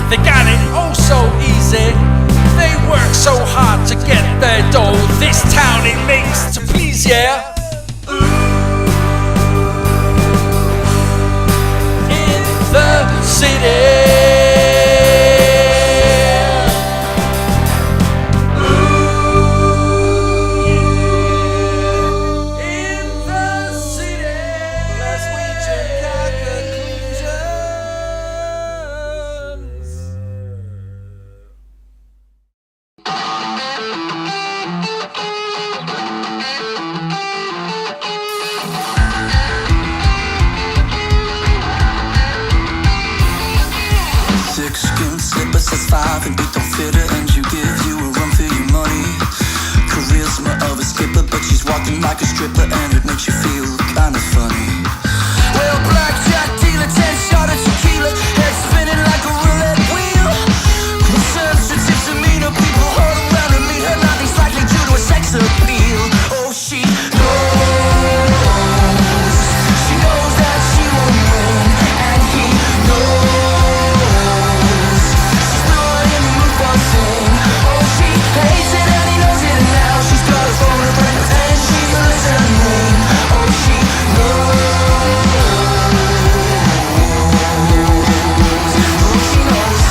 They got it oh so easy. They work so hard to get their dough. This town it makes to please, yeah. In the city. Thick-skinned slippers says 5 and 8 don't fit her, and you give you a run for your money. Charisma of a skipper, but she's walking like a stripper, and it makes you feel kinda funny. Well, blackjack dealer, 10-shot of tequila, head spinning like a roulette wheel. Conservative demeanor, people huddle around and meet her, nothing's likely due to a sex appeal. Oh, she knows that she won't win, and he knows. Hates it and he knows it now. She's got a phone to bring and she's listening. Oh, she knows. Oh, she knows.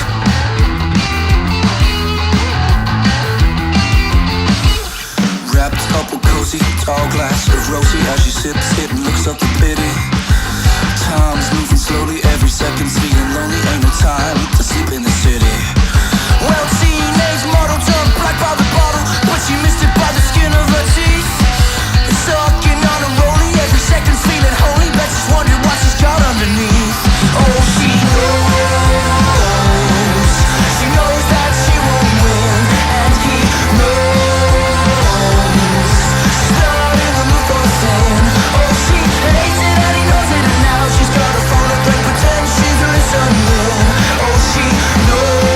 Wrapped couple cozy, tall glass of rosy as she sips it and looks up the pity. Time's moving slowly, every second's feeling lonely. Ain't no time to sleep in the city. Well, teenage model turned black by the bottle, but she missed it by the skin of her teeth. Sucking on a rollie, every second's feeling holy, but she's wondering what she's got underneath. Oh, she knows. She knows that she won't win, and he knows. She's not in the mood for sin. Oh, she hates it and he knows it, and now she's got a phone to break, pretend she's listening. Oh, she knows.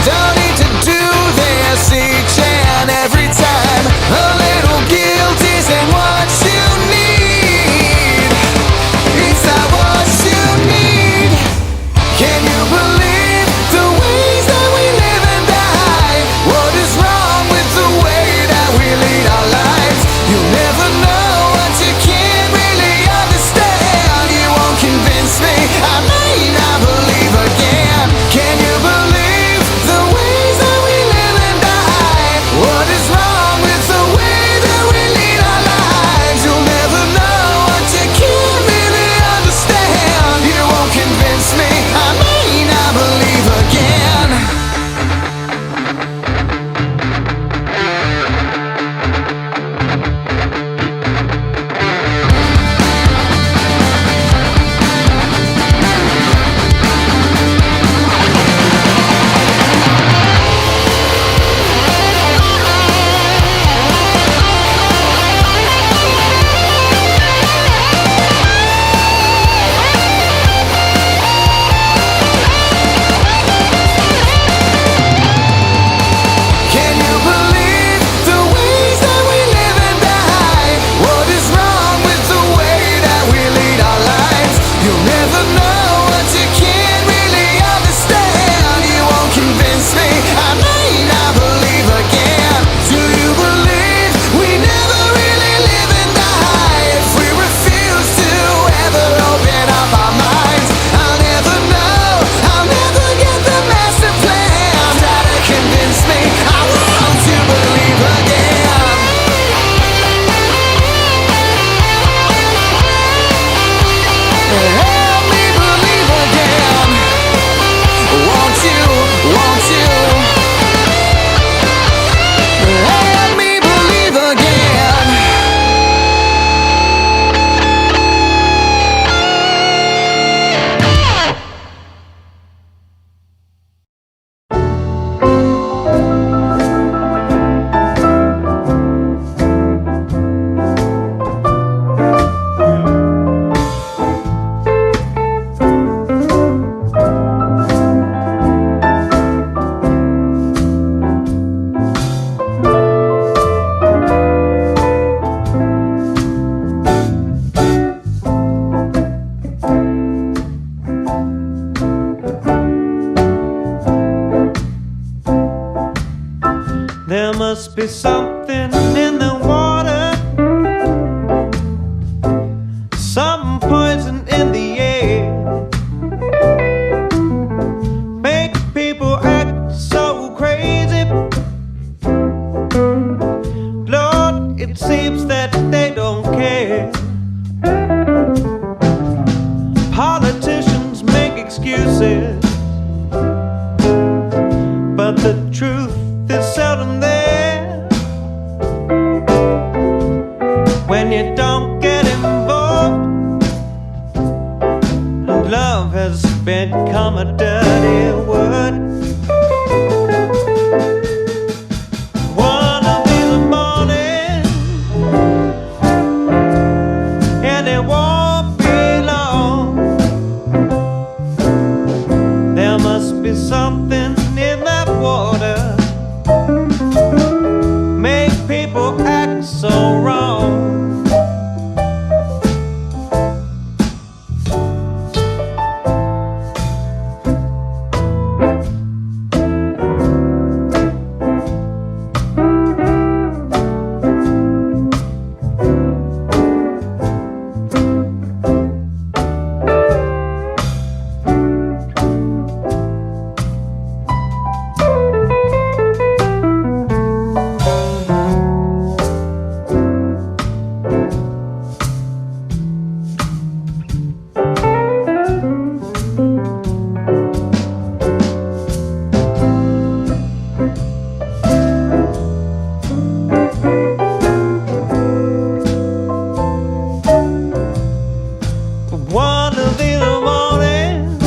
Don't need to do this each and every time. A little give be something in the water, some poison in the air, make people act so crazy. Lord, it seems that they don't care. Politicians make excuses, but the truth is seldom there. When you don't get involved, love has become a dirty word. One of these mornings, and it won't be long, there must be something in that water, make people act so wrong. One of these mornings,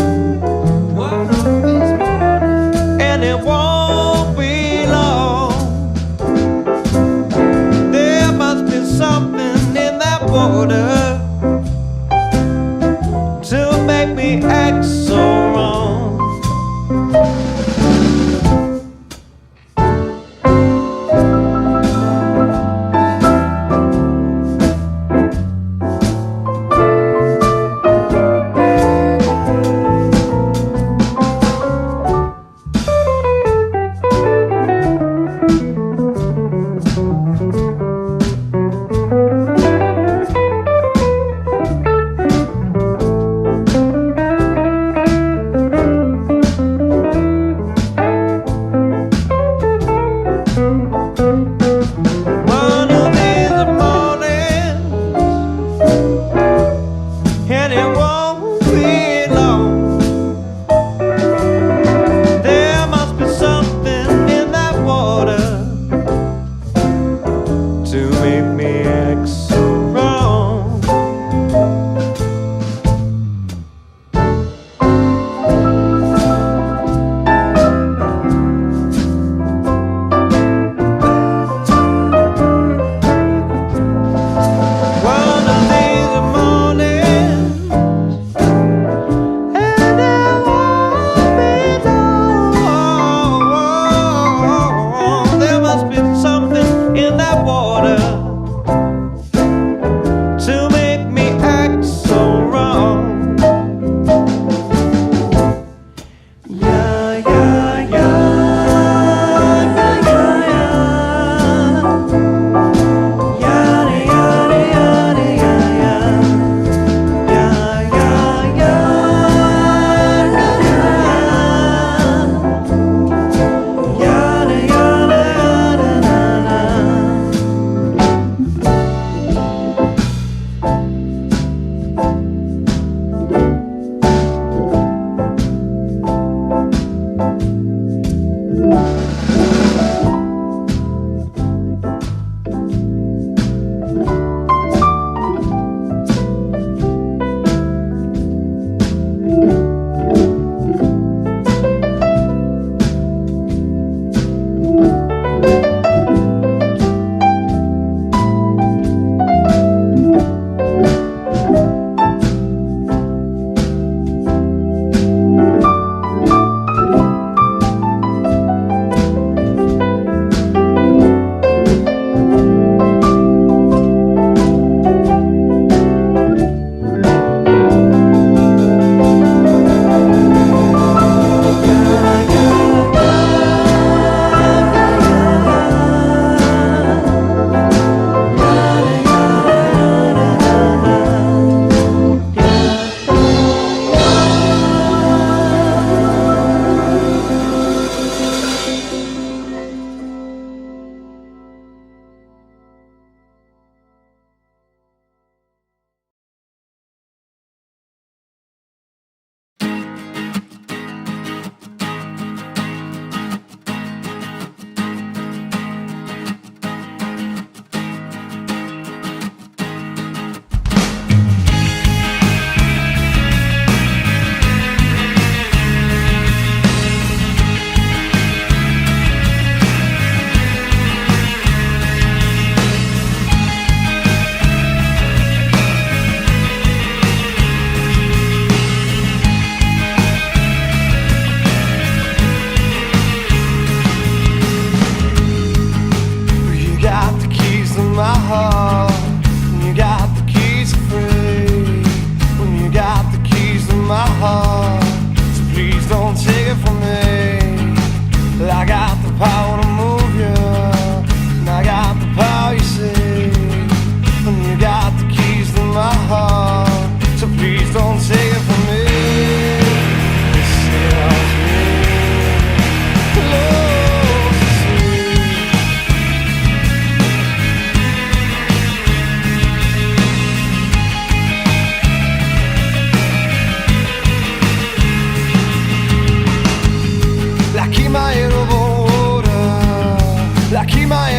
and it won't be long, there must be something in that water to make me act so wrong.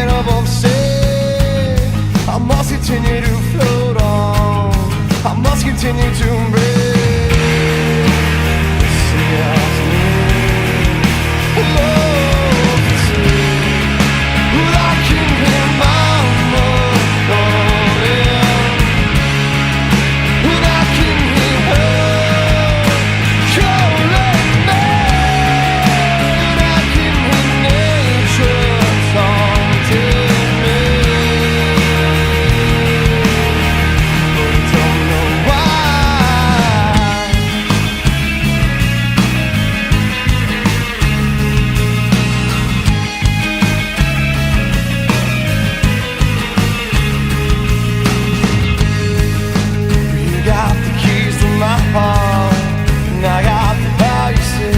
flying above the sea. I must continue to float on. I must continue to embrace the sea of me. Love the sea. I can hear my mother calling, and I can hear her calling me, and I can hear nature taunting me, but I don't know why. You got the keys to my heart, and I got the power, you see.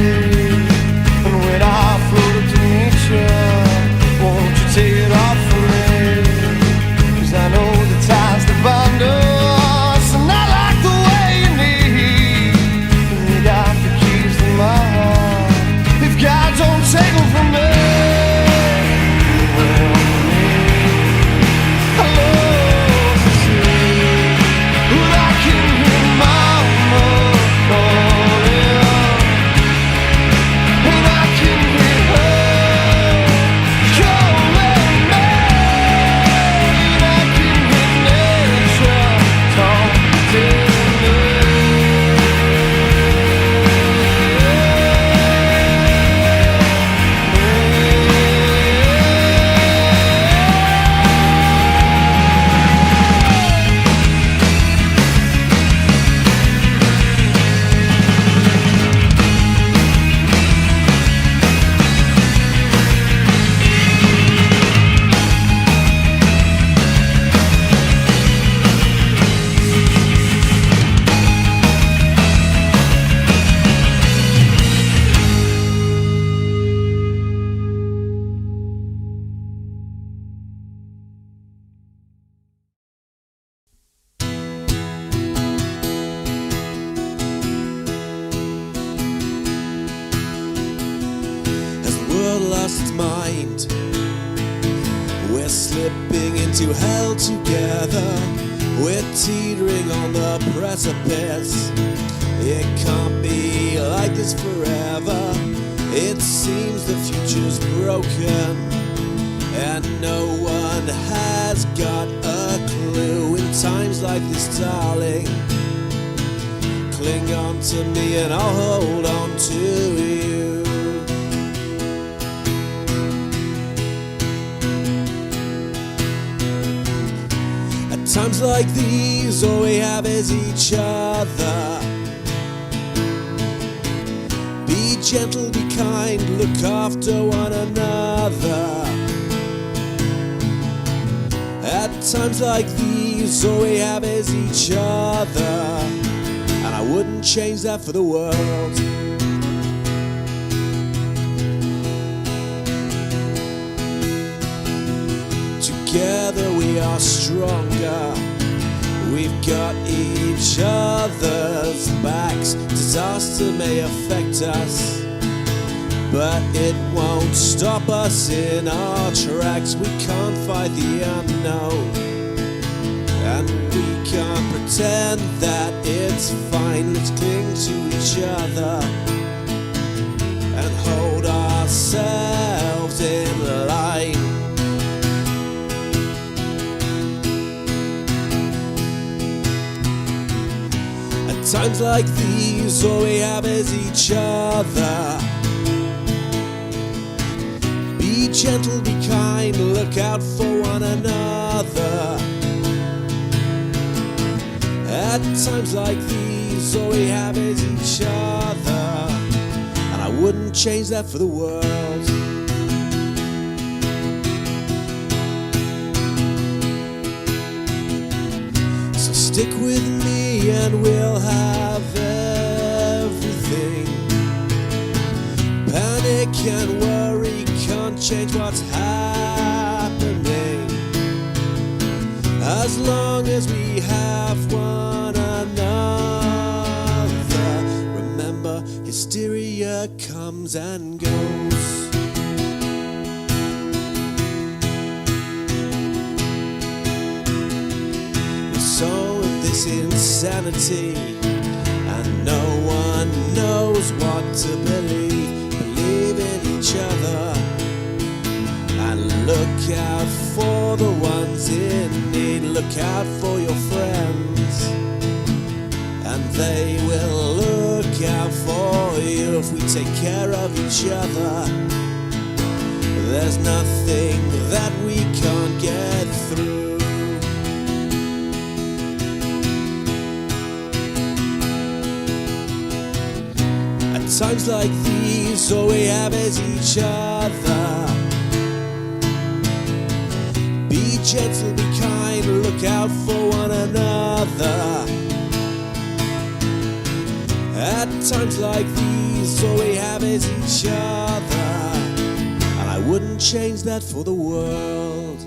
And when I float up to meet you, won't you take it off for me? 'Cause I know the ties that bind us, and I like the way you need. And you got the keys to my heart. If God don't take them from me, well, I love the sea. Well, I can hear mama calling, and I can hear her calling me, and I can hear nature taunting me. As the world lost its mind, we're slipping into hell together. We're teetering on the precipice. It can't be like this forever. It seems the future's broken, and no one has got a clue. In times like this, darling, cling on to me and I'll hold on to you. At times like these, all we have is each other. Be gentle, be kind, look after one another. At times like these, all we have is each other, and I wouldn't change that for the world. Together we are stronger. We've got each other's backs. Disaster may affect us, but it won't stop us in our tracks. We can't fight the unknown, and we can't pretend that it's fine. Let's cling to each other and hold ourselves in line. At times like these, all we have is each other. Be gentle, be kind, look out for one another. At times like these, all we have is each other, and I wouldn't change that for the world. So stick with me and we'll have everything. Panic and worry can't change what's happening. As long as we have one another, remember, hysteria comes and goes. it's insanity, and no one knows what to believe. Believe in each other and look out for the ones in need. Look out for your friends, and they will look out for you. If we take care of each other, there's nothing that we can't get through. At times like these, all we have is each other. Be gentle, be kind, look out for one another. At times like these, all we have is each other, and I wouldn't change that for the world.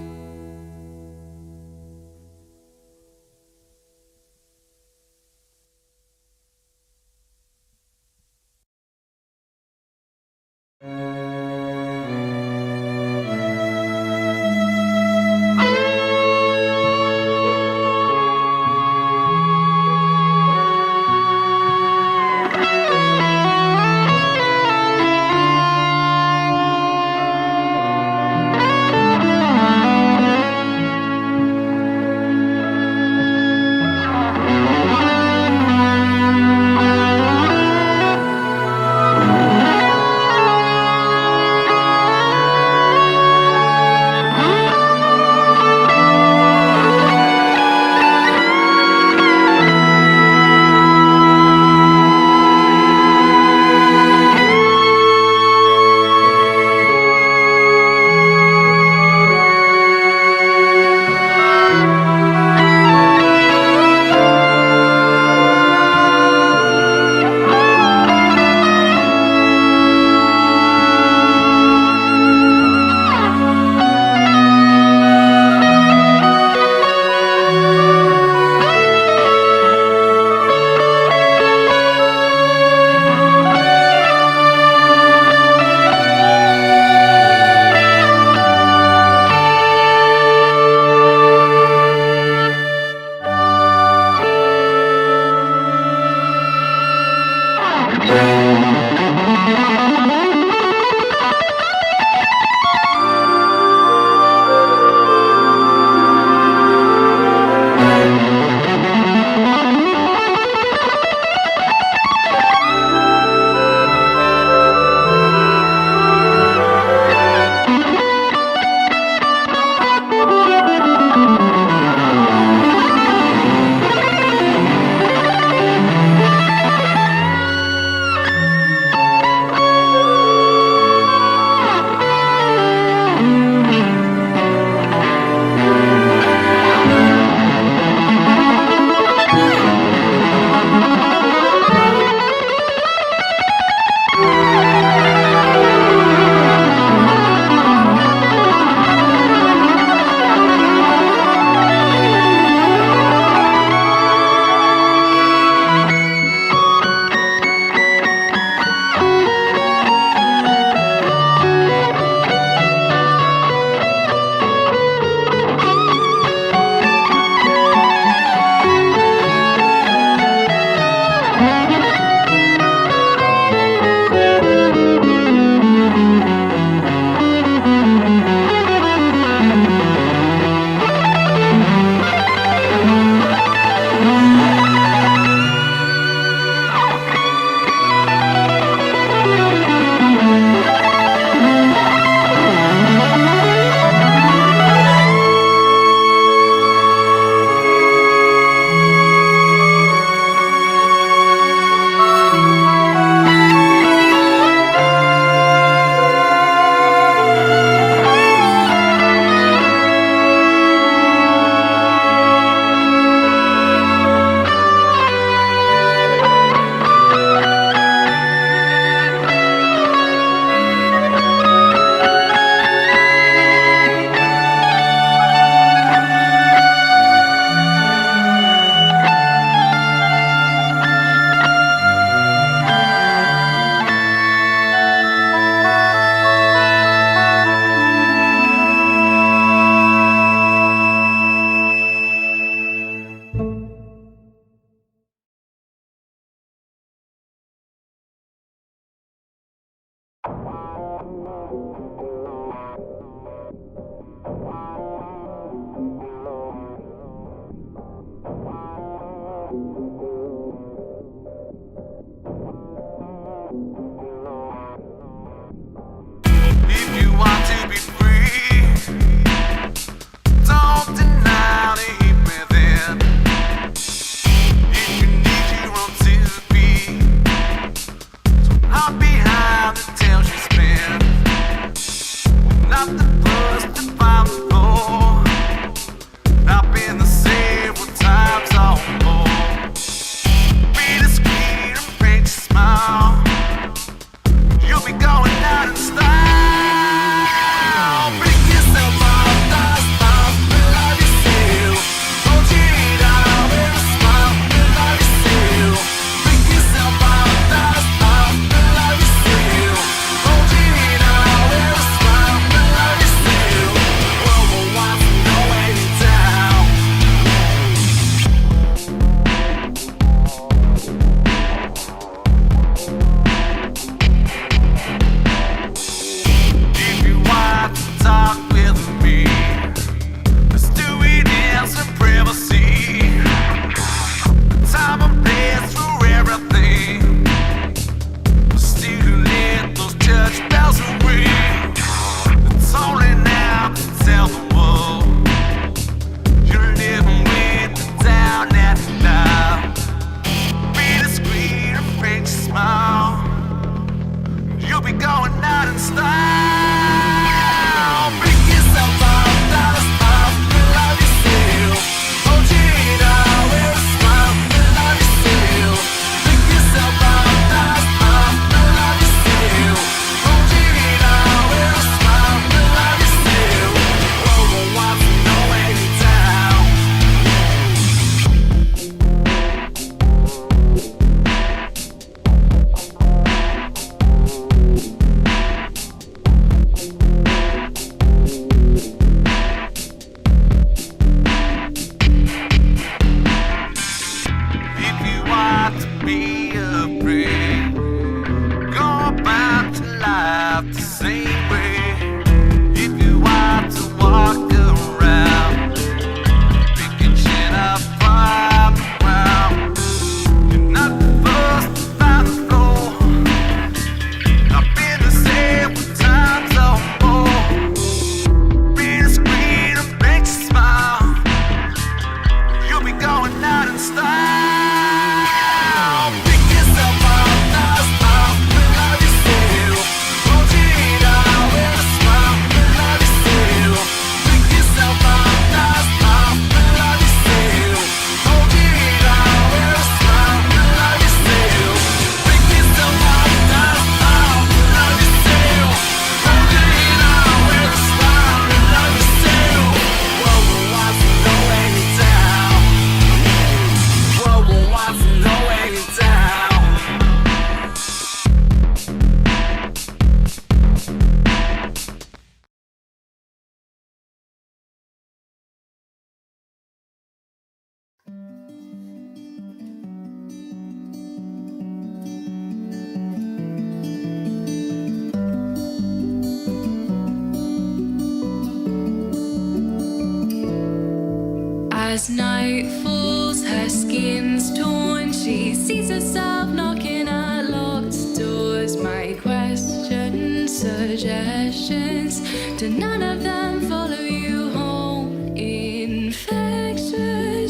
As night falls, her skin's torn. She sees herself knocking at locked doors. My questions, suggestions, do none of them follow you home? Infectious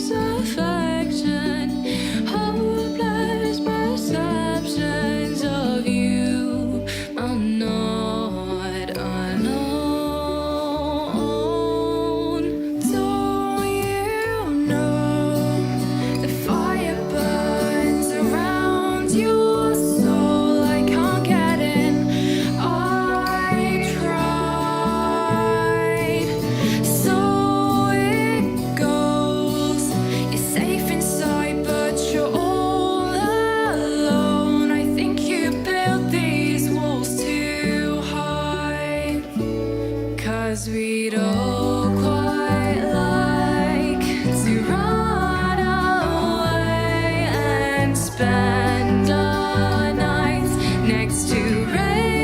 affection, hopeless perceptions of you are not alone. Don't you know the fire burns around your soul? I can't get in. I tried. So it goes. You're safe inside, but you're all alone. I think you built these walls too high. 'Cause we'd all quite like to run away and spend our nights next to railways,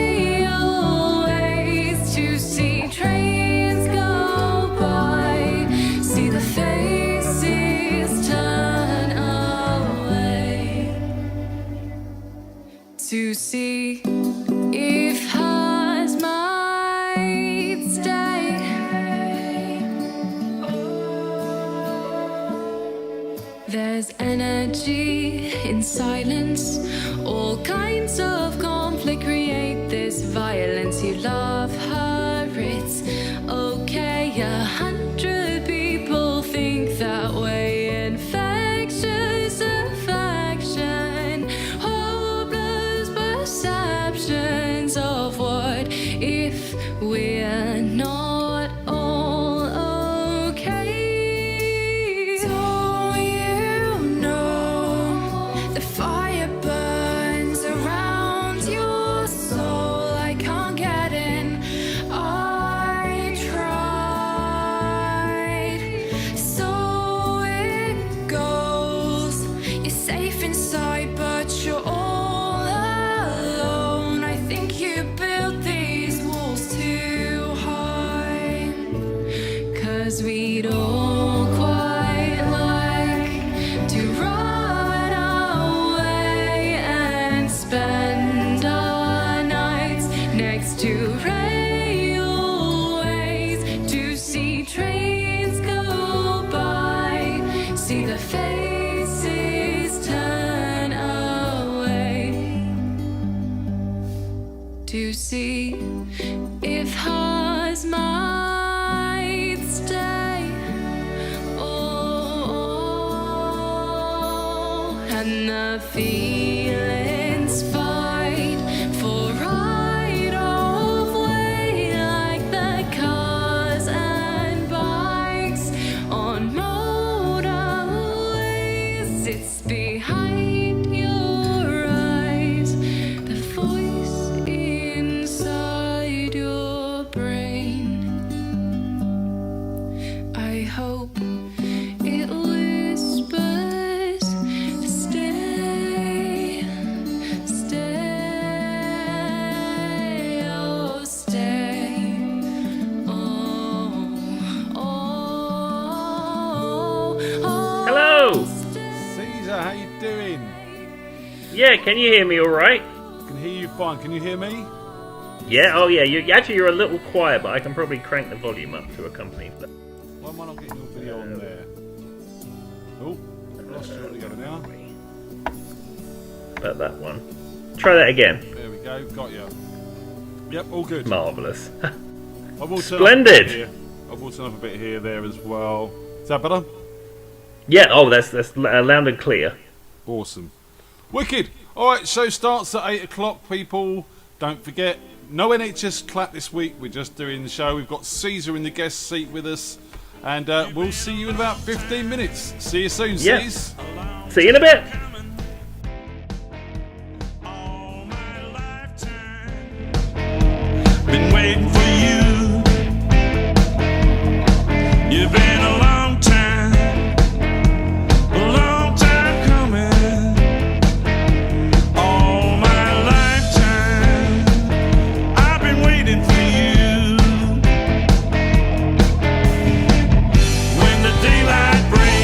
to see trains go by, see the faces turn away, to see if hers might stay. There's energy in silence. All kinds of conflict create this violence. You love her, it's okay. 100 people think that way. Infectious affection, hopeless perceptions of what if we're not all okay. Don't you know the fire burns around your soul? I can't get in. I tried. So it goes. You're safe inside, but you're all alone. I think you built these walls too high. 'Cause we'd all quite like to run away and spend our nights next to railways, to see trains go by, see the faces turn away, to see if hers might stay. Oh, and the feelings fight for right of way, like the cars and bikes on motorways. It's behind your eyes, the voice inside your brain. I hope it whispers, stay, stay, oh, stay. Oh, oh, oh. Hello! Caesar, how you doing? Yeah, can you hear me all right? I can hear you fine. Can you hear me? Yeah, oh yeah, you're a little quiet, but I can probably crank the volume up to accompany that. Why am I not getting your video on there? Oh, lost you altogether now. About that one. Try that again. There we go, got you. Yep, all good. Marvellous. I will turn Splendid. Up a bit here. I will turn up a bit here, there as well. Is that better? Yeah, oh, that's loud and clear. Awesome. Wicked. Alright, show starts at 8 o'clock, people. Don't forget, no NHS clap this week. We're just doing the show. We've got Caesar in the guest seat with us. And we'll see you in about 15 minutes. See you soon, Yeah. Caesar. See you in a bit. Been waiting for you. You've been a long time coming. All my lifetime, I've been waiting for you. When the daylight breaks.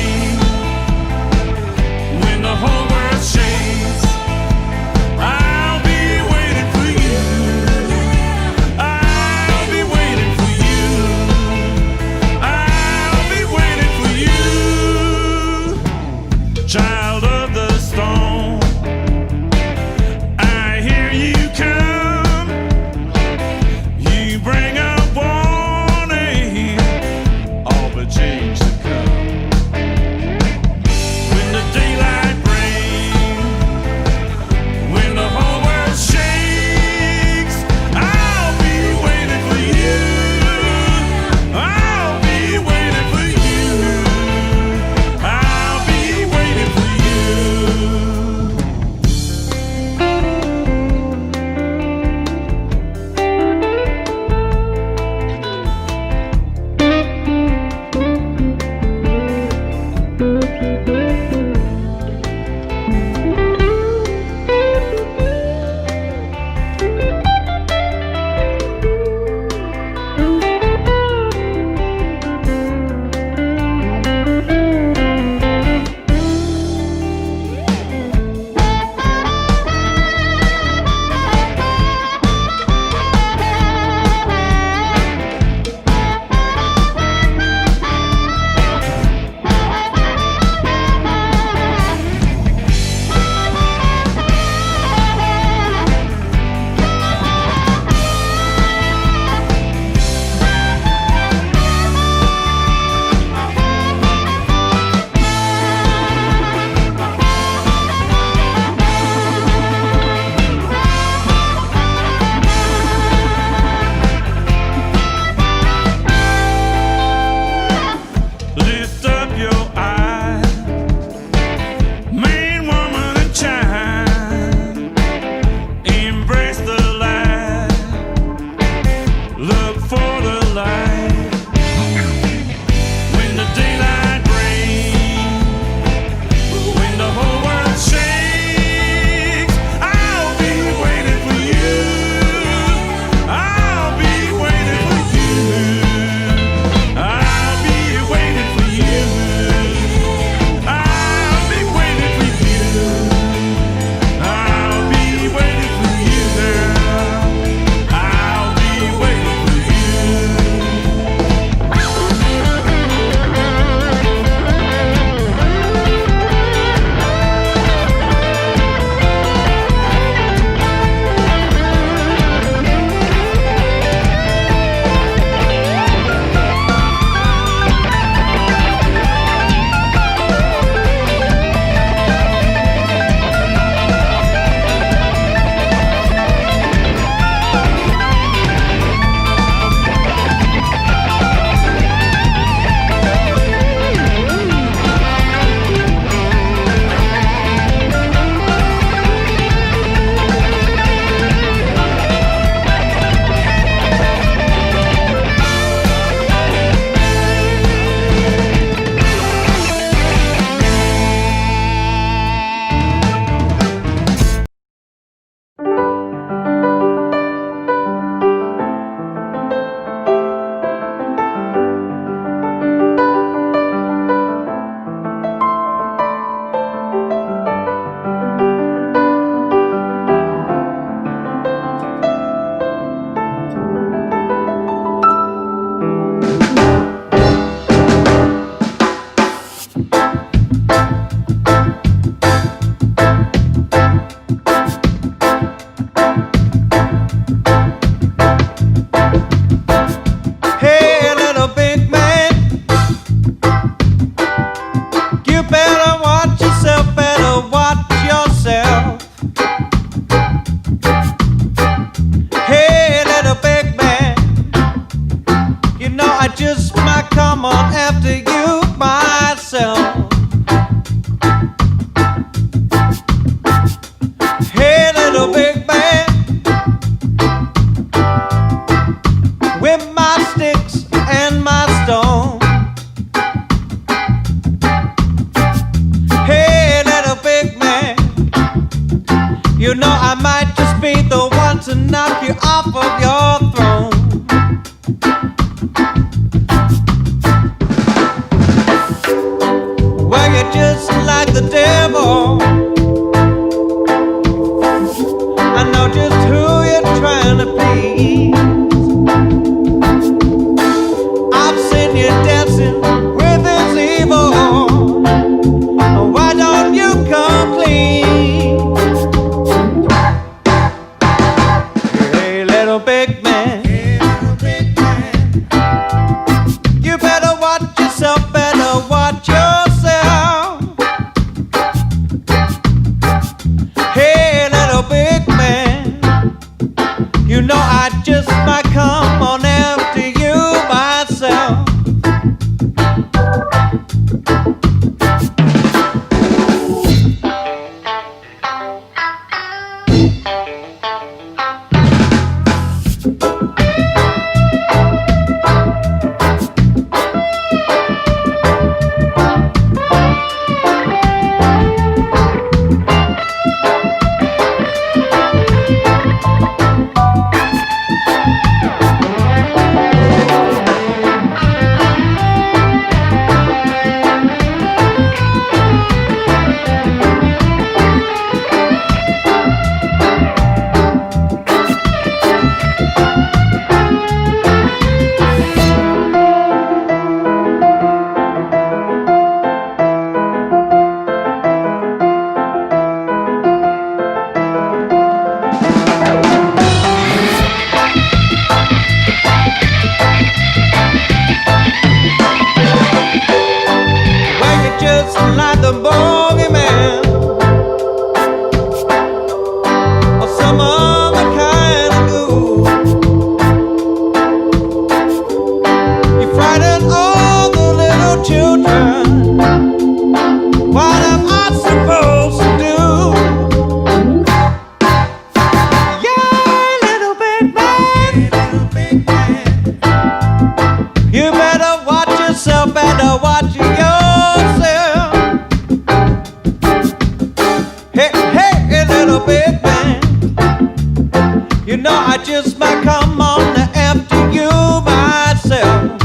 You know I might just be the one to knock you off of your throne. Well, you're just like the devil. I know just who you're trying to please. I've seen you dancing with this evil. Why don't you come clean? Hey, little big man. You better watch yourself, better watch yourself. Hey, little big man. You know I just might come on after you myself. Just like the bogeyman or some other kind of ghoul. You frighten all the little children. What am I supposed to do? Yeah, little big man. You better watch yourself, better watch yourself. Big man, you know I just might come on after you myself.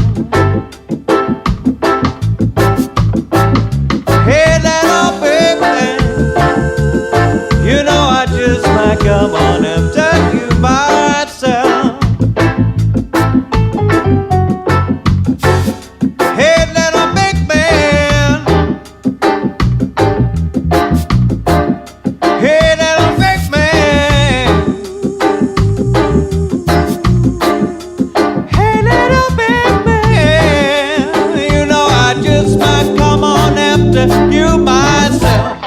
Hey, little big man, you know I just might come on after you myself. Hey, little big man. Hey, little big man. Hey, little big man. You know I just might come on after you myself.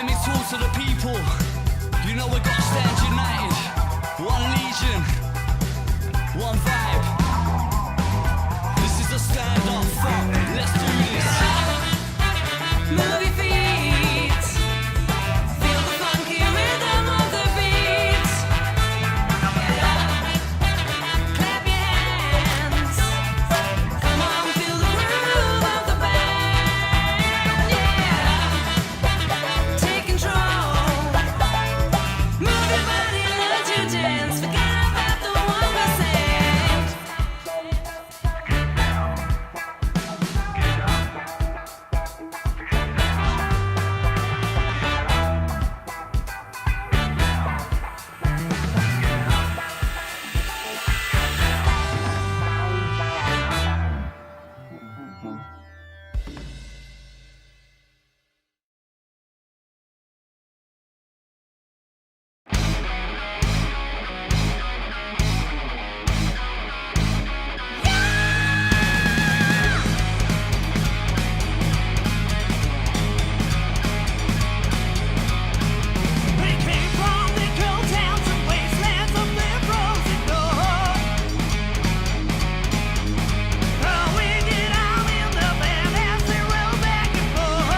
Let me talk to the people. You know we gotta stand united. One legion, one vibe. This is a stand-up fuck. Let's do this. Move your feet. Feel the funky rhythm of the beat. Get up. Clap your hands. Come on, feel the groove of the band. Yeah. Take control. Move your body, let you dance. Forget about the 1%. We came from the cold towns and wastelands of liberals and gold. We get out in the van as they roll back and forth.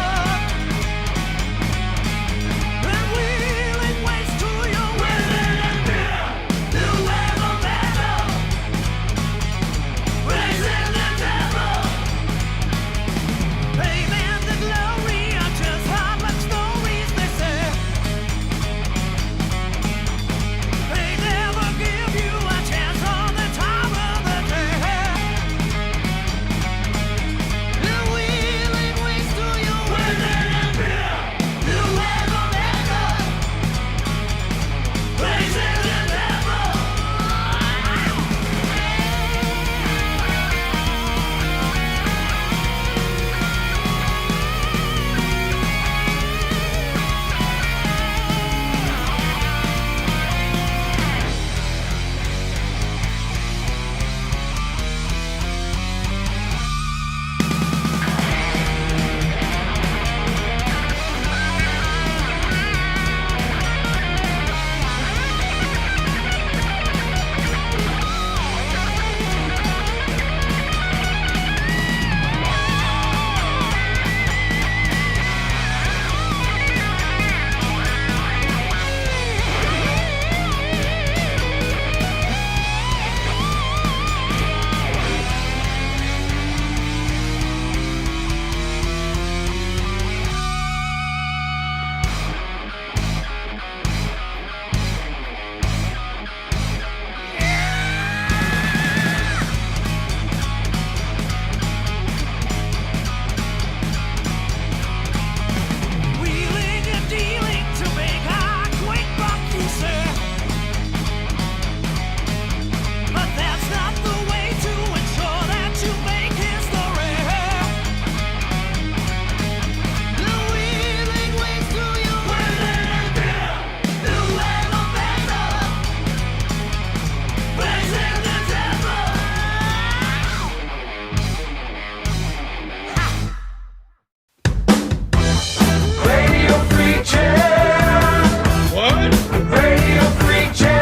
And wheeling waste to your wizard and fear. New wave of battle. Raising the devil. Amen the glory are just hard like stories they say. They never give you a chance on the time of the day. You're wheeling waste to your wizard and fear. New wave of echo. Raising the devil. Wheeling and dealing to make a quick buck, you say. But that's not the way to ensure that you make history. The wheeling waste to your wizard and fear. New wave of battle. Raising the devil. Radio Free Jam. What? Radio Free Jam.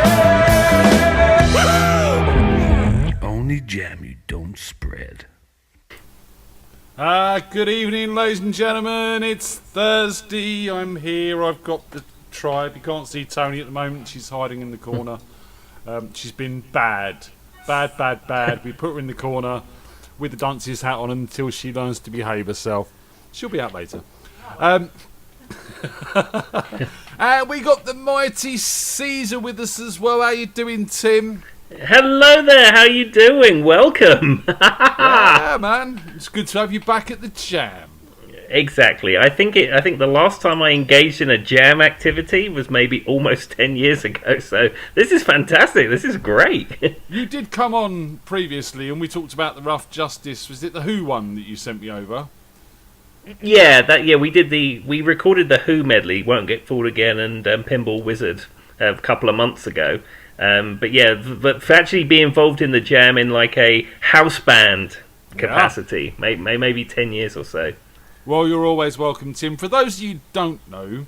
Only jam you don't spread. Good evening, ladies and gentlemen. It's Thursday. I'm here. I've got the tribe. You can't see Tony at the moment. She's hiding in the corner. She's been bad. Bad. We put her in the corner with the dunce's hat on until she learns to behave herself. She'll be out later. We got the mighty Caesar with us as well. How you doing, Tim? Hello there, how you doing? Welcome. Yeah, man. It's good to have you back at the jam. Exactly. I think the last time I engaged in a jam activity was maybe almost 10 years ago. So this is fantastic. This is great. You did come on previously, and we talked about the Rough Justice. Was it the Who one that you sent me over? We recorded the Who medley, Won't Get Fooled Again, and Pinball Wizard a couple of months ago. But for actually be involved in the jam in like a house band capacity, maybe 10 years or so. Well, you're always welcome, Tim. For those of you who don't know,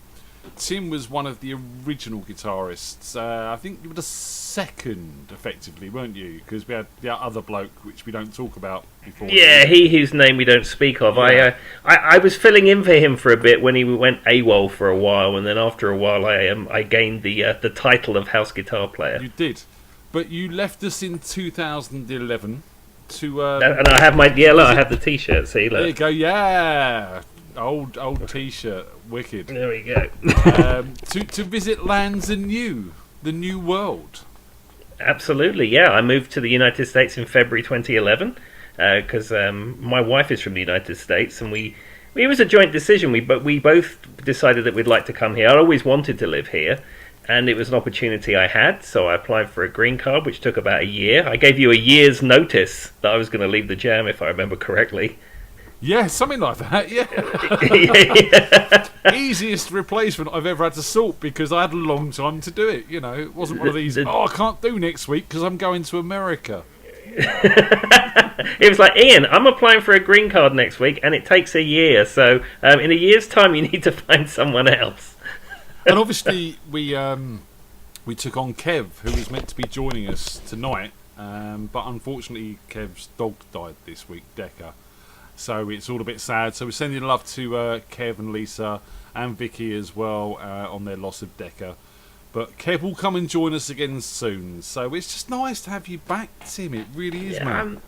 Tim was one of the original guitarists. I think you were the second, effectively, weren't you? Because we had the other bloke, which we don't talk about before. Yeah, he whose name we don't speak of. Yeah. I was filling in for him for a bit when he went AWOL for a while, and then after a while I gained the title of house guitar player. You did. But you left us in 2011 to... And I have I have the T-shirt, see, look. There you go, yeah! Old T-shirt, wicked. There we go. To visit lands anew, the new world. Absolutely, yeah. I moved to the United States in February 2011 because my wife is from the United States, and it was a joint decision. We both decided that we'd like to come here. I always wanted to live here, and it was an opportunity I had, so I applied for a green card, which took about a year. I gave you a year's notice that I was going to leave the Jam, if I remember correctly. Yeah, something like that, yeah. Easiest replacement I've ever had to sort, because I had a long time to do it, you know. It wasn't one of these, I can't do next week because I'm going to America. It was like, Ian, I'm applying for a green card next week, and it takes a year, so in a year's time you need to find someone else. And obviously we took on Kev, who was meant to be joining us tonight, but unfortunately Kev's dog died this week, Decca. So it's all a bit sad. So we're sending love to Kev and Lisa and Vicky as well on their loss of Decca. But Kev will come and join us again soon. So it's just nice to have you back, Tim. It really is, man.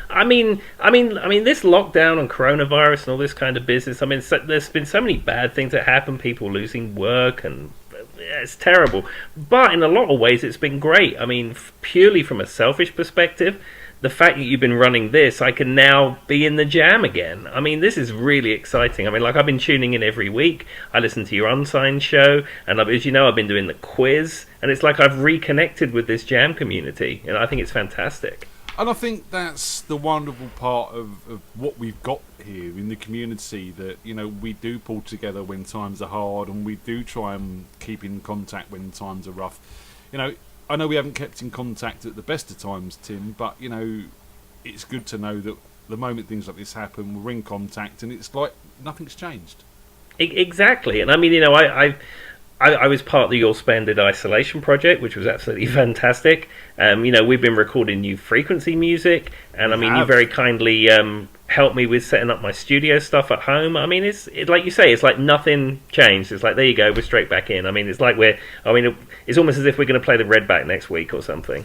I mean, this lockdown and coronavirus and all this kind of business. I mean, there's been so many bad things that happen. People losing work, and it's terrible. But in a lot of ways, it's been great. I mean, purely from a selfish perspective, the fact that you've been running this, I can now be in the Jam again. I mean, this is really exciting. I mean, like, I've been tuning in every week. I listen to your Unsigned show, and as you know, I've been doing the quiz, and it's like I've reconnected with this Jam community, and I think it's fantastic. And I think that's the wonderful part of what we've got here in the community, that, you know, we do pull together when times are hard, and we do try and keep in contact when times are rough. You know, I know we haven't kept in contact at the best of times, Tim, but, you know, it's good to know that the moment things like this happen, we're in contact, and it's like nothing's changed. Exactly. And I mean, you know, I was part of the Your Splendid Isolation project, which was absolutely fantastic. You know, we've been recording new frequency music, and I mean, you very kindly helped me with setting up my studio stuff at home. I mean, it's like you say, it's like nothing changed. It's like, there you go, we're straight back in. I mean, it's like it's almost as if we're going to play the Redback next week or something.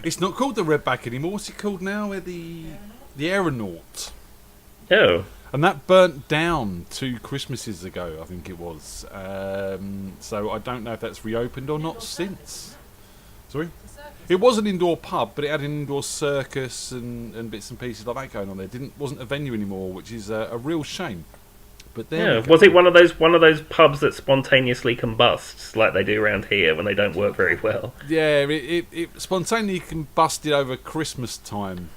It's not called the Redback anymore. What's it called now? The Aeronaut. Oh. And that burnt down 2 Christmases ago, I think it was. So I don't know if that's reopened or not since. Sorry? It was an indoor pub, but it had an indoor circus and bits and pieces like that going on there. Wasn't a venue anymore, which is a real shame. But there was it one of those pubs that spontaneously combusts like they do around here when they don't work very well? Yeah, it spontaneously combusted over Christmas time,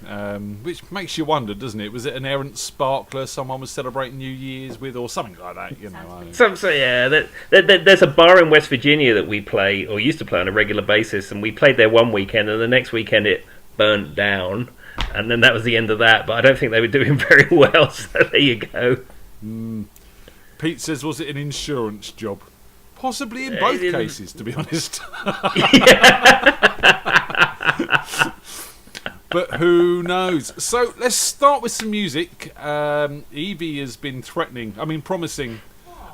which makes you wonder, doesn't it? Was it an errant sparkler someone was celebrating New Year's with, or something like that? You know. So yeah, there's a bar in West Virginia that we play, or used to play on a regular basis, and we played there one weekend, and the next weekend it burnt down, and then that was the end of that. But I don't think they were doing very well. So there you go. Pete says, was it an insurance job? Possibly in both cases, to be honest. But who knows? So let's start with some music. Evie has been promising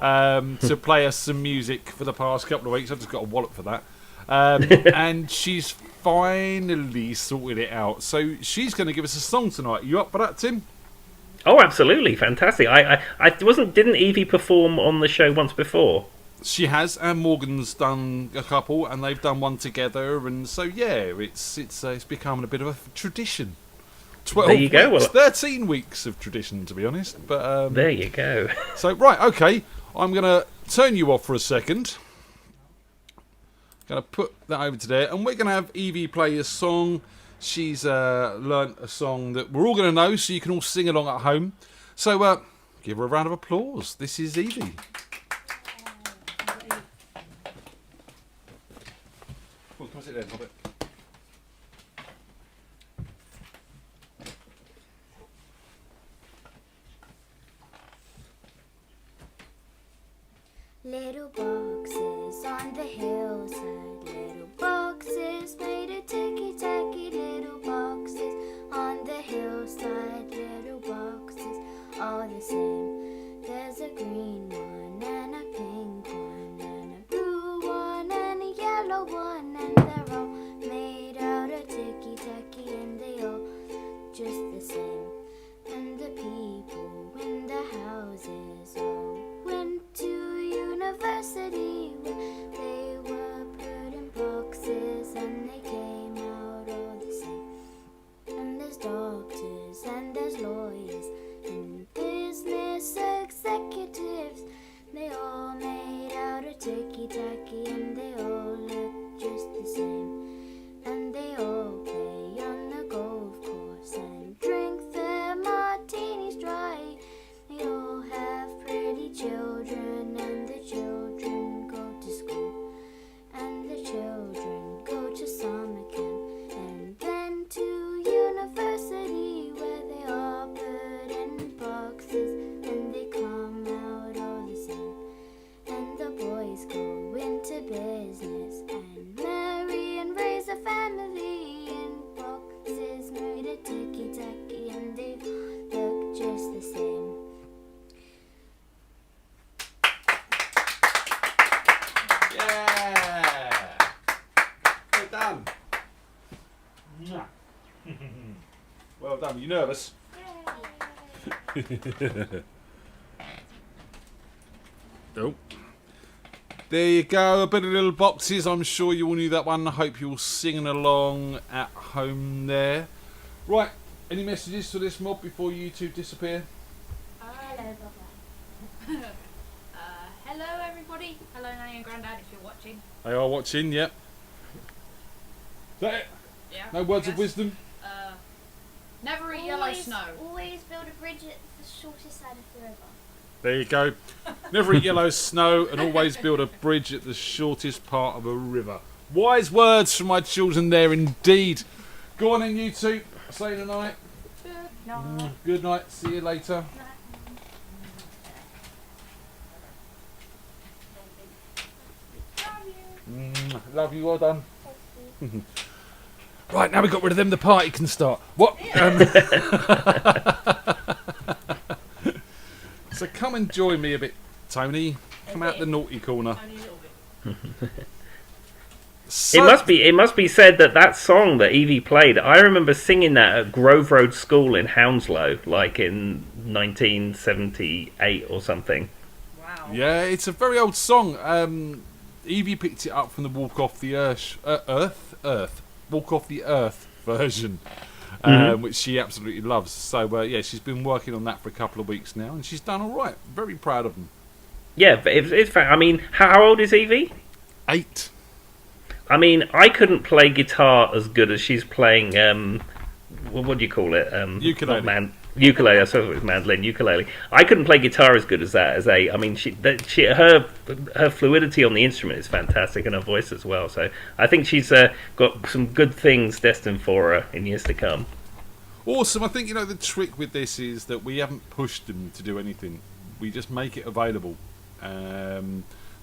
to play us some music for the past couple of weeks. I've just got a wallet for that. And she's finally sorted it out. So she's going to give us a song tonight. You up for that, Tim? Oh, absolutely, fantastic! Didn't Evie perform on the show once before? She has, and Morgan's done a couple, and they've done one together, and so yeah, it's becoming a bit of a tradition. 12 there you go. weeks, 13 weeks of tradition, to be honest. But there you go. So right, okay, I'm gonna turn you off for a second. Gonna put that over to there, and we're gonna have Evie play a song. She's learnt a song that we're all going to know, so you can all sing along at home. So give her a round of applause. This is Evie. Come on, sit there, Hobbit. Little boxes on the hillside, little boxes made of ticky-tacky, little boxes on the hillside, little boxes all the same. There's a green one and a pink one and a blue one and a yellow one, and they're all made out of ticky-tacky and they all just the same. And the people in the houses all went to university where they were put in boxes and they came out all the same. And there's doctors and there's lawyers and business executives. They all made out of ticky-tacky and they all look just the same. And they all play on the golf course and drink their martinis dry. They all have pretty children and the children go to school. And the children go to summer camp and then to university where they all put in boxes and they come out all the same. And the boys go into business and marry and raise a family in boxes made of ticky-tacky and they look just the same. Yeah! Well done. Well done. Are you nervous? Oh. There you go, a bit of little boxes. I'm sure you all knew that one. I hope you're all singing along at home there. Right, any messages for this mob before you two disappear? Hello, Bubba. Hello, everybody. Hello, Nanny and Grandad, if you're watching. They are watching, yep. Is that it? Yeah. No words I of guess. wisdom? Never eat yellow snow. Always build a bridge at the shortest side of the river. There you go. Never eat yellow snow and always build a bridge at the shortest part of a river. Wise words from my children there indeed. Go on in, you two. Say goodnight. Good night. Good night. See you later. Love you. Well done. Right, now we got rid of them, the party can start. What? So come and join me a bit, Tony. Come out the naughty corner. So, It must be said that song that Evie played, I remember singing that at Grove Road School in Hounslow, like in 1978 or something. Wow. yeah, it's a very old song. Evie picked it up from the Walk Off the Walk Off the Earth version, which she absolutely loves. So yeah, she's been working on that for a couple of weeks now, and she's done all right. Very proud of them. Yeah, but it's I mean, how old is Evie? 8. I mean, I couldn't play guitar as good as she's playing. What do you call it? Ukulele. Not ukulele. I thought it was mandolin. Ukulele. I couldn't play guitar as good as that. I mean, her fluidity on the instrument is fantastic, and her voice as well. So I think she's got some good things destined for her in years to come. Awesome. I think the trick with this is that we haven't pushed them to do anything. We just make it available. So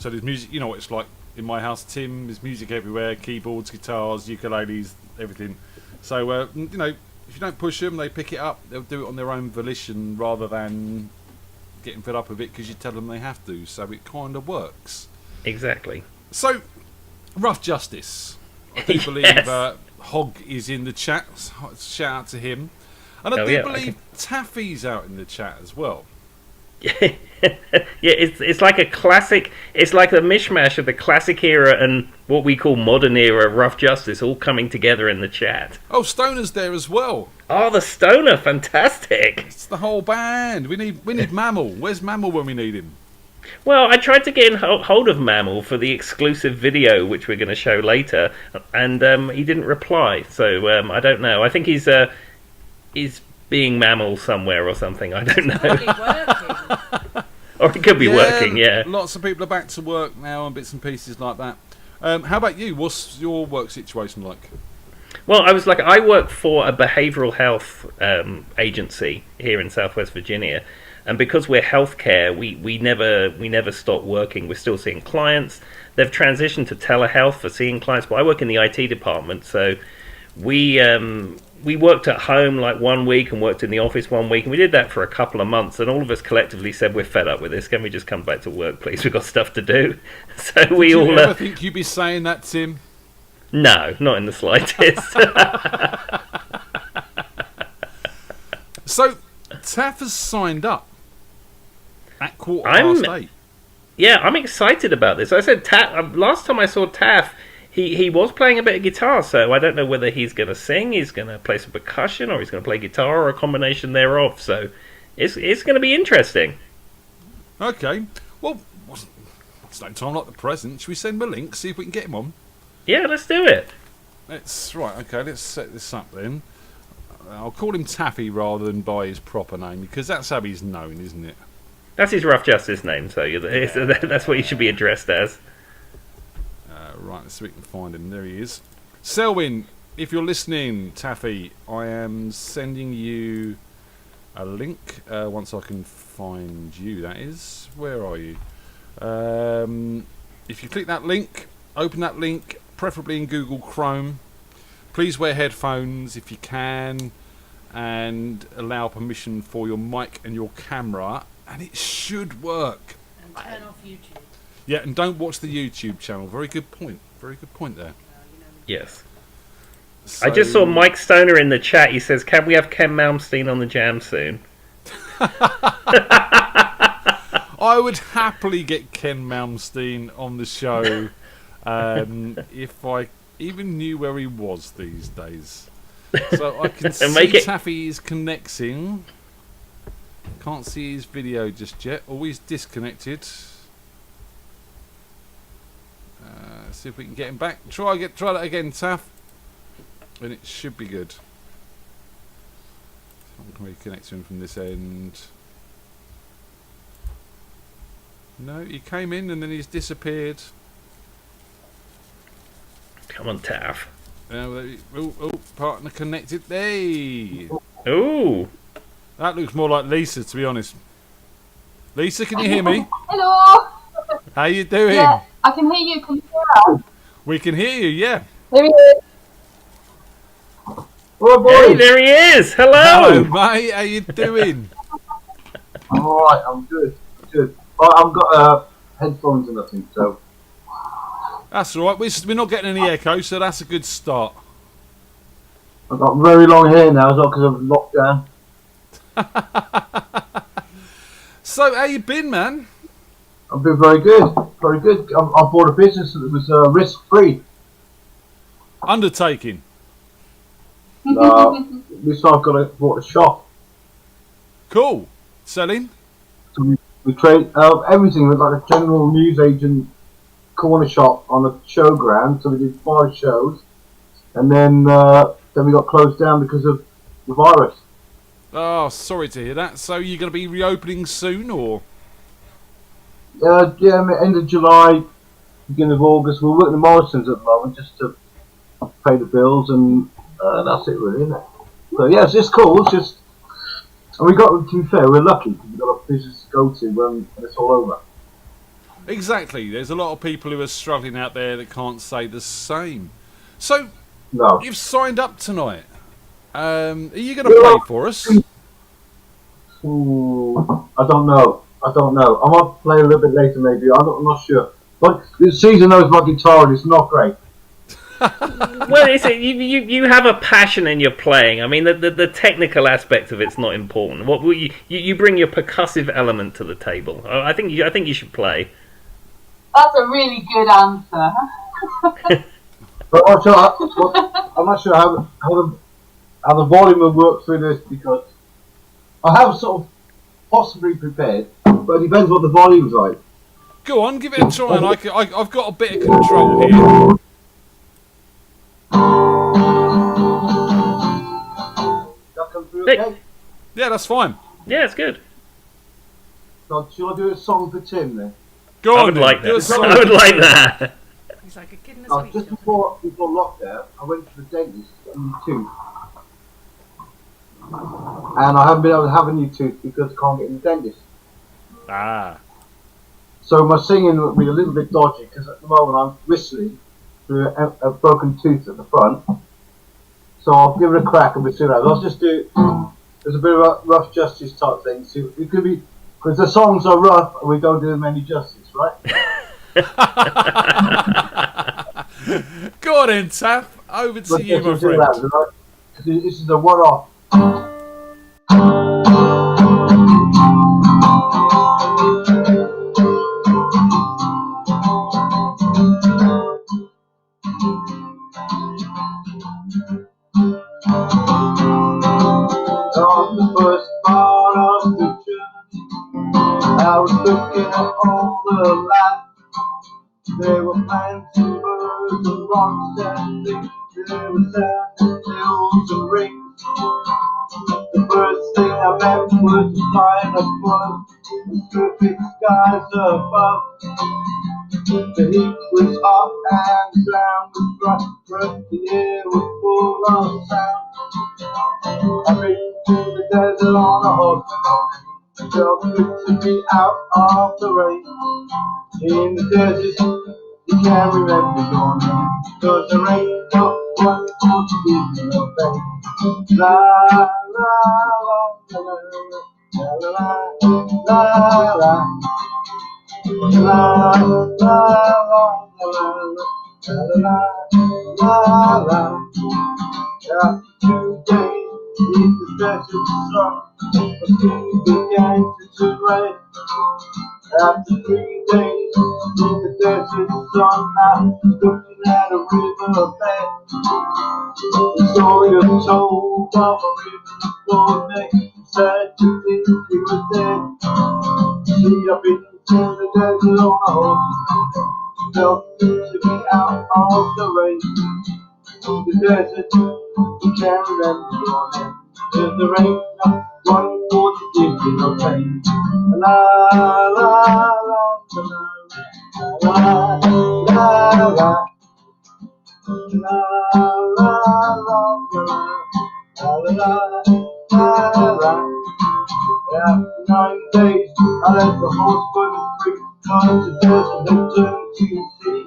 there's music. You know what it's like in my house, Tim. There's music everywhere: keyboards, guitars, ukuleles, everything. So if you don't push them, they pick it up. They'll do it on their own volition rather than getting fed up with it because you tell them they have to. So it kind of works. Exactly. So, Rough Justice. I do Yes. believe Hog is in the chat. Shout out to him. And I do believe Taffy's out in the chat as well. Yeah, it's like a classic. It's like a mishmash of the classic era and what we call modern era Rough Justice all coming together in the chat. Oh, Stoner's there as well. Oh, the Stoner, fantastic! It's the whole band. We need Mammal. Where's Mammal when we need him? Well, I tried to get in hold of Mammal for the exclusive video, which we're going to show later, and he didn't reply. So I don't know. I think he's being Mammal somewhere or something. I don't know. Probably working. Or he could be working. Yeah. Lots of people are back to work now and bits and pieces like that. How about you? What's your work situation like? Well, I work for a behavioural health agency here in Southwest Virginia, and because we're healthcare, we never stop working. We're still seeing clients. They've transitioned to telehealth for seeing clients, but I work in the IT department, so we worked at home like 1 week and worked in the office 1 week, and we did that for a couple of months, and all of us collectively said, we're fed up with this. Can we just come back to work, please? We've got stuff to do. So we Did all... you ever think you'd be saying that, Tim? No, not in the slightest. So, Taff has signed up at 8:15. Yeah, I'm excited about this. I said, last time I saw Taff, he was playing a bit of guitar, so I don't know whether he's going to sing, he's going to play some percussion, or he's going to play guitar, or a combination thereof. So it's going to be interesting. Okay. Well, it's no time like the present. Should we send him a link, see if we can get him on? Yeah, let's do it. Let's set this up then. I'll call him Taffy rather than by his proper name, because that's how he's known, isn't it? That's his Rough Justice name, so that's what he should be addressed as. Right, let's see if we can find him. There he is. Selwyn, if you're listening, Taffy, I am sending you a link once I can find you, that is. Where are you? If you click that link, open that link, preferably in Google Chrome. Please wear headphones if you can, and allow permission for your mic and your camera, and it should work. And turn off YouTube. Yeah, and don't watch the YouTube channel. Very good point. Very good point there. Yes. So, I just saw Mike Stoner in the chat. He says, can we have Ken Malmsteen on the jam soon? I would happily get Ken Malmsteen on the show if I even knew where he was these days. So I can see Taffy is connecting. Can't see his video just yet. Always disconnected. See if we can get him back. Try that again, Taff. And it should be good. Can we connect to him from this end? No, he came in and then he's disappeared. Come on, Taff. Partner connected. Hey! Ooh! That looks more like Lisa, to be honest. Lisa, can you hear me? Hello! How you doing? Yeah, I can hear you. Can you hear us? We can hear you, yeah. There he is. Oh, boy. Hey, there he is! Hello! Hello, mate. How you doing? I'm alright, I'm good. Good. I've got headphones and nothing, so... That's alright. We're not getting any echo, so that's a good start. I've got very long hair now as well because of lockdown. So, how you been, man? I've been very good. Very good. I bought a business that was risk-free. Undertaking. This I've bought a shop. Cool. Selling? So we trade everything with like a general newsagent corner shop on a showground. So we did 5 shows, and then we got closed down because of the virus. Oh, sorry to hear that. So you're going to be reopening soon, or? Yeah, end of July, beginning of August. We're working the Morrisons at the moment just to pay the bills, and that's it really, isn't it? So yeah, it's cool. It's just, and we got, to be fair, we're lucky because we've got a business to go to when it's all over. Exactly. There's a lot of people who are struggling out there that can't say the same. So, no. You've signed up tonight. Are you going to play for us? Ooh, I don't know. I might play a little bit later, maybe. I'm not sure. But Caesar knows my guitar, and it's not great. Well, you have a passion in your playing. I mean, the technical aspect of it's not important. What you bring your percussive element to the table. I think you should play. That's a really good answer. But I'm not sure how the volume will work through this, because I have sort of possibly prepared, but it depends what the volume's like. Go on, give it a try, and I've got a bit of control here. That come through okay? Yeah, that's fine. Yeah, it's good. So shall I do a song for Tim then? Go on, I would like do a that. song. I would like that. He's like a kid in a sweet Just shop. before lockdown, I went to the dentist in the tooth. and I haven't been able to have a new tooth because I can't get in the dentist. Ah. So my singing will be a little bit dodgy because at the moment I'm whistling through a broken tooth at the front. So I'll give it a crack and we'll see what happens. I'll just do. There's a bit of a rough justice type thing. So it could be because the songs are rough and we don't do them any justice, right? Go on in, Taff. Over to you, my friend. Right? This is a one-off. On the first part of the journey, I was looking at all the lights. There were plenty of birds and rocks and things. There were sands, hills and rings. The first thing I met was a flying above the perfect skies above. The heat was hot and the ground was bright, but the air was full of sound. I've been to the desert on a horse, it felt good to be out of the rain. In the desert, you can't remember your name, 'cause there ain't no one to give you no pain. La la la la la la la la la la la la. After 2 days in the desert sun, my skin began to turn red. After 3 days in the desert sun, I was looking at a riverbed. The story was told of a river that flowed next, sad to think we were dead. See, I've been to the desert on a horse, felt good to be out of the rain. The desert, you can't remember your name, 'cause there ain't no one for to give you no pain. La la la la la la la la la. After 9 days, I let the horse put him free, 'cause the desert had turned to sea.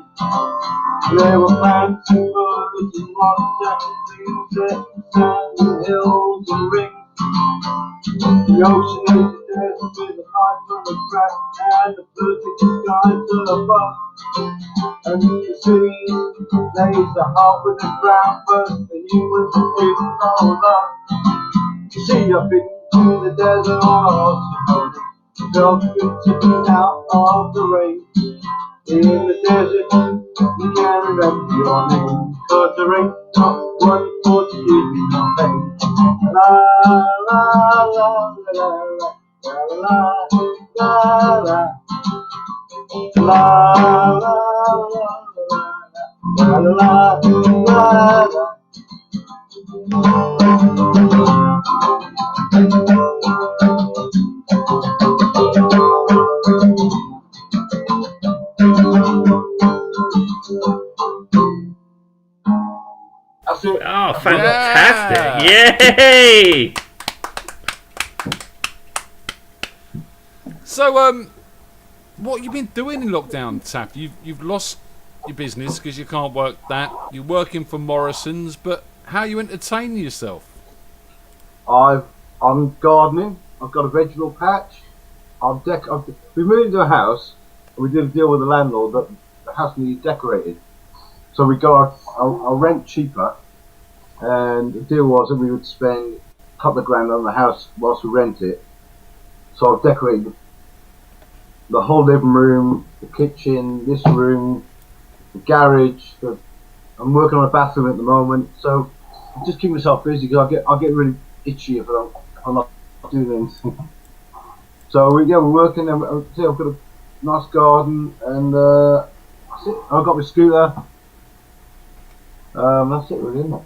There were plants and birds and rocks and things, there sands and hills and rings. The ocean is the desert with a light from the crack and the perfect skies above. And you see, lays the heart with the ground first, and humans with no love. You see, I've been to the desert on a horse, it felt good to be out of the rain. In the desert, you can't remember your name, 'cause there ain't no one for to give you no pain. La la la la la la la la la la la la la. That's it. Oh, fantastic! Yay! So, what you been doing in lockdown, Taff? You've lost your business because you can't work that. You're working for Morrison's, but how you entertain yourself? I'm gardening. I've got a vegetable patch. We moved into a house, and we did a deal with the landlord that the house needed decorated. So we got our rent cheaper, and the deal was that we would spend a couple of grand on the house whilst we rent it. So I've decorated the whole living room, the kitchen, this room, the garage. I'm working on a bathroom at the moment, so I just keep myself busy because I get really itchy if I'm not doing anything. So we're working, and I've got a nice garden, and that's it. I've got my scooter. That's it really, isn't it?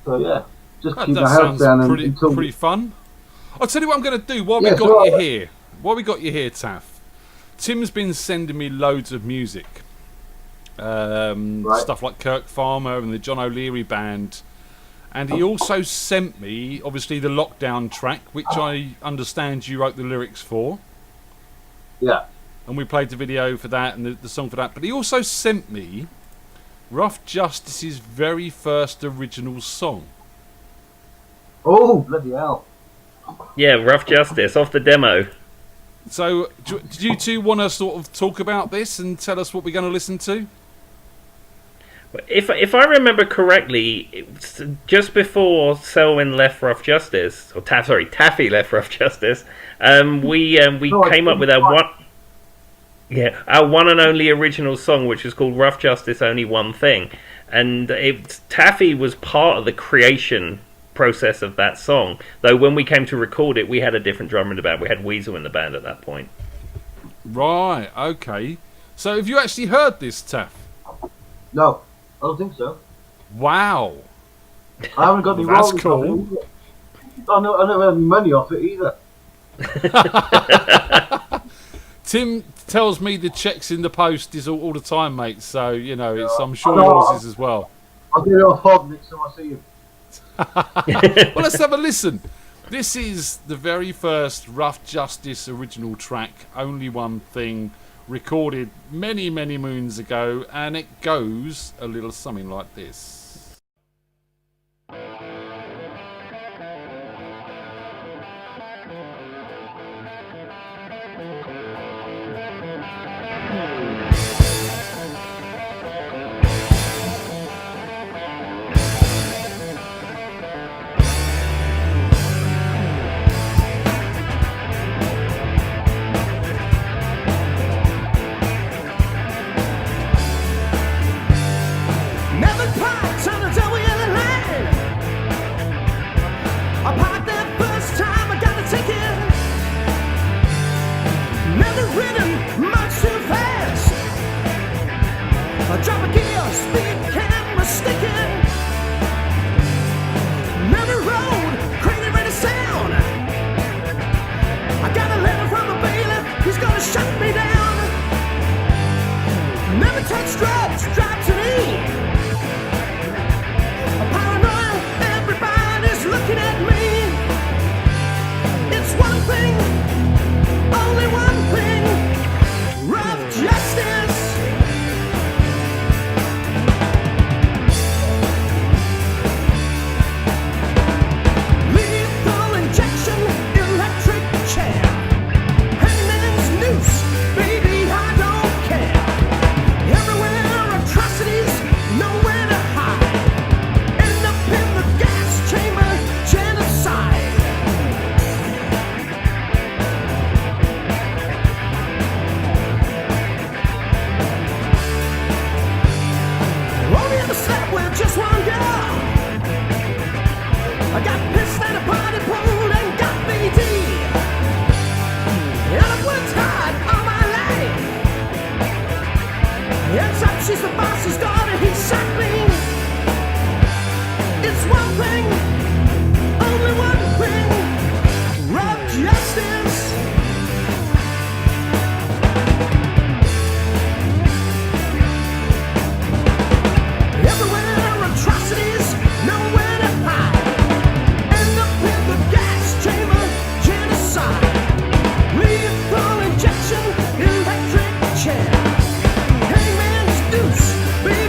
So yeah, just keep my house down until pretty fun. I'll tell you what I'm going to do while Yeah, we got so you here. While we got you here, Taff, Tim's been sending me loads of music. Right. Stuff like Kirk Farmer and the John O'Leary band. And he also sent me, obviously, the Lockdown track, which I understand you wrote the lyrics for. Yeah. And we played the video for that and the song for that. But he also sent me Rough Justice's very first original song. Oh, bloody hell. Yeah, Rough Justice, off the demo. So, do you two want to sort of talk about this and tell us what we're going to listen to? If I remember correctly, it was just before Selwyn left Rough Justice, or Taffy left Rough Justice, we came up with our one and only original song, which was called Rough Justice Only One Thing. And Taffy was part of the creation process of that song, though when we came to record it, we had a different drummer in the band. We had Weasel in the band at that point. Right, okay. So have you actually heard this, Taff? No, I don't think so. Wow. I haven't got any That's royalties cool. off it either. I never had any money off it either. Tim tells me the checks in the post is all the time, mate, so, you know, I'm sure No, yours is as well. I'll give you a fog next time I see you. Well, let's have a listen. This is the very first Rough Justice original track, Only One Thing, recorded many, many moons ago, and it goes a little something like this. Never parked on the double-yellow line. I parked there first time, I got a ticket. Never ridden much too fast. I drop a gear, speed camera sticking. Never rode crazy ready sound. I got a letter from the bailiff, he's gonna shut me down. Never touched drugs, dropped to me. Paranoid, everybody's looking at me. It's one thing, only one thing, rough justice. Lethal injection, electric chair, hangman's noose, baby, I don't care. Everywhere atrocities, nowhere to hide. End up in the gas chamber, genocide. Only ever slept with just one girl. I got pissed at a party pool and got BD. And I worked hard all my life. Ends up she's the boss's daughter, he shot me. It's one thing, only one thing, rough justice. Everywhere atrocities, nowhere to hide. End up in the gas chamber, genocide. Lethal injection, electric chair. Hangman's noose, baby,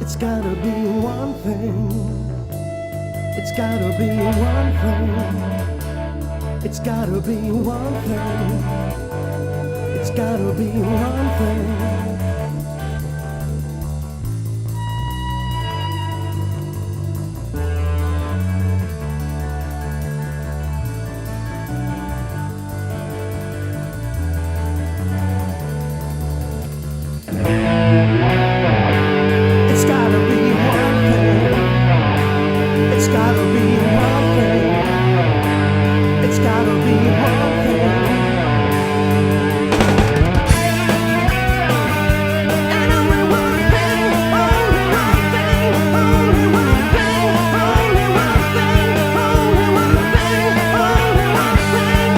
It's gotta be one thing. It's gotta be one thing. It's gotta be one thing. It's gotta be one thing. It's gotta be one thing. It's gotta be one thing. It's gotta be one thing. And only one thing, only one thing, only one thing, only one thing, only one thing, only one thing.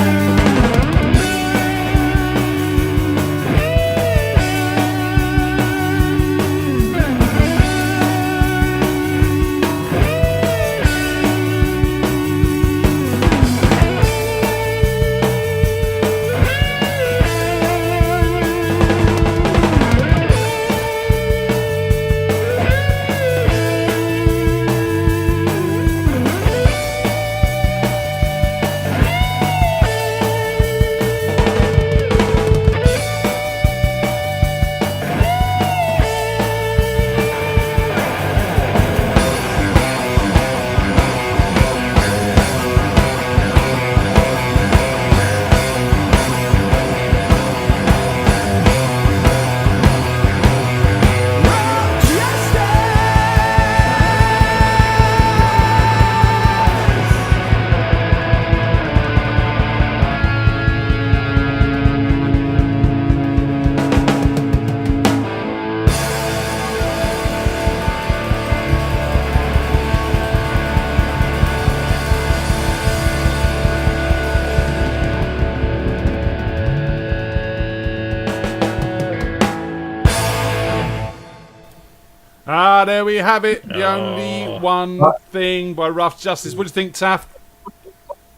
Ah, there we have it. The only one thing by Rough Justice. What do you think, Taff?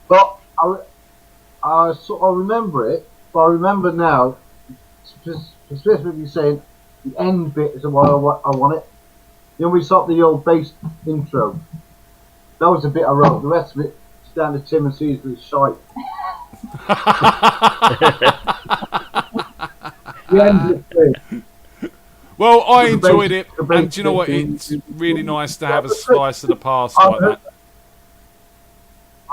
But I sort of remember it, but I remember now, specifically saying the end bit is the one I want it. Then we stopped the old bass intro. That was the bit I wrote. The rest of it, down to Tim and Caesar's shite. The end of the thing. Well, I enjoyed it, and do you know what? It's really nice to have a slice of the past like that.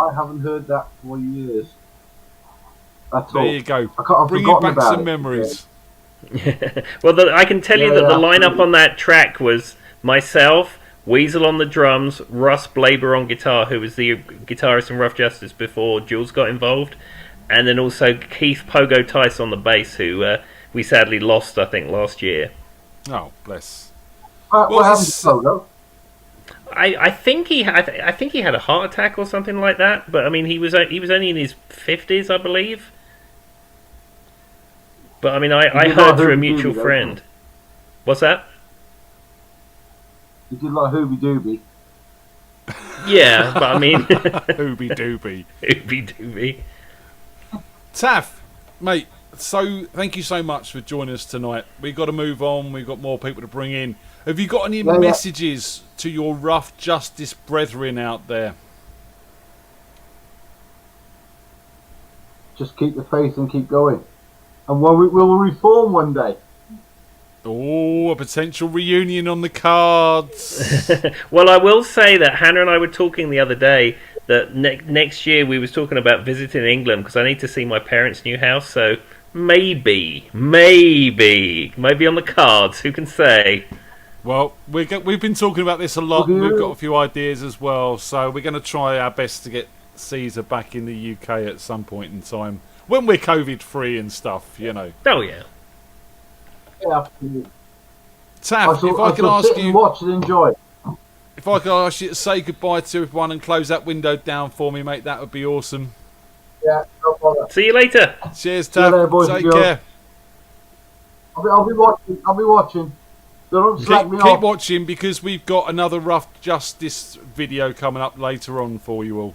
I haven't heard that for years. That's There all. you go. I've Bringing forgotten back about some it. memories. Well, I can tell you Yeah, that the yeah, lineup absolutely. on that track was myself, Weasel on the drums, Russ Blaber on guitar, who was the guitarist in Rough Justice before Jules got involved, and then also Keith Pogo Tice on the bass, who we sadly lost, I think, last year. Oh, bless. What happened to Pogo? I think he had a heart attack or something like that. But I mean, he was only in his 50s, I believe. But I mean, I did heard like through a Hooby mutual Dooby, though, friend. didn't What's that? You did like Hooby Dooby. Yeah, but I mean, Hooby Dooby. Hooby Dooby. Taff, mate. So thank you so much for joining us tonight. We've got to move on. We've got more people to bring in. Have you got any messages to your Rough Justice brethren out there? Just keep the faith and keep going. And we'll reform one day. Oh, a potential reunion on the cards. Well, I will say that Hannah and I were talking the other day that next year we was talking about visiting England because I need to see my parents' new house. So maybe on the cards. Who can say? Well, we've been talking about this a lot. And we've got a few ideas as well. So we're going to try our best to get Caesar back in the UK at some point in time when we're COVID free and stuff. You know. Oh yeah. Yeah, absolutely. Taff, if I can shall ask sit you, and watch and enjoy. if I could ask you to say goodbye to everyone and close that window down for me, mate, that would be awesome. Yeah, no bother. See you later. Cheers, See you Taff. later, boys and Take girls. care. I'll be watching. I'll be watching. Don't slack me Keep off. watching because we've got another Rough Justice video coming up later on for you all.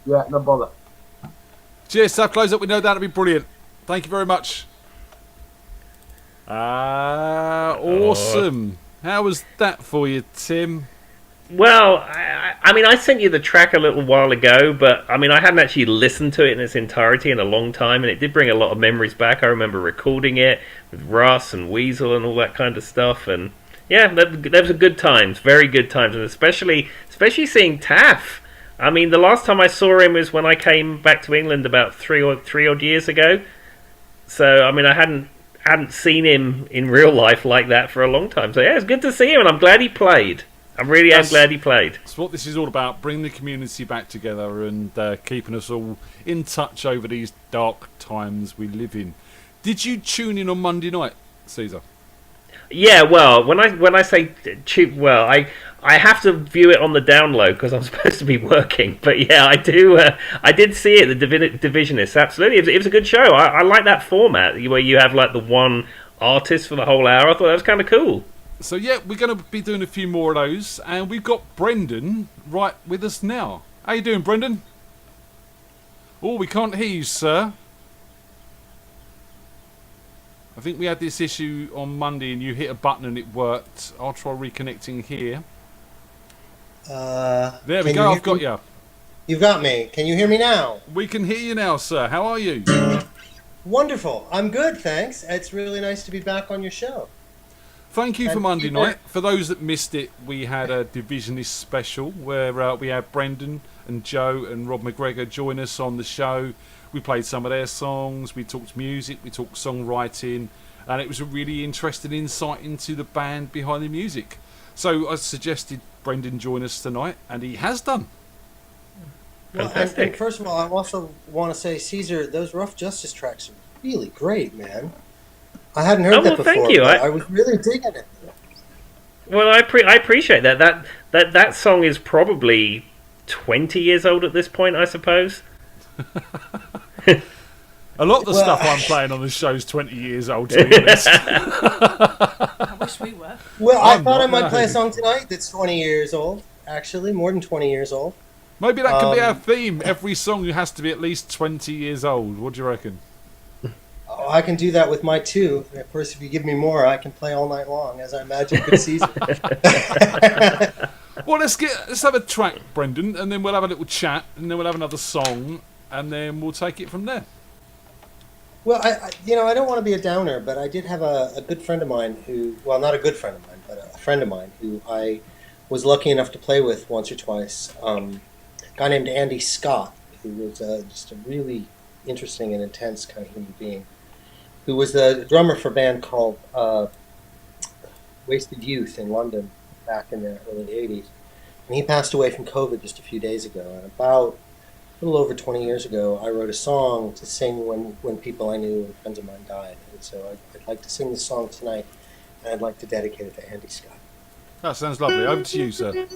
Yeah, no bother. Cheers, Taff. Close up window. That'd be brilliant. Thank you very much. Awesome. How was that for you, Tim? Well, I mean, I sent you the track a little while ago, but I mean, I hadn't actually listened to it in its entirety in a long time, and it did bring a lot of memories back. I remember recording it with Russ and Weasel and all that kind of stuff, and yeah, that was a good times, very good times, and especially seeing Taff. I mean, the last time I saw him was when I came back to England about three odd years ago. So I mean, I hadn't seen him in real life like that for a long time. So yeah, it's good to see him, and I'm glad he played. I'm glad he played. That's what this is all about, bringing the community back together and keeping us all in touch over these dark times we live in. Did you tune in on Monday night, Caesar? Yeah, well, when I say cheap, well, I have to view it on the download because I'm supposed to be working. But yeah, I do. I did see it, the Divisionists. Absolutely, it was a good show. I like that format where you have like the one artist for the whole hour. I thought that was kind of cool. So yeah, we're going to be doing a few more of those, and we've got Brendan right with us now. How you doing, Brendan? Oh, we can't hear you, sir. I think we had this issue on Monday, and you hit a button and it worked. I'll try reconnecting here. There we go. I've got you. You've got me. Can you hear me now? We can hear you now, sir. How are you? Wonderful. I'm good, thanks. It's really nice to be back on your show. Thank you for Monday night. For those that missed it, we had a Divisionist special where we had Brendan and Joe and Rob McGregor join us on the show. We played some of their songs, we talked music, we talked songwriting, and it was a really interesting insight into the band behind the music. So I suggested Brendan join us tonight, and he has done. Well, and first of all, I also want to say, Caesar, those Rough Justice tracks are really great, man. I hadn't heard that before. Thank you. I was really digging it. Well, I appreciate that. That song is probably 20 years old at this point, I suppose. A lot of the stuff I'm playing on the show is 20 years old, to be honest. I wish we were. Well, I thought I might play a song tonight that's 20 years old. Actually, more than 20 years old. Maybe that could be our theme. Every song has to be at least 20 years old. What do you reckon? Oh, I can do that with my two. Of course, if you give me more, I can play all night long, as I imagine good Caesar. Well, let's have a track, Brendan, and then we'll have a little chat, and then we'll have another song, and then we'll take it from there. Well, I don't want to be a downer, but I did have a good friend of mine who, well, not a good friend of mine, but a friend of mine who I was lucky enough to play with once or twice. A guy named Andy Scott, who was just a really interesting and intense kind of human being, who was the drummer for a band called Wasted Youth in London back in the early 80s. And he passed away from COVID just a few days ago. And about a little over 20 years ago, I wrote a song to sing when people I knew and friends of mine died. And so I'd like to sing this song tonight, and I'd like to dedicate it to Andy Scott. That sounds lovely. Over to you, sir.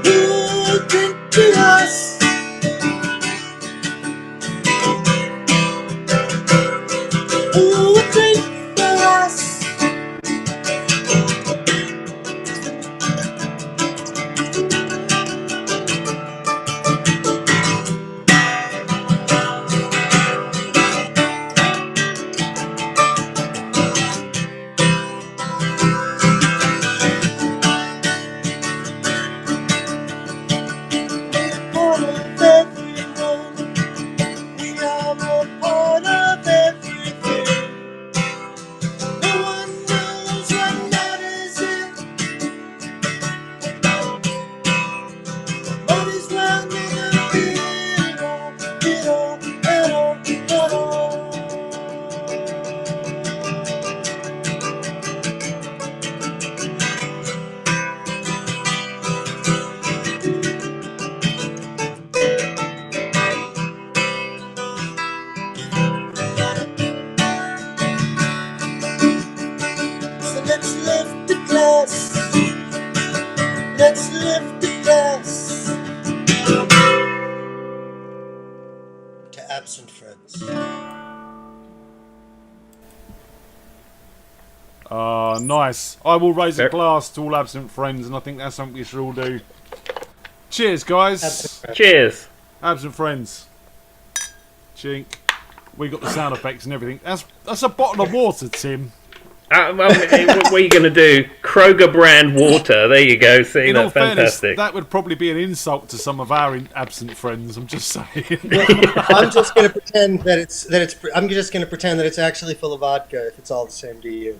Ooh, drink to us. Ooh, drink for us. Part of everyone. We are a part of everything. No one knows what matters it. Might as well never be it all, it all, at all, at all. So let's lift the glass. Let's lift the glass to absent friends. Nice. I will raise a glass to all absent friends, and I think that's something we should all do. Cheers, guys. Cheers. Absent friends. Chink. We got the sound effects and everything. That's a bottle of water, Tim. What are you going to do? Kroger brand water. There you go. See, In all that's fairness, fantastic. that would probably be an insult to some of our absent friends. I'm just saying. I'm just going to pretend that I'm just going to pretend that it's actually full of vodka if it's all the same to you.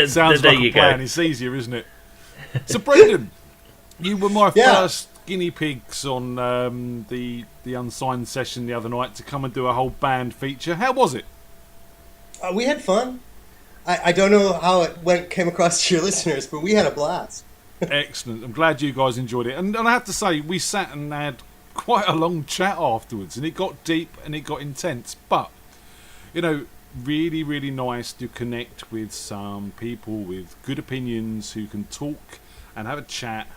Sounds there like you a plan. go. It's easier, isn't it? So, Brendan, you were my first guinea pigs on the unsigned session the other night to come and do a whole band feature. How was it? We had fun. I don't know how it came across to your listeners, but we had a blast. Excellent. I'm glad you guys enjoyed it. And I have to say, we sat and had quite a long chat afterwards, and it got deep and it got intense. But, you know, really, really nice to connect with some people with good opinions who can talk and have a chat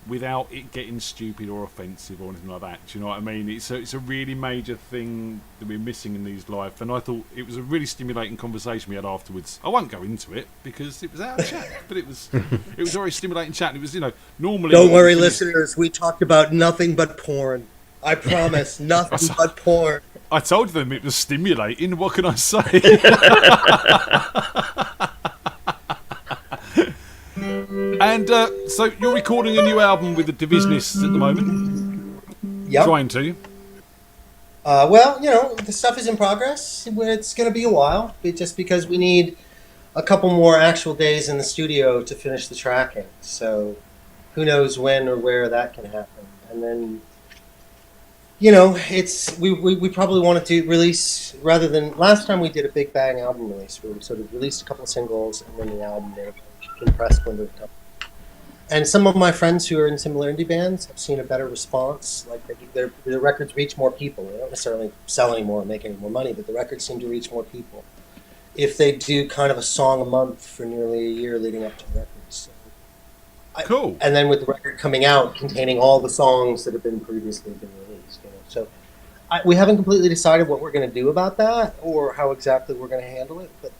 without it getting stupid or offensive or anything like that. Do you know what I mean? It's a really major thing that we're missing in these life, and I thought it was a really stimulating conversation we had afterwards. I won't go into it because it was our chat, but it was a very stimulating chat. It was, you know, normally. Don't worry, listeners. We talked about nothing but porn. I promise, nothing but porn. I told them it was stimulating. What can I say? And so you're recording a new album with the Divisionists at the moment? Yep. Trying to. Well, you know, the stuff is in progress. It's going to be a while, just because we need a couple more actual days in the studio to finish the tracking. So who knows when or where that can happen. And then, you know, we probably wanted to release, rather than last time we did a big bang album release, where we sort of released a couple of singles and then the album there, compressed when it comes. And some of my friends who are in similar indie bands have seen a better response. Like their records reach more people. They don't necessarily sell anymore and make any more money, but the records seem to reach more people if they do kind of a song a month for nearly a year leading up to the record. So cool. And then with the record coming out containing all the songs that have been previously been released. You know? So we haven't completely decided what we're going to do about that or how exactly we're going to handle it. But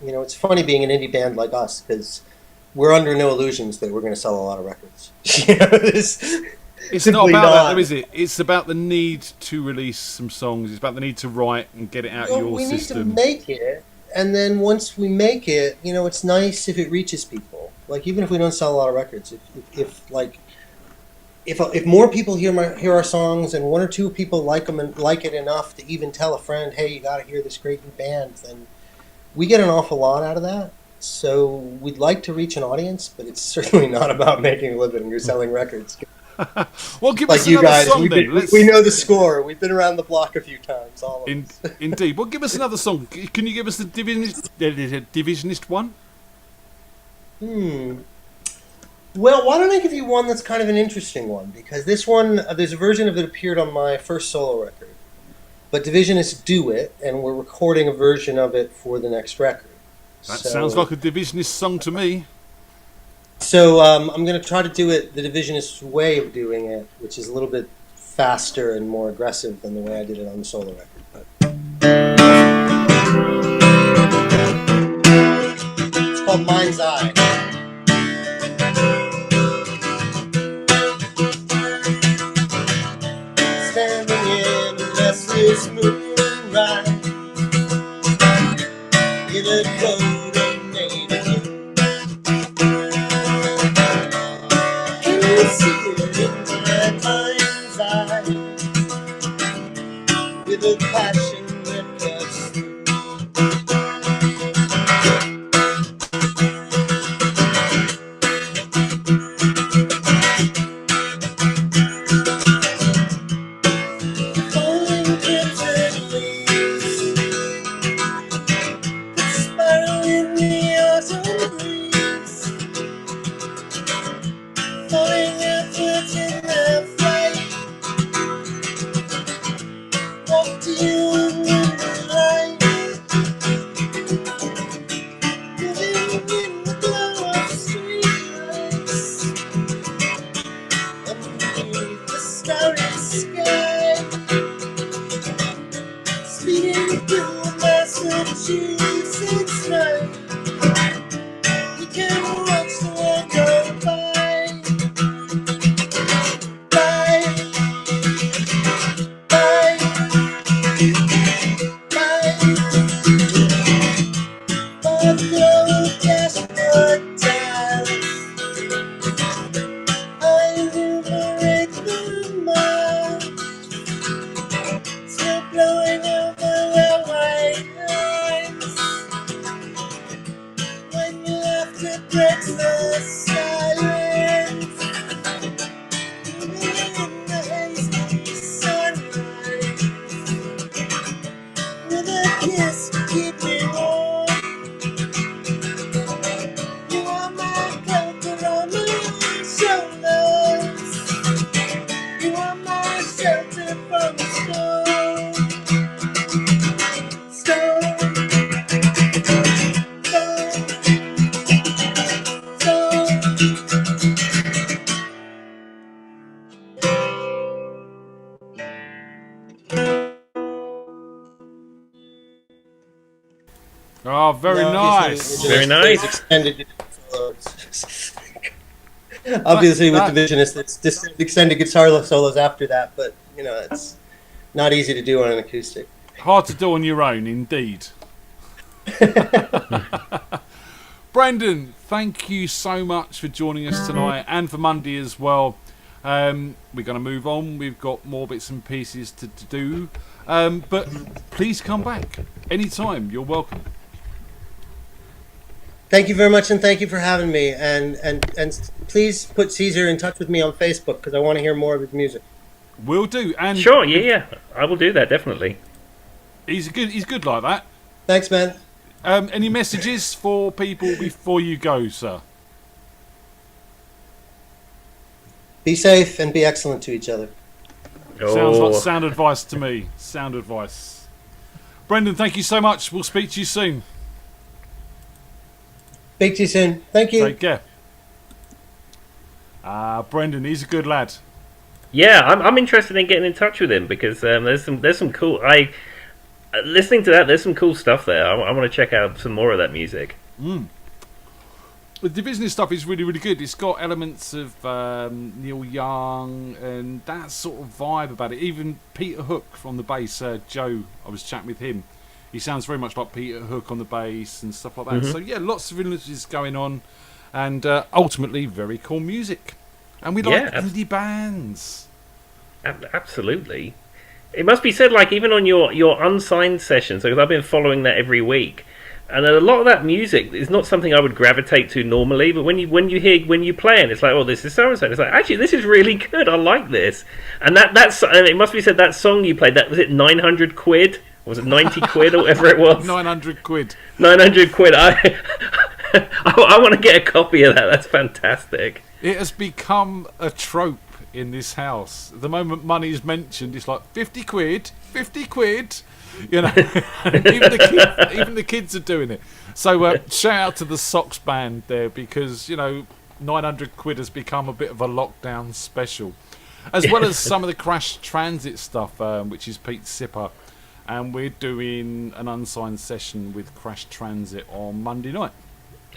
you know, it's funny being an indie band like us because we're under no illusions that we're going to sell a lot of records. You know, it's not about that, though, is it? It's about the need to release some songs. It's about the need to write and get it out of your system. We need to make it, and then once we make it, you know, it's nice if it reaches people. Like even if we don't sell a lot of records, if more people hear our songs and one or two people like them and like it enough to even tell a friend, hey, you got to hear this great new band, then we get an awful lot out of that. So we'd like to reach an audience, but it's certainly not about making a living or selling records. Well, give like us you another guys, song then. we know the score. We've been around the block a few times. All of us. Indeed. Well, give us another song. Can you give us the Divisionist one? Well, why don't I give you one that's kind of an interesting one? Because this one, there's a version of it appeared on my first solo record. But Divisionists do it, and we're recording a version of it for the next record. That sounds like a Divisionist song to me. So I'm going to try to do it the Divisionist way of doing it, which is a little bit faster and more aggressive than the way I did it on the solo record. But it's called Mind's Eye. Standing in a restless moonlight, in a coat of navy blue, can you see it in my mind's eye, with a passion that cuts through. Falling crimson leaves that spiral in the autumn breeze, falling outwards in their flight. Walk to you in the light, living in the glow of streetlights, underneath the starry sky, speeding through Massachusetts night. We can watch the world go by, by, by, by the glow of dashboard tiles. I illuminate the mile, still blowing over the white lines. When your laughter breaks the silence, moving in the hazy sunlight, with a kiss to keep me warm. You are my comfort on my shoulders. You are my shelter from the storm. Storm, Oh, very nice. Very nice. Extended solos. Obviously, with Divisionists, it's just extended guitar solos after that, but you know, it's not easy to do on an acoustic. Hard to do on your own, indeed. Brendan, thank you so much for joining us tonight and for Monday as well. We're going to move on. We've got more bits and pieces to do. But please come back anytime. You're welcome. Thank you very much, and thank you for having me. And please put Caesar in touch with me on Facebook because I want to hear more of his music. Will do. And sure, yeah, I will do that definitely. He's good like that. Thanks, man. Any messages for people before you go, sir? Be safe and be excellent to each other. Sounds like sound advice to me. Sound advice. Brendan, thank you so much. We'll speak to you soon. Speak to you soon. Thank you. Take care. Brendan, he's a good lad. Yeah, I'm interested in getting in touch with him because there's some cool. Listening to that, there's some cool stuff there. I want to check out some more of that music. The Divisionist stuff is really, really good. It's got elements of Neil Young and that sort of vibe about it. Even Peter Hook from the bass, Joe, I was chatting with him. He sounds very much like Peter Hook on the bass and stuff like that. Mm-hmm. So yeah, lots of influences going on, and ultimately very cool music. And we like indie bands. Absolutely. It must be said, like even on your unsigned sessions, because I've been following that every week. And a lot of that music is not something I would gravitate to normally, but when you play it, it's like, oh, this is so and so. It's like, actually, this is really good. I like this. And that's and it must be said that song you played, that was it 900 quid? Or was it 90 quid or whatever it was? 900 quid. 900 quid. I want to get a copy of that. That's fantastic. It has become a trope in this house. The moment money's mentioned, it's like 50 quid, 50 quid. You know, and even the kids are doing it. So shout out to the Socks band there, because 900 quid has become a bit of a lockdown special, as well as some of the Crash Transit stuff, which is Pete Sipper, and we're doing an unsigned session with Crash Transit on Monday night.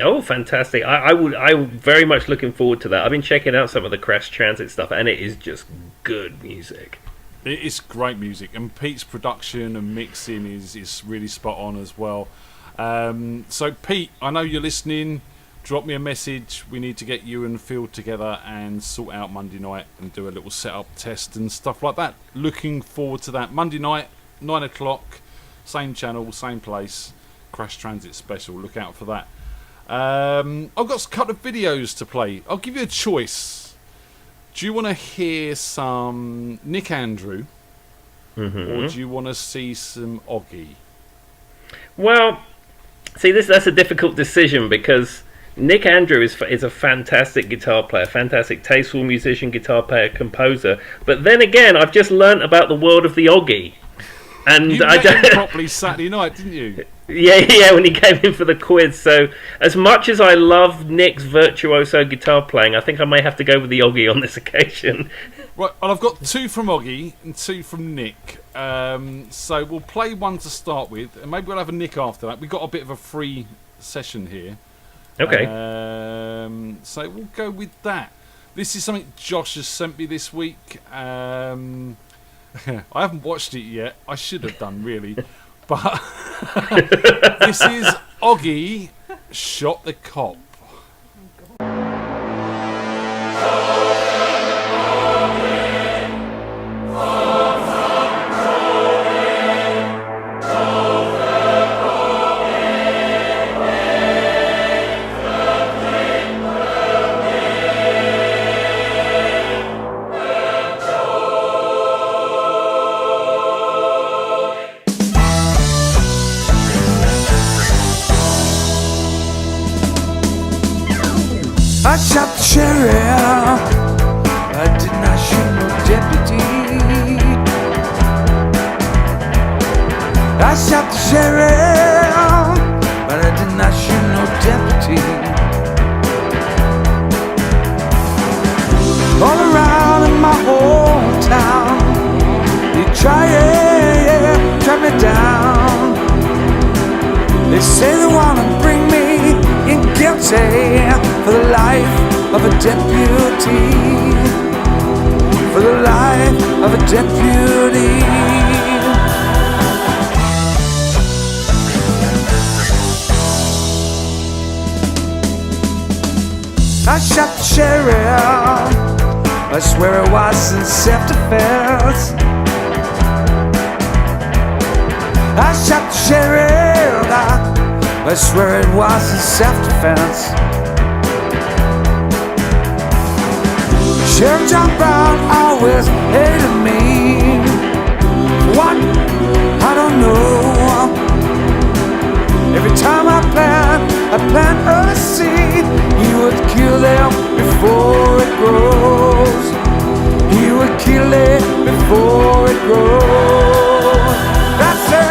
Oh, fantastic! I'm very much looking forward to that. I've been checking out some of the Crash Transit stuff, and it is just good music. It is great music, and Pete's production and mixing is really spot on as well. So Pete, I know you're listening. Drop me a message. We need to get you and Phil together and sort out Monday night and do a little setup test and stuff like that. Looking forward to that. Monday night, 9 o'clock, same channel, same place. Crash Transit special. Look out for that. I've got a couple of videos to play. I'll give you a choice. Do you want to hear some Nick Andrew, or do you want to see some Oggy? Well, see, that's a difficult decision, because Nick Andrew is a fantastic guitar player, fantastic, tasteful musician, guitar player, composer. But then again, I've just learnt about the world of the Oggy. And you met him properly Saturday night, didn't you? Yeah, when he came in for the quiz. So, as much as I love Nick's virtuoso guitar playing, I think I may have to go with the Oggy on this occasion. Right, well, I've got 2 from Oggy and 2 from Nick. So we'll play one to start with, and maybe we'll have a Nick after that. We've got a bit of a free session here. Okay. So we'll go with that. This is something Josh has sent me this week. I haven't watched it yet. I should have done, really. But this is Oggy Shot the Cop. I shot the sheriff, I did not shoot no deputy. I shot the sheriff, but I did not shoot no deputy. All around in my hometown, they try me down. They say they wanna bring me in guilty for the life of a deputy. For the life of a deputy. I shot the sheriff, I swear it was in self-defense. I shot the sheriff, I swear it was in self-defense. Sheriff John Brown always hated me. What? I don't know. Every time I plant a seed, he would kill them before it grows. He would kill it before it grows. That's it.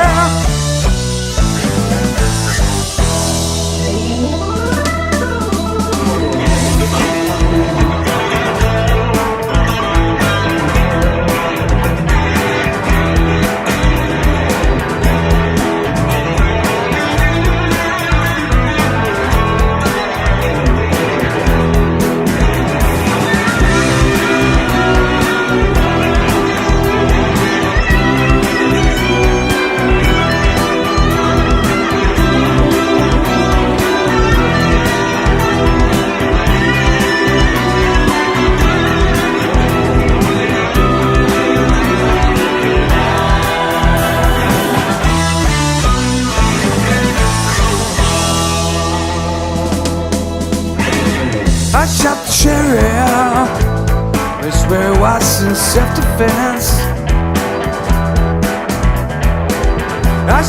I shot the sheriff, I swear it was in self-defense. I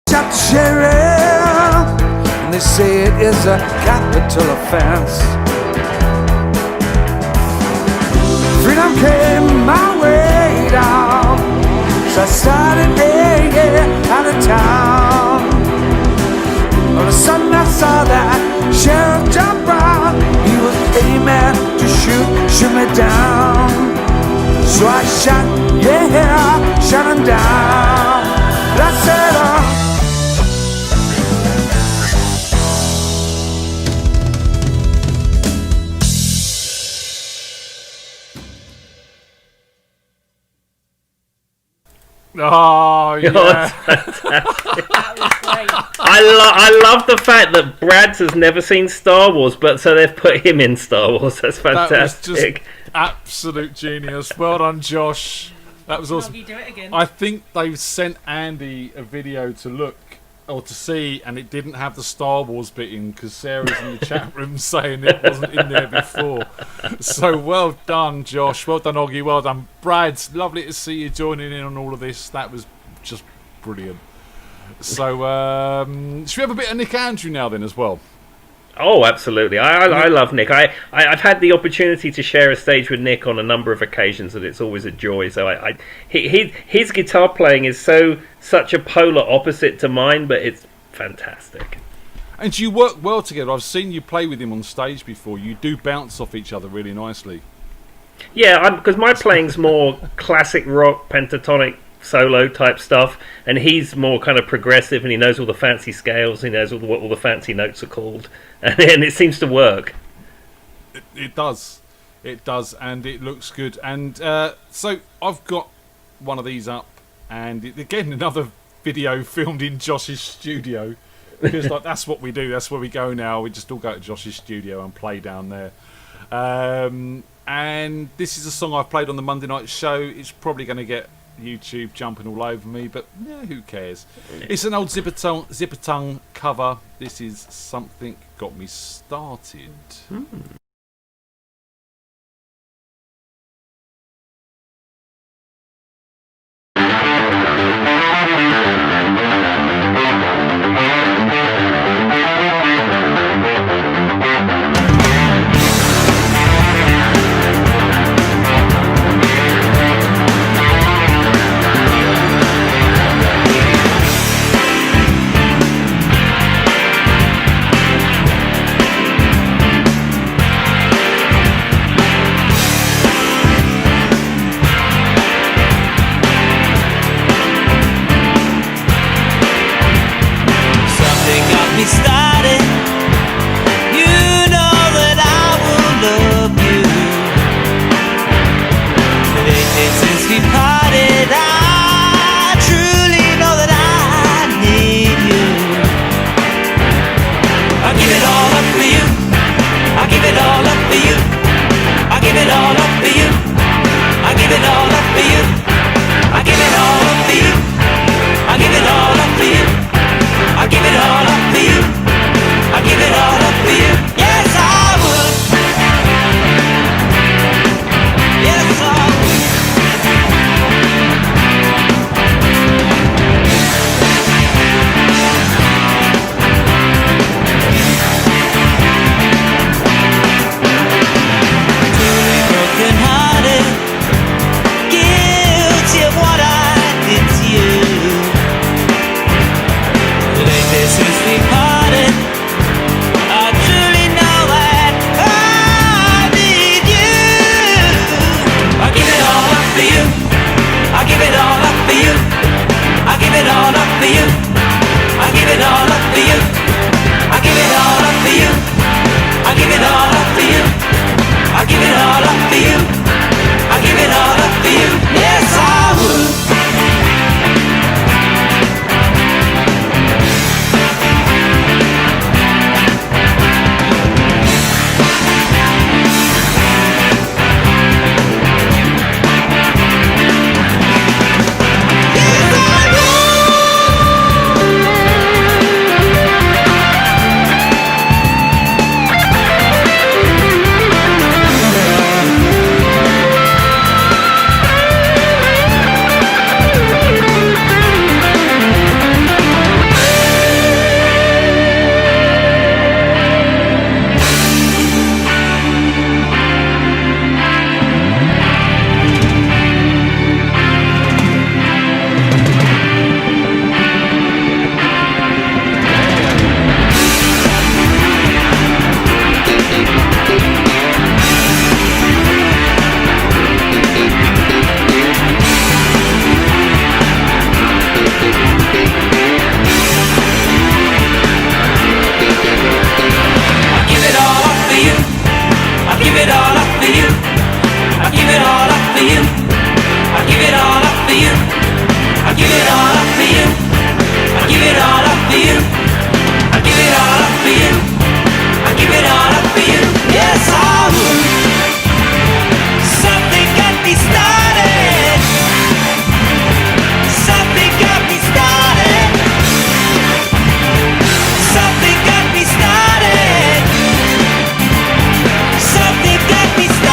shot the sheriff, and they say it is a capital offense. Freedom came my way down, so I started out of town. All of a sudden I saw that Sheriff John Brown. He was aiming to shoot me down. So I shot him down. And I said, Oh, yeah. I love the fact that Brads has never seen Star Wars, but so they've put him in Star Wars. That's fantastic. That was just absolute genius. Well done, Josh. That was awesome. You do it again. I think they've sent Andy a video to look or to see, and it didn't have the Star Wars bit in because Sarah's in the chat room saying it wasn't in there before. So well done, Josh. Well done, Oggy. Well done, Brad. Lovely to see you joining in on all of this. That was just brilliant. So should we have a bit of Nick Andrew now then as well? Oh, absolutely. I love Nick. I've had the opportunity to share a stage with Nick on a number of occasions, and it's always a joy. So his guitar playing is such a polar opposite to mine, but it's fantastic. And you work well together. I've seen you play with him on stage before. You do bounce off each other really nicely. Yeah, because my playing's more classic rock, pentatonic, solo type stuff, and he's more kind of progressive, and he knows all the fancy scales, he knows what all the fancy notes are called, and it seems to work. It does, and it looks good. And so I've got one of these up, and again another video filmed in Josh's studio, because like that's what we do. That's where we go now. We just all go to Josh's studio and play down there. And this is a song I've played on the Monday night show. It's probably going to get YouTube jumping all over me, but yeah, who cares? It's an old Zipper Tongue cover. This is Something Got Me Started. give it all up for you. I give it all up for you. I give it all up for you. I give it all up for you. Yes, I would. Something got me started. Something got me started. Something got me started. Something got me started.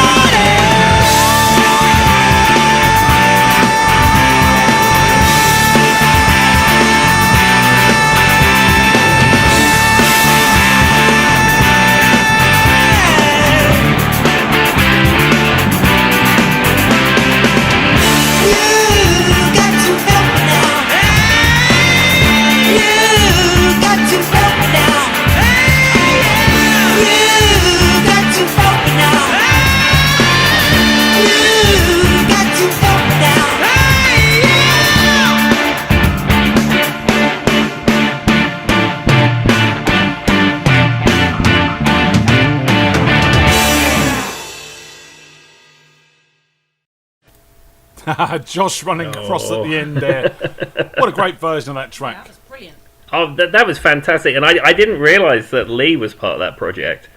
Josh running across at the end there. What a great version of that track. That was brilliant. Oh, that was fantastic, and I didn't realise that Lee was part of that project.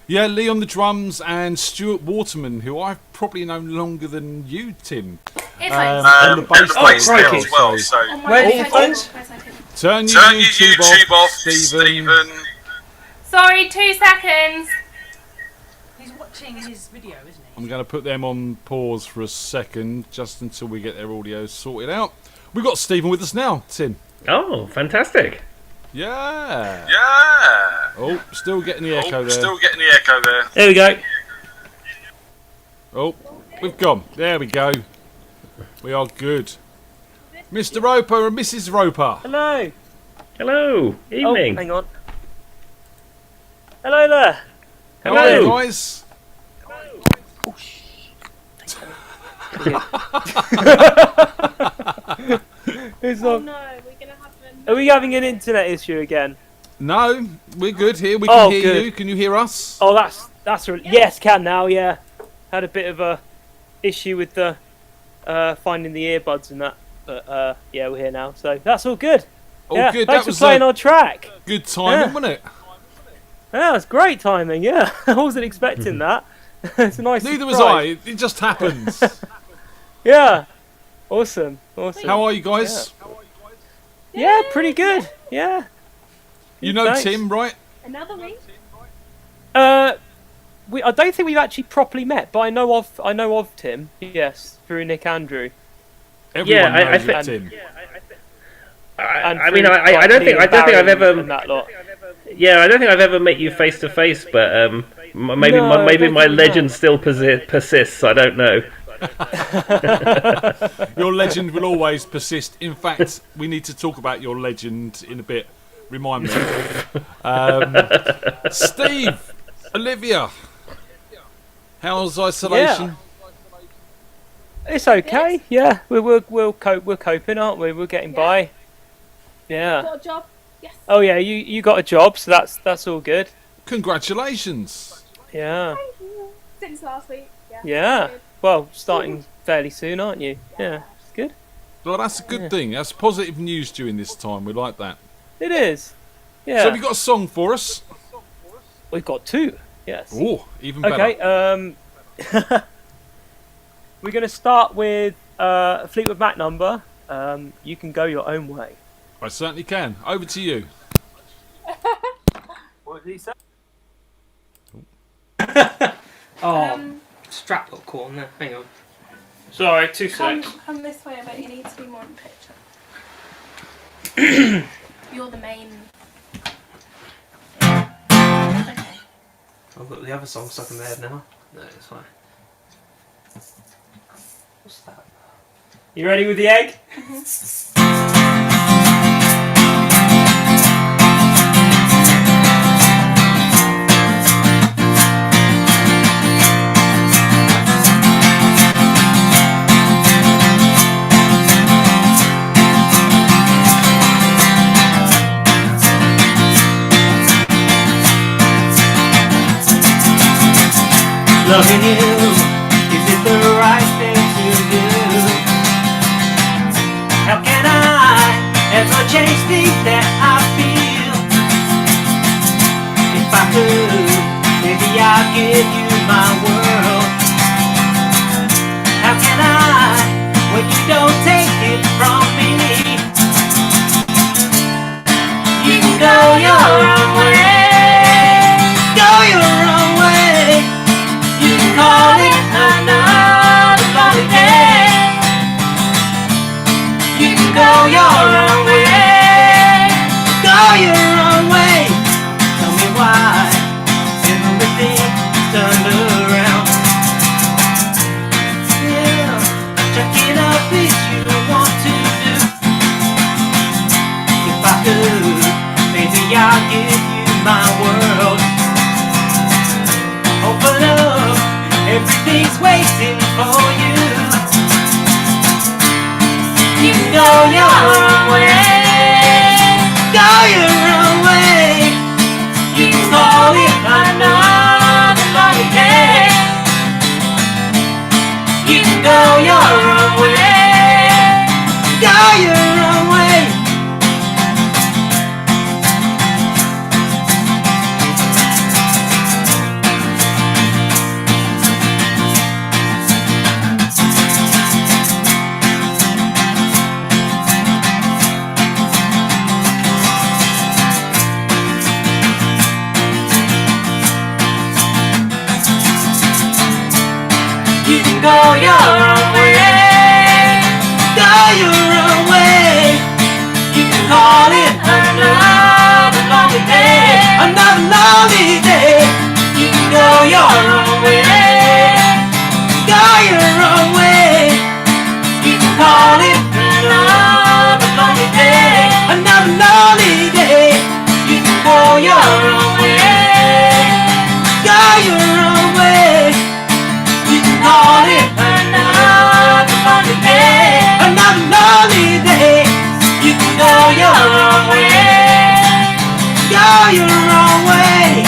Yeah, Lee on the drums and Stuart Waterman, who I've probably known longer than you, Tim. On the bass there as well. So Where are you? turn your YouTube off, Stephen. Sorry, 2 seconds. He's watching his video, isn't he? I'm going to put them on pause for a second, just until we get their audio sorted out. We've got Stephen with us now, Tim. Oh, fantastic. Yeah. yeah. Oh, still getting the echo there. Still getting the echo there. There we go. Oh, we've gone. There we go. We are good. Mr. Roper and Mrs. Roper. Hello. Hello. Evening. Oh, hang on. Hello there. Hello, guys. Oh, Oh no, we're gonna have Are we having an internet issue again? No, we're good here. We can hear good. you. Can you hear us? Oh, that's yes, can now. Yeah, had a bit of a issue with the finding the earbuds and that, but yeah, we're here now, so that's all good. All yeah, good. Thanks That for playing our track. Good timing, Yeah. wasn't it? Yeah, it's great timing. Yeah, I wasn't expecting that. It's a nice. Neither was surprise. I. It just happens. Yeah, awesome. How are you guys? Yeah, pretty good. Yeah. You know Thanks. Tim, right? another week. I don't think we've actually properly met, but I know of Tim. Yes, through Nick Andrew. Everyone I knows think- Tim. I mean, I don't think I've ever. That lot. Yeah, I don't think I've ever met you face to face, but maybe No, I maybe don't my think legend not. still persists. I don't know. Your legend will always persist. In fact, we need to talk about your legend in a bit. Remind me. Steve, Olivia, how's isolation? It's okay. Yeah, we're coping, aren't we? We're getting by. Yeah. Got a job? Yes. Oh yeah, you got a job, so that's all good. Congratulations. Yeah. Thank you. Since last week. Yeah. Good. Well, starting fairly soon, aren't you? Yeah. It's good. Well, that's a good thing. That's positive news during this time. We like that. It is. Yeah. So have you got a song for us? We've got 2. Yes. Oh, even better. Okay. We're going to start with a Fleetwood Mac number. You Can Go Your Own Way. I certainly can. Over to you. What did he say? Strap got caught on there. Hang on. Sorry, 2 seconds. Come this way, but you need to be more in the picture. You're the main. Okay. I've got the other song stuck in my head now. No, it's fine. What's that? You ready with the egg? Loving you, is it the right thing to do? How can I change things that I feel. If I could, maybe I'll give you my world. How can I, when you don't take it from me? You can go your own way, go your own way. You can call it another lonely day. You can go your own way, go your own way. Tell me why everything turned around. Yeah, checking up if you want to do. If I could, maybe I'll give you my world. Open up, everything's waiting for you. You can go your own way, go your own way. You can call it another lonely day. You can go your own way, go your own way. You can go your own way, go your own way. You can call it another lonely day, another lonely day. You can go your own way, go your own way. You can call it another lonely day, another lonely day. You can go your own way, go your own way. You can call it another lonely day, another lonely day. You can go your own way, go your own way.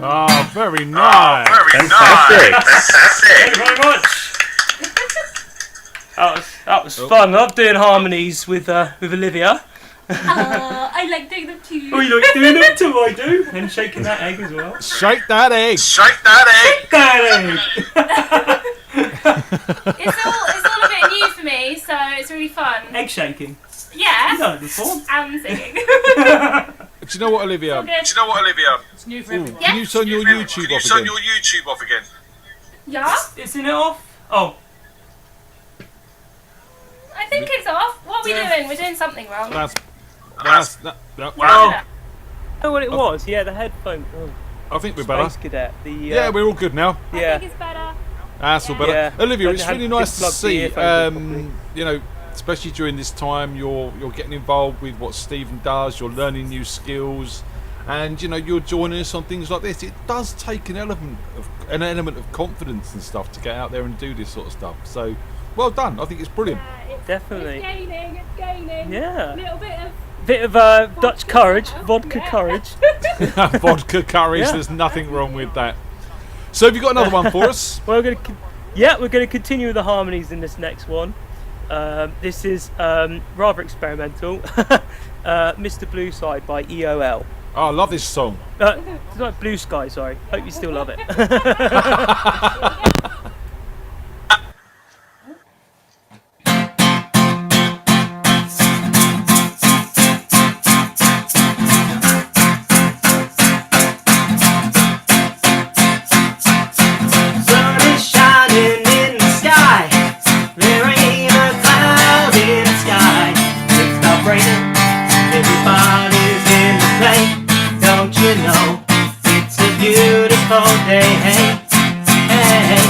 Ah, very nice. Fantastic. Thank you very much. That was fun. I love doing harmonies with Olivia. I like doing them too. Oh, you like doing them too? I do. And shaking that egg as well. Shake that egg. Shake that egg. That egg. It's all a bit new for me, so it's really fun. Egg shaking. Yeah. You've done it before. And singing. Do you know what, Olivia? Do you know what, Olivia? It's new for Ooh, can you turn your YouTube Can you off turn again? your YouTube off again? Yeah? Isn't it off? Oh. I think it's off. What are we doing? We're doing something wrong. That. Well, you know what it was? Yeah, the headphone. Oh. I think we're better. Space Cadet. Yeah, we're all good now. I think it's better. That's all better. Yeah. Olivia, But it's they really hadn't nice to plugged the see. earphones in properly. You know, especially during this time, you're getting involved with what Stephen does. You're learning new skills, and you know you're joining us on things like this. It does take an element of confidence and stuff to get out there and do this sort of stuff. So, well done. I think it's brilliant. Definitely. It's gaining. Yeah. A little bit of Dutch courage, vodka courage. Vodka courage. Yeah. There's nothing wrong with that. So, have you got another one for us? Well, we're going to continue with the harmonies in this next one. This is rather experimental. Mr. Blue Side by EOL. Oh, I love this song. It's like Blue Sky, sorry. Hope you still love it. Sun is shining in the sky. There ain't a cloud in the sky. It's not raining. Everybody's in the play. Don't you know? It's a beautiful day. Hey, hey.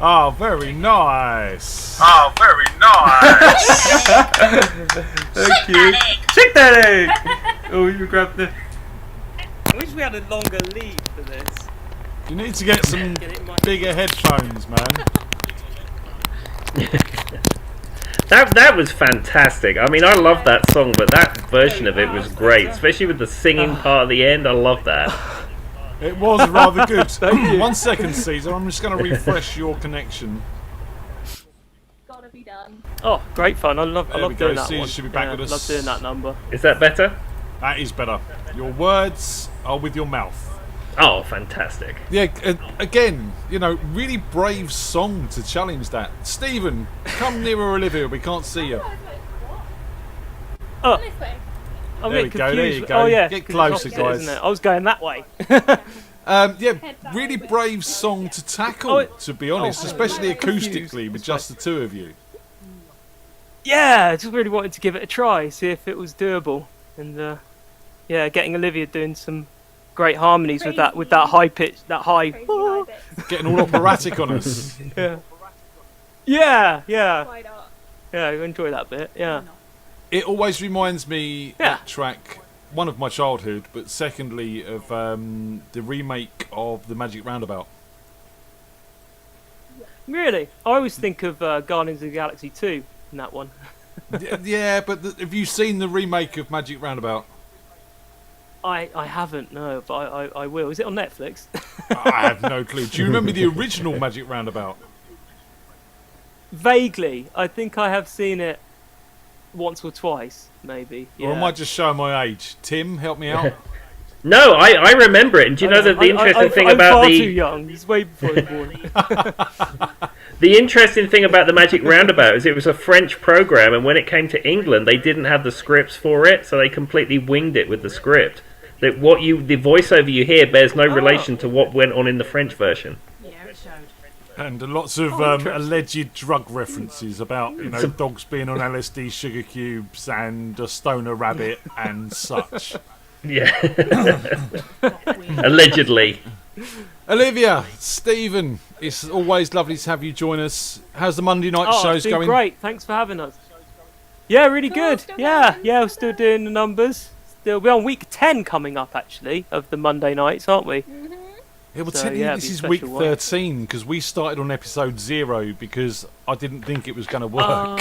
Oh, very nice. Oh, very nice. Thank you. Shake that egg. Oh, you grabbed the. I wish we had a longer lead for this. You need to get some bigger headphones, man. That was fantastic. I mean, I love that song, but that version of it was great, especially with the singing part at the end. I love that. It was rather good. 1 second, Caesar. I'm just going to refresh your connection. Gotta be done. Oh, great fun! I love we doing go. that Caesar one. should be back with I us. love doing that number. Is that better? That is better. Your words are with your mouth. Oh, fantastic. Yeah, again, really brave song to challenge that. Stephen, come nearer Olivia, we can't see you. Oh, This way. I'm There we getting go, there confused. you go. Oh yeah, Get 'cause closer, it's opposite, guys. isn't it? I was going that way. Really brave song to tackle, to be honest, especially acoustically with just the two of you. Yeah, I just really wanted to give it a try, see if it was doable, and getting Olivia doing some great harmonies with that high pitch, that high. Getting all operatic on us. Yeah. Yeah, I enjoy that bit. Yeah. It always reminds me, that track, one of my childhood, but secondly of the remake of The Magic Roundabout. Really, I always think of Guardians of the Galaxy 2 in that one. Yeah, but have you seen the remake of Magic Roundabout? I haven't, no, but I will. Is it on Netflix? I have no clue. Do you remember the original Magic Roundabout? Vaguely. I think I have seen it once or twice, maybe. Or am I just showing my age? Tim, help me out. No, I remember it. And do you know that the interesting thing I'm about far the too young. He's way before I was born. the interesting thing about the Magic Roundabout is it was a French program, and when it came to England, they didn't have the scripts for it, so they completely winged it with the script. That the voiceover you hear bears no relation to what went on in the French version. Yeah, it showed. And lots of alleged drug references about, dogs being on LSD, sugar cubes, and a stoner rabbit and such. Yeah. Allegedly. Olivia, Stephen, it's always lovely to have you join us. How's the Monday night shows it's been going? great. Thanks for having us. Yeah, really good. Yeah, we're still doing the numbers. We're on week 10 coming up, actually, of the Monday nights, aren't we? Yeah, well, So, technically yeah, this it'd is be a week special one. 13 because we started on episode 0 because I didn't think it was going to work.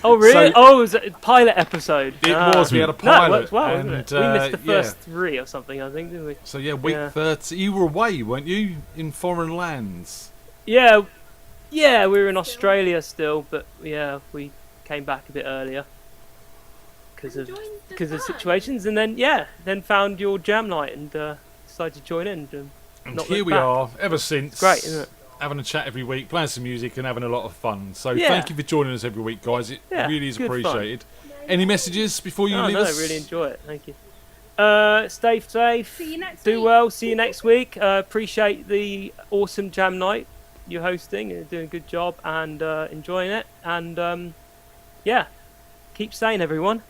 Oh, really? So- It was a pilot episode. It was, we had a pilot, No, it worked well, and, didn't it? We missed the yeah. first 3 or something, I think, didn't we? So yeah, week 13. You were away, weren't you? In foreign lands. Yeah, we were in Australia still, but yeah, we came back a bit earlier because of situations, and then found your jam night and decided to join in. And not here look we back. are, ever since. It's great, isn't it? Having a chat every week, playing some music and having a lot of fun. So Yeah. thank you for joining us every week, guys. It really is good fun. appreciated. Any messages before you leave No, us? I really enjoy it. Thank you. Stay safe. See you next Do week. well. See you next week. Appreciate the awesome jam night you're hosting. You're doing a good job and enjoying it. And keep sane, everyone.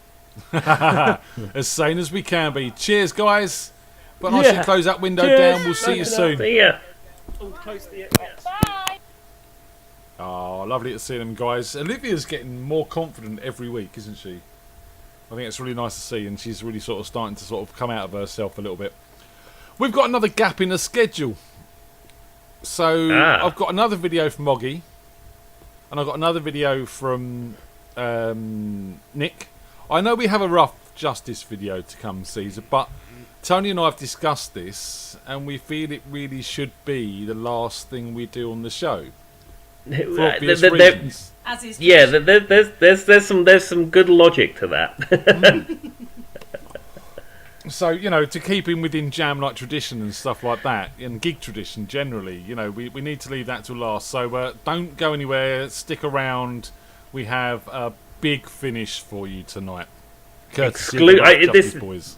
As sane as we can be. Cheers, guys. But I should close that window Cheers. down. We'll see you Thanks a soon. lot. See ya. Close to Bye. Oh, lovely to see them, guys. Olivia's getting more confident every week, isn't she? I think it's really nice to see, and she's really sort of starting to sort of come out of herself a little bit. We've got another gap in the schedule. So I've got another video from Moggy, and I've got another video from Nick. I know we have a rough justice video to come, Caesar, but Tony and I have discussed this, and we feel it really should be the last thing we do on the show. For obvious reasons. As is there's some good logic to that. So, to keep in within jam night tradition and stuff like that, and gig tradition generally, we need to leave that till last. So don't go anywhere, stick around. We have a big finish for you tonight. Courtesy of the Justice Boys.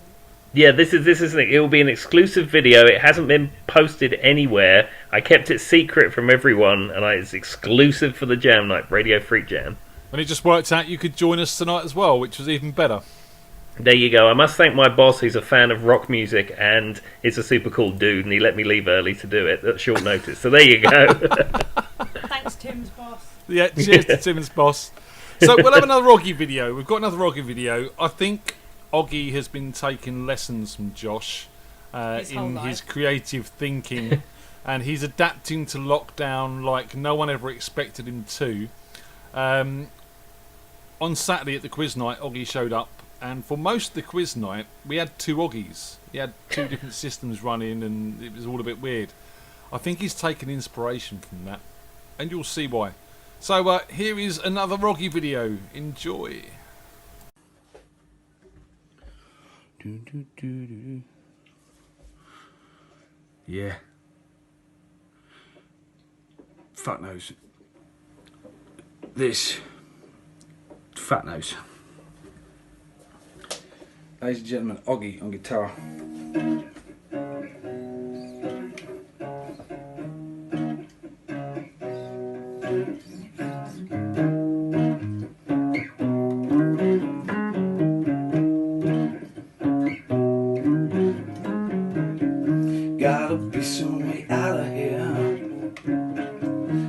Yeah, this is it will be an exclusive video. It hasn't been posted anywhere. I kept it secret from everyone, and it's exclusive for the Jam Night, Radio Freak Jam. And it just worked out you could join us tonight as well, which was even better. There you go. I must thank my boss, who's a fan of rock music and is a super cool dude, and he let me leave early to do it at short notice. So there you go. Thanks, Tim's boss. Yeah, cheers to Tim's boss. So we'll have another Oggy video. We've got another Oggy video. I think Oggy has been taking lessons from Josh in his creative thinking, and he's adapting to lockdown like no one ever expected him to. On Saturday at the quiz night, Oggy showed up, and for most of the quiz night, we had two Oggies. He had two different systems running, and it was all a bit weird. I think he's taken inspiration from that, and you'll see why. So here is another Oggy video. Enjoy. Yeah. Fuck knows. This. Fat nose. Ladies and gentlemen, Oggy on guitar. Gotta be some way out of here.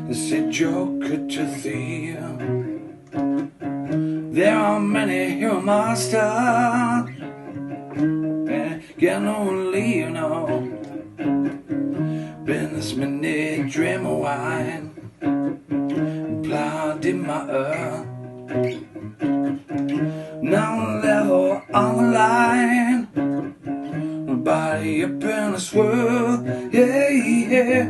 It's a joker to thee. There are many hero monsters, and can only you know. Been this many dream of wine, plowed in my earth. Now level on the line, my body up in a swirl, yeah, yeah.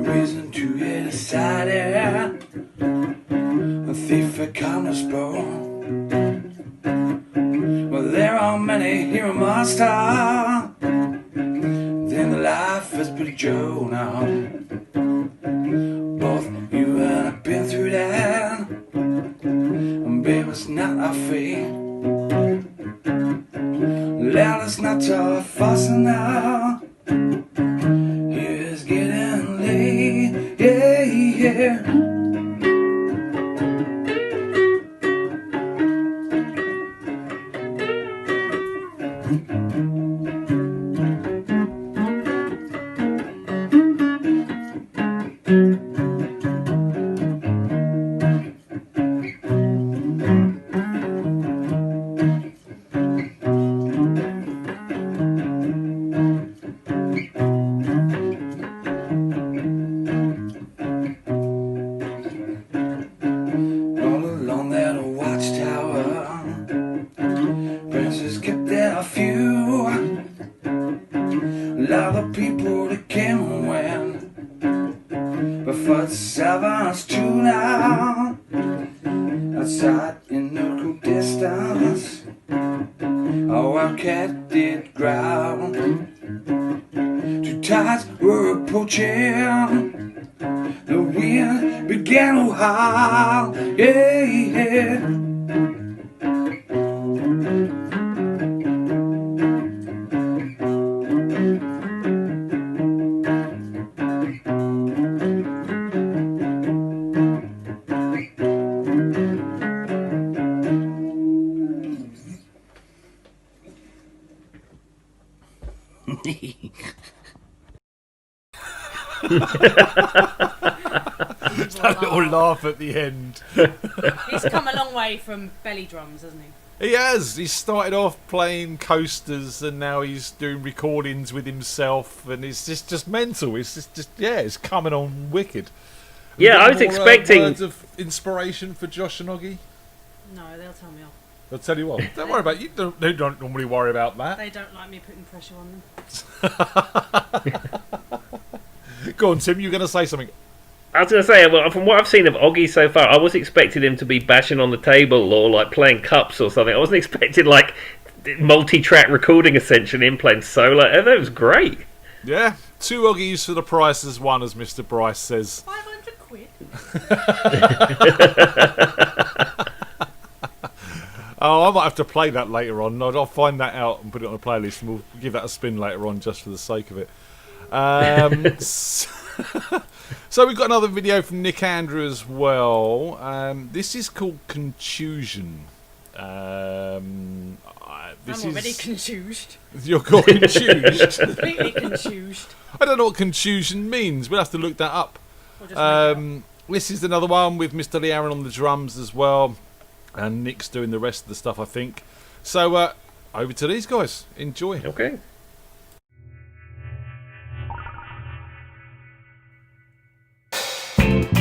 Reason to get excited, a thief a commerce bro. Well, there are many hero monsters, then the life is pretty Joe now. Both you and I've been through that, and baby, it's not our fate. Let us not talk fussing now. Here's getting late, yeah, yeah. All along that watchtower, princes kept their few. A lot of people that came and went, but for the servants too now. Outside in the cool distance, a wildcat did growl. Two tides were approaching. The wind began to howl, yeah, yeah. That little laugh at the end. He's come a long way from belly drums, hasn't he? He has. He started off playing coasters, and now he's doing recordings with himself, and it's just mental. It's just yeah, it's coming on wicked. Yeah, I was More, expecting words of inspiration for Josh and Oggy. No, they'll tell me off. I'll tell you what. Don't worry about it. They don't normally worry about that. They don't like me putting pressure on them. Go on, Tim. You're going to say something. I was going to say, well, from what I've seen of Oggy so far, I was expecting him to be bashing on the table or like playing cups or something. I wasn't expecting like multi-track recording essentially, him playing solo. That was great. Yeah, 2 Oggies for the price as one, as Mr. Bryce says. 500 quid. Oh, I might have to play that later on. I'll find that out and put it on a playlist, and we'll give that a spin later on just for the sake of it. So we've got another video from Nick Andrew as well. This is called Contusion. I'm already confused. You're confused. Completely confused. I don't know what contusion means. We'll have to look that up. This is another one with Mr. Lee Aaron on the drums as well, and Nick's doing the rest of the stuff, I think. So over to these guys. Enjoy. Okay. Thank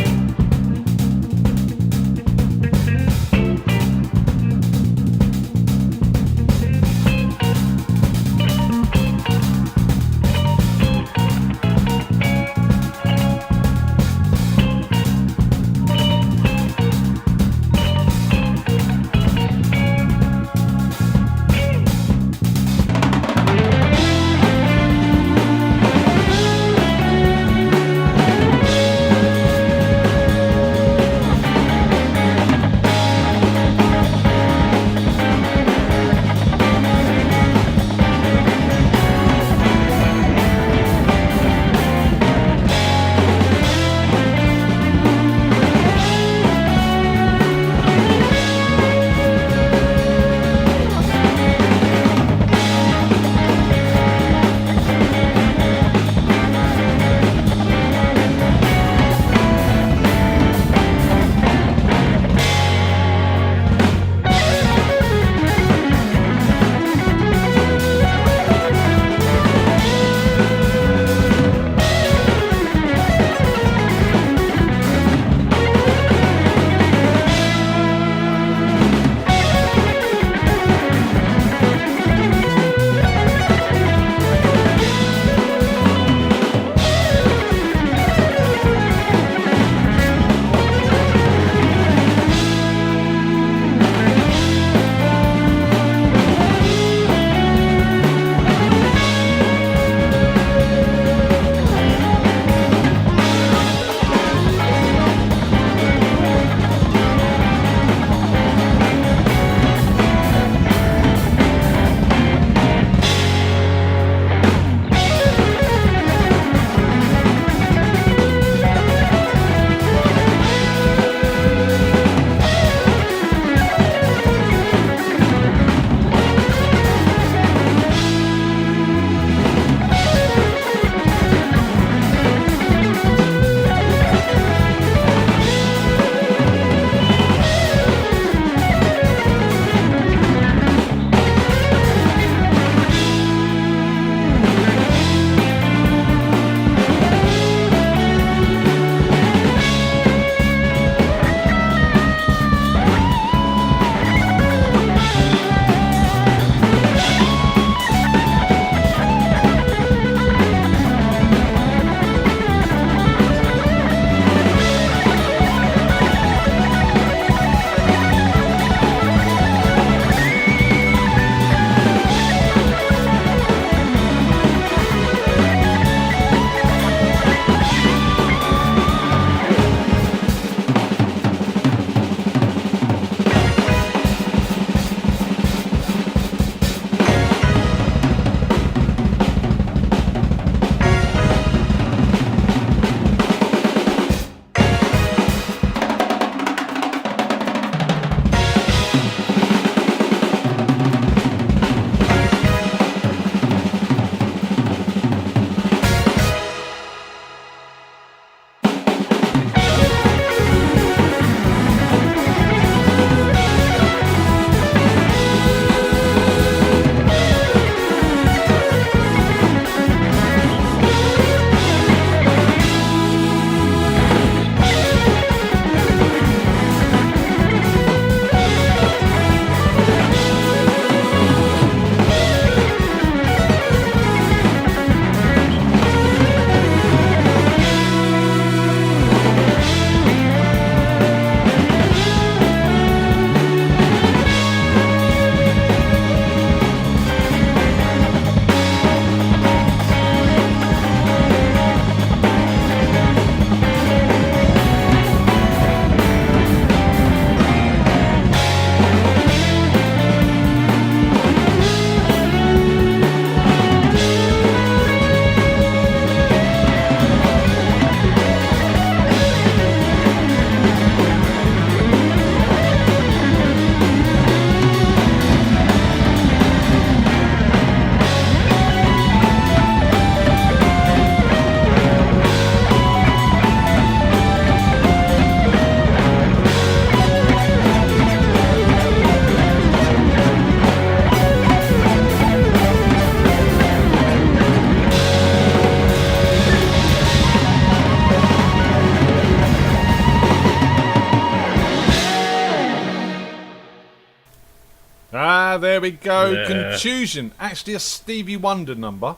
Ah, there we go. Yeah. Contusion. Actually a Stevie Wonder number.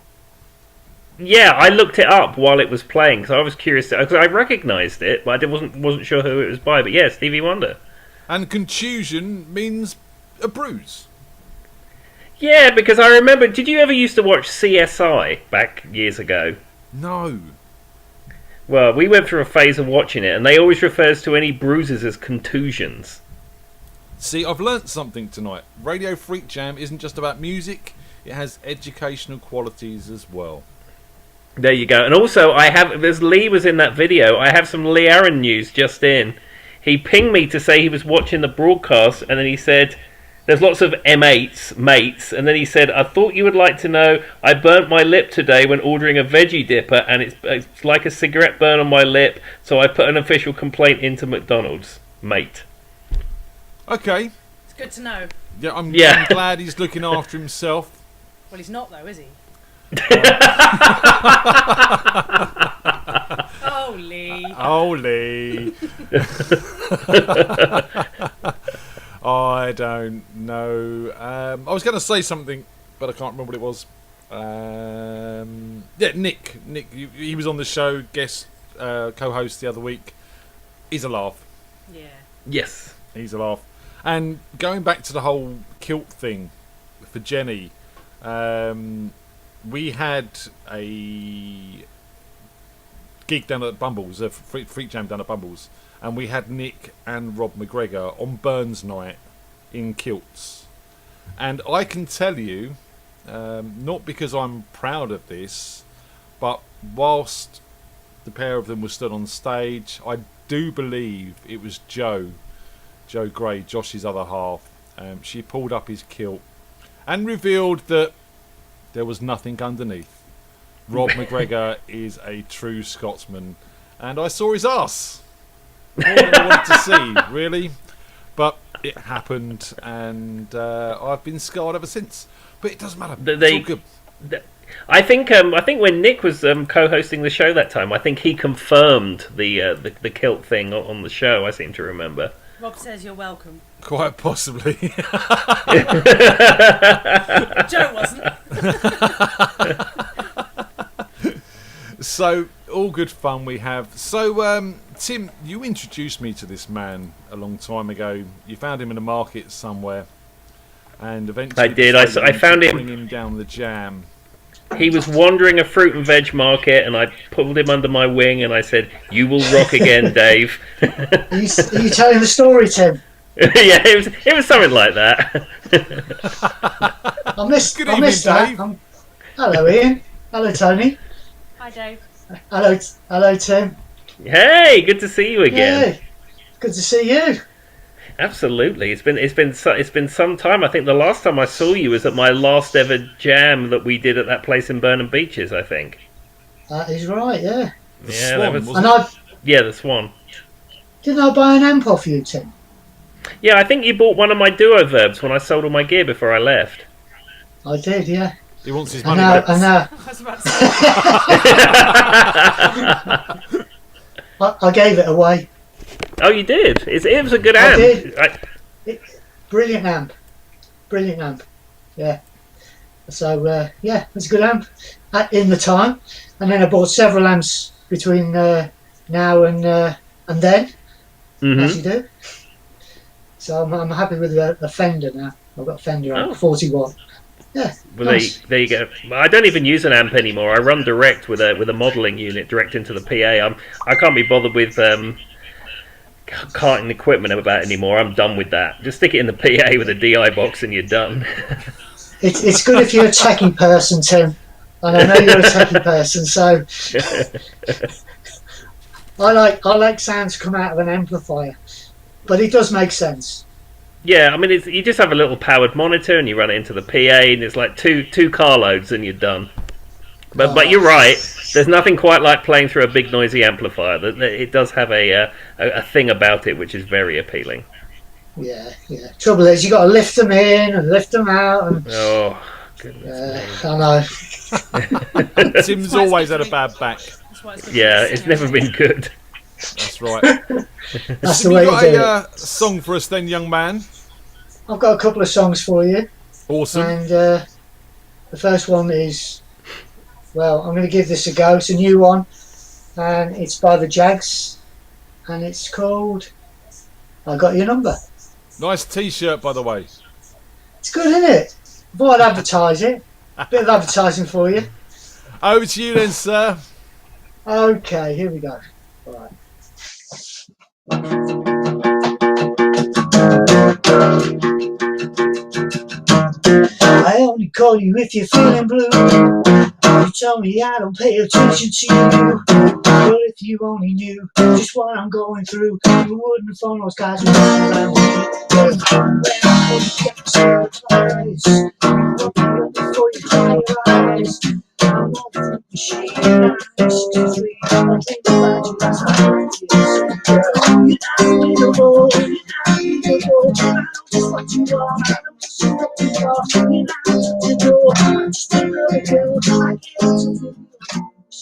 Yeah, I looked it up while it was playing, so I was curious because I recognised it, but I wasn't sure who it was by. But yeah, Stevie Wonder. And contusion means a bruise. Yeah, because I remember. Did you ever used to watch CSI back years ago? No. Well, we went through a phase of watching it, and they always refers to any bruises as contusions. See, I've learnt something tonight. Radio Freak Jam isn't just about music; it has educational qualities as well. There you go. And also, as Lee was in that video, I have some Lee Aaron news just in. He pinged me to say he was watching the broadcast, and then he said, there's lots of M8s, mates, and then he said, I thought you would like to know, I burnt my lip today when ordering a veggie dipper, and it's like a cigarette burn on my lip, so I put an official complaint into McDonald's. Mate. Okay. It's good to know. Yeah, I'm glad he's looking after himself. Well, he's not though, is he? Oh, Lee. Oh, Lee. I don't know. I was going to say something, but I can't remember what it was. Yeah, Nick. He was on the show, guest co-host the other week. He's a laugh. Yeah. Yes. He's a laugh. And going back to the whole kilt thing for Jenny, we had a gig down at Bumbles, a Freak Jam down at Bumbles, and we had Nick and Rob McGregor on Burns night in kilts. And I can tell you, not because I'm proud of this, but whilst the pair of them were stood on stage, I do believe it was Jo Gray, Josh's other half. She pulled up his kilt and revealed that there was nothing underneath. Rob McGregor is a true Scotsman, and I saw his ass. More than I wanted to see, really. But it happened, and I've been scarred ever since. But it doesn't matter. It's all good. I think when Nick was co-hosting the show that time, I think he confirmed the kilt thing on the show. I seem to remember. Rob says you're welcome. Quite possibly. Joe wasn't. So, all good fun we have. So, Tim, you introduced me to this man a long time ago. You found him in a market somewhere, and eventually I did. I found him. Bring him down the jam. He was wandering a fruit and veg market, and I pulled him under my wing, and I said, "You will rock again, Dave." Are you telling the story, Tim? Yeah, it was something like that. I missed evening, that. Dave. Hello, Ian. Hello, Tony. Hi, Dave. Hello, Tim. Hey, good to see you again. Yeah, good to see you. Absolutely, it's been some time. I think the last time I saw you was at my last ever jam that we did at that place in Burnham Beaches. I think. That is right. Yeah. The Yeah, Swan, the Swan. Didn't I buy an amp off you, Tim? Yeah, I think you bought one of my duo verbs when I sold all my gear before I left. I did. Yeah. He wants his I money know. back. I know. I was about to say. I gave it away. Oh, you did? It was a good I amp. did. Brilliant amp. Yeah. So yeah, it's a good amp in the time, and then I bought several amps between now and then, as you do. So I'm happy with the Fender now. I've got a Fender amp, 41. Yeah. Well, nice. there you go. I don't even use an amp anymore. I run direct with a modelling unit direct into the PA. I can't be bothered with carting equipment about anymore. I'm done with that. Just stick it in the PA with a DI box and you're done. It's good if you're a techie person, Tim. And I know you're a techie person, so I like sounds come out of an amplifier, but it does make sense. Yeah, I mean, you just have a little powered monitor and you run it into the PA, and it's like two carloads and you're done. But you're right. There's nothing quite like playing through a big noisy amplifier. It does have a thing about it which is very appealing. Yeah. Trouble is, you got to lift them in and lift them out. And, oh, goodness. I know. Tim's always had a bad back. Yeah, it's never been good. That's right. That's Tim, the way you got to do a song for us then, young man? I've got a couple of songs for you. Awesome. And the first one is, well, I'm going to give this a go. It's a new one, and it's by the Jags, and it's called "I Got Your Number." Nice T-shirt, by the way. It's good, isn't it? I thought I'd advertise it. Bit of advertising for you. Over to you then, sir. Okay, here we go. All right. I only call you if you're feeling blue. You tell me I don't pay attention to you. But if you only knew just what I'm going through, you wouldn't phone those guys around me. When I hold you get so close, you won't be up before you cry your eyes. I'm on the machine, I'm 63. I think about you last night. Girl, you're not unbeatable, you're not unbeatable. I know just what you are, I know just what you are. You're not unbeatable, I'm just another girl. I can't do it.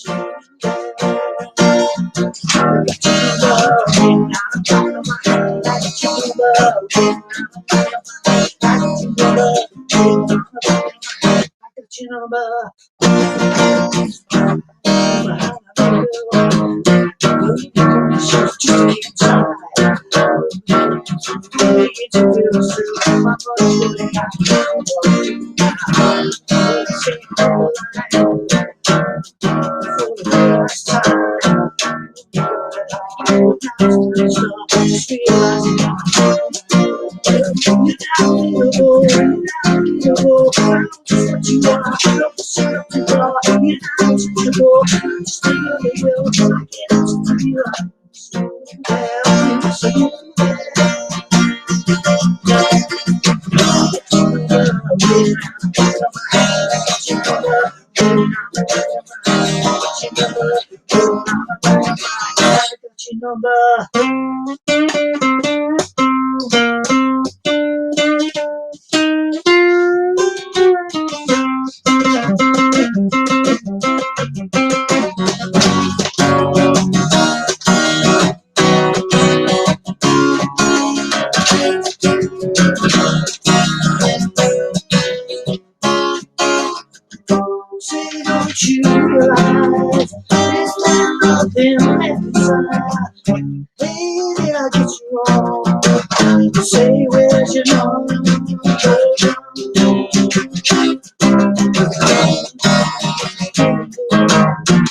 Say, don't you realize there's nothing left inside? Maybe I get you wrong. Say, where's your number?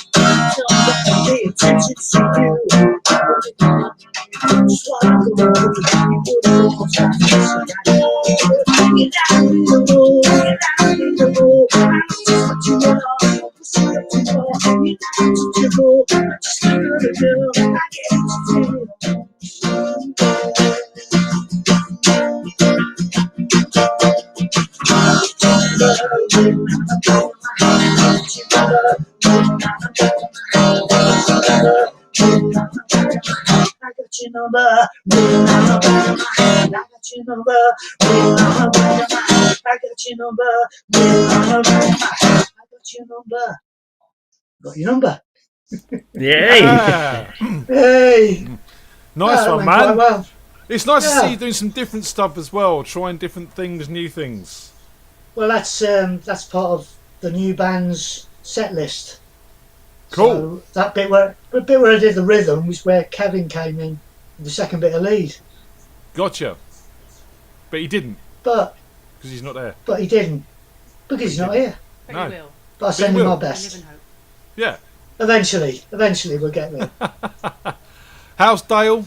Pay attention to you. Just what I'm going through. You wouldn't stop missing. You're not unbeatable. You're not unbeatable. I know just what you are. You're not unbeatable. I'm just another girl. I can't I got your number, I got your number, I got your number, I got your number, got your number. Yay! Hey! Nice that one, went quite man. well. It's nice to Yeah. see you doing some different stuff as well, trying different things, new things. Well, that's part of the new band's set list. Cool. So that the bit where I did the rhythm was where Kevin came in with the second bit of lead. Gotcha. But he didn't, But because he's not there. he didn't because he's not here. But No. you will. But I But send he him my will. We live best. in hope. Yeah. Eventually we'll get there. How's Dale?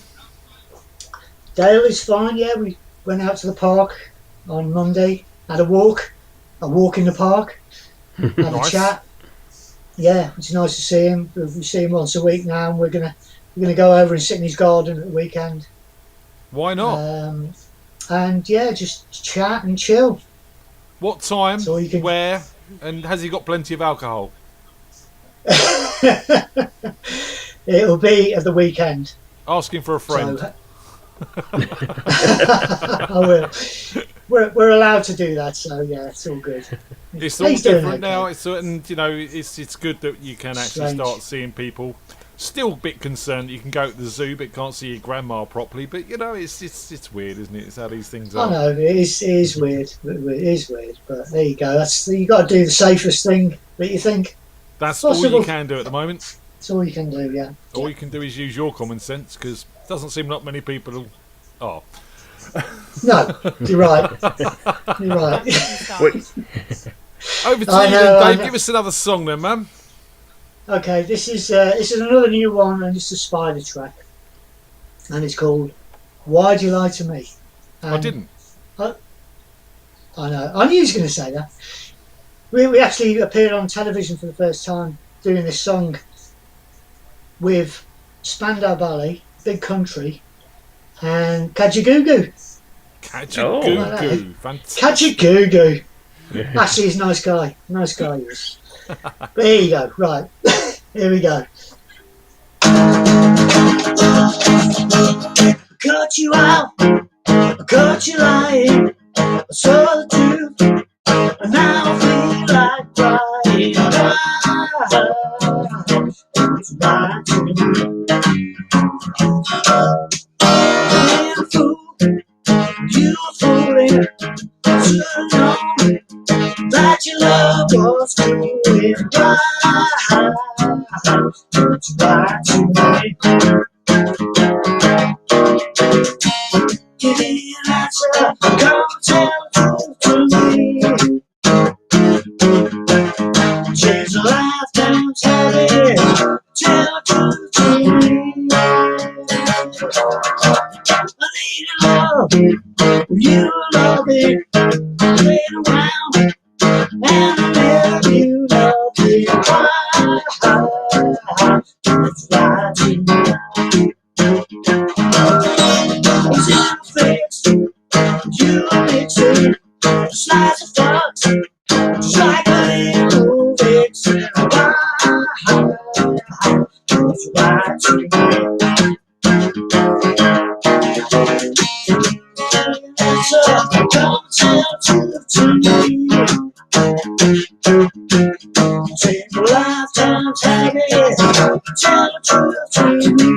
Dale is fine. Yeah, we went out to the park on Monday. Had a walk in the park. Had Nice. a chat. Yeah, it's nice to see him. We see him once a week now, and we're gonna go over and sit in his garden at the weekend. Why not? And yeah, just chat and chill. What time? So you can- Where? And has he got plenty of alcohol? It'll be at the weekend. Asking for a friend. So, I will. We're allowed to do that, so yeah, it's all good. It's all He's doing different now. okay. It's certain, it's good that you can actually Strange. start seeing people. Still a bit concerned that you can go to the zoo but can't see your grandma properly. But you know, it's weird, isn't it? It's how these things are. I know it is weird. It is weird, but there you go. You got to do the safest thing that you think. That's possible. all you can do at the moment. That's all you can do. Yeah. All you can do is use your common sense, because it doesn't seem like many people are. No, you're right. You're right. Over to I you, know, then, I Dave. know. Give us another song, then, man. Okay, this is another new one, and it's a Spider track, and it's called "Why'd You Lie to Me." I didn't. I know. I knew he was going to say that. We actually appeared on television for the first time doing this song with Spandau Ballet, Big Country, and Kajagoogoo. Kajagoogoo, fantastic. Kajagoogoo. Actually, he's a nice guy. Nice guy he is. But here you go. Right. Here we go. Cut you out. Cut you lying. I saw the truth. And now I feel like crying. It's right to me. You're a fool. You're fooling. Should've known that your love was true. It's right to me. Give me an answer. Come tell the truth to me. Change a lifetime's habit. Tell the truth to me. I need your love. You love me. Playing around. And I never you love me. It's right to me. It's in your face. You are mixing. Slice of fox. Just like a little vixen. It's right to me. So come tell the truth to me. Take a lifetime, take it. Tell the truth to me.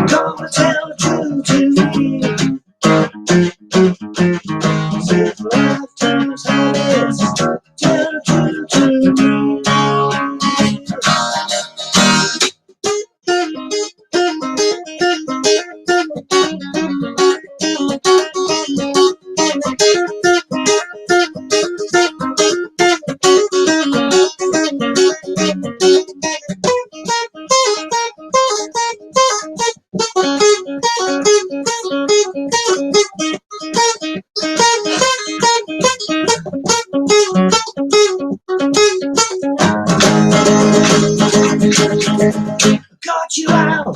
Come and tell the truth to me. Save lifetime's habits. Tell the truth to me. Caught you out,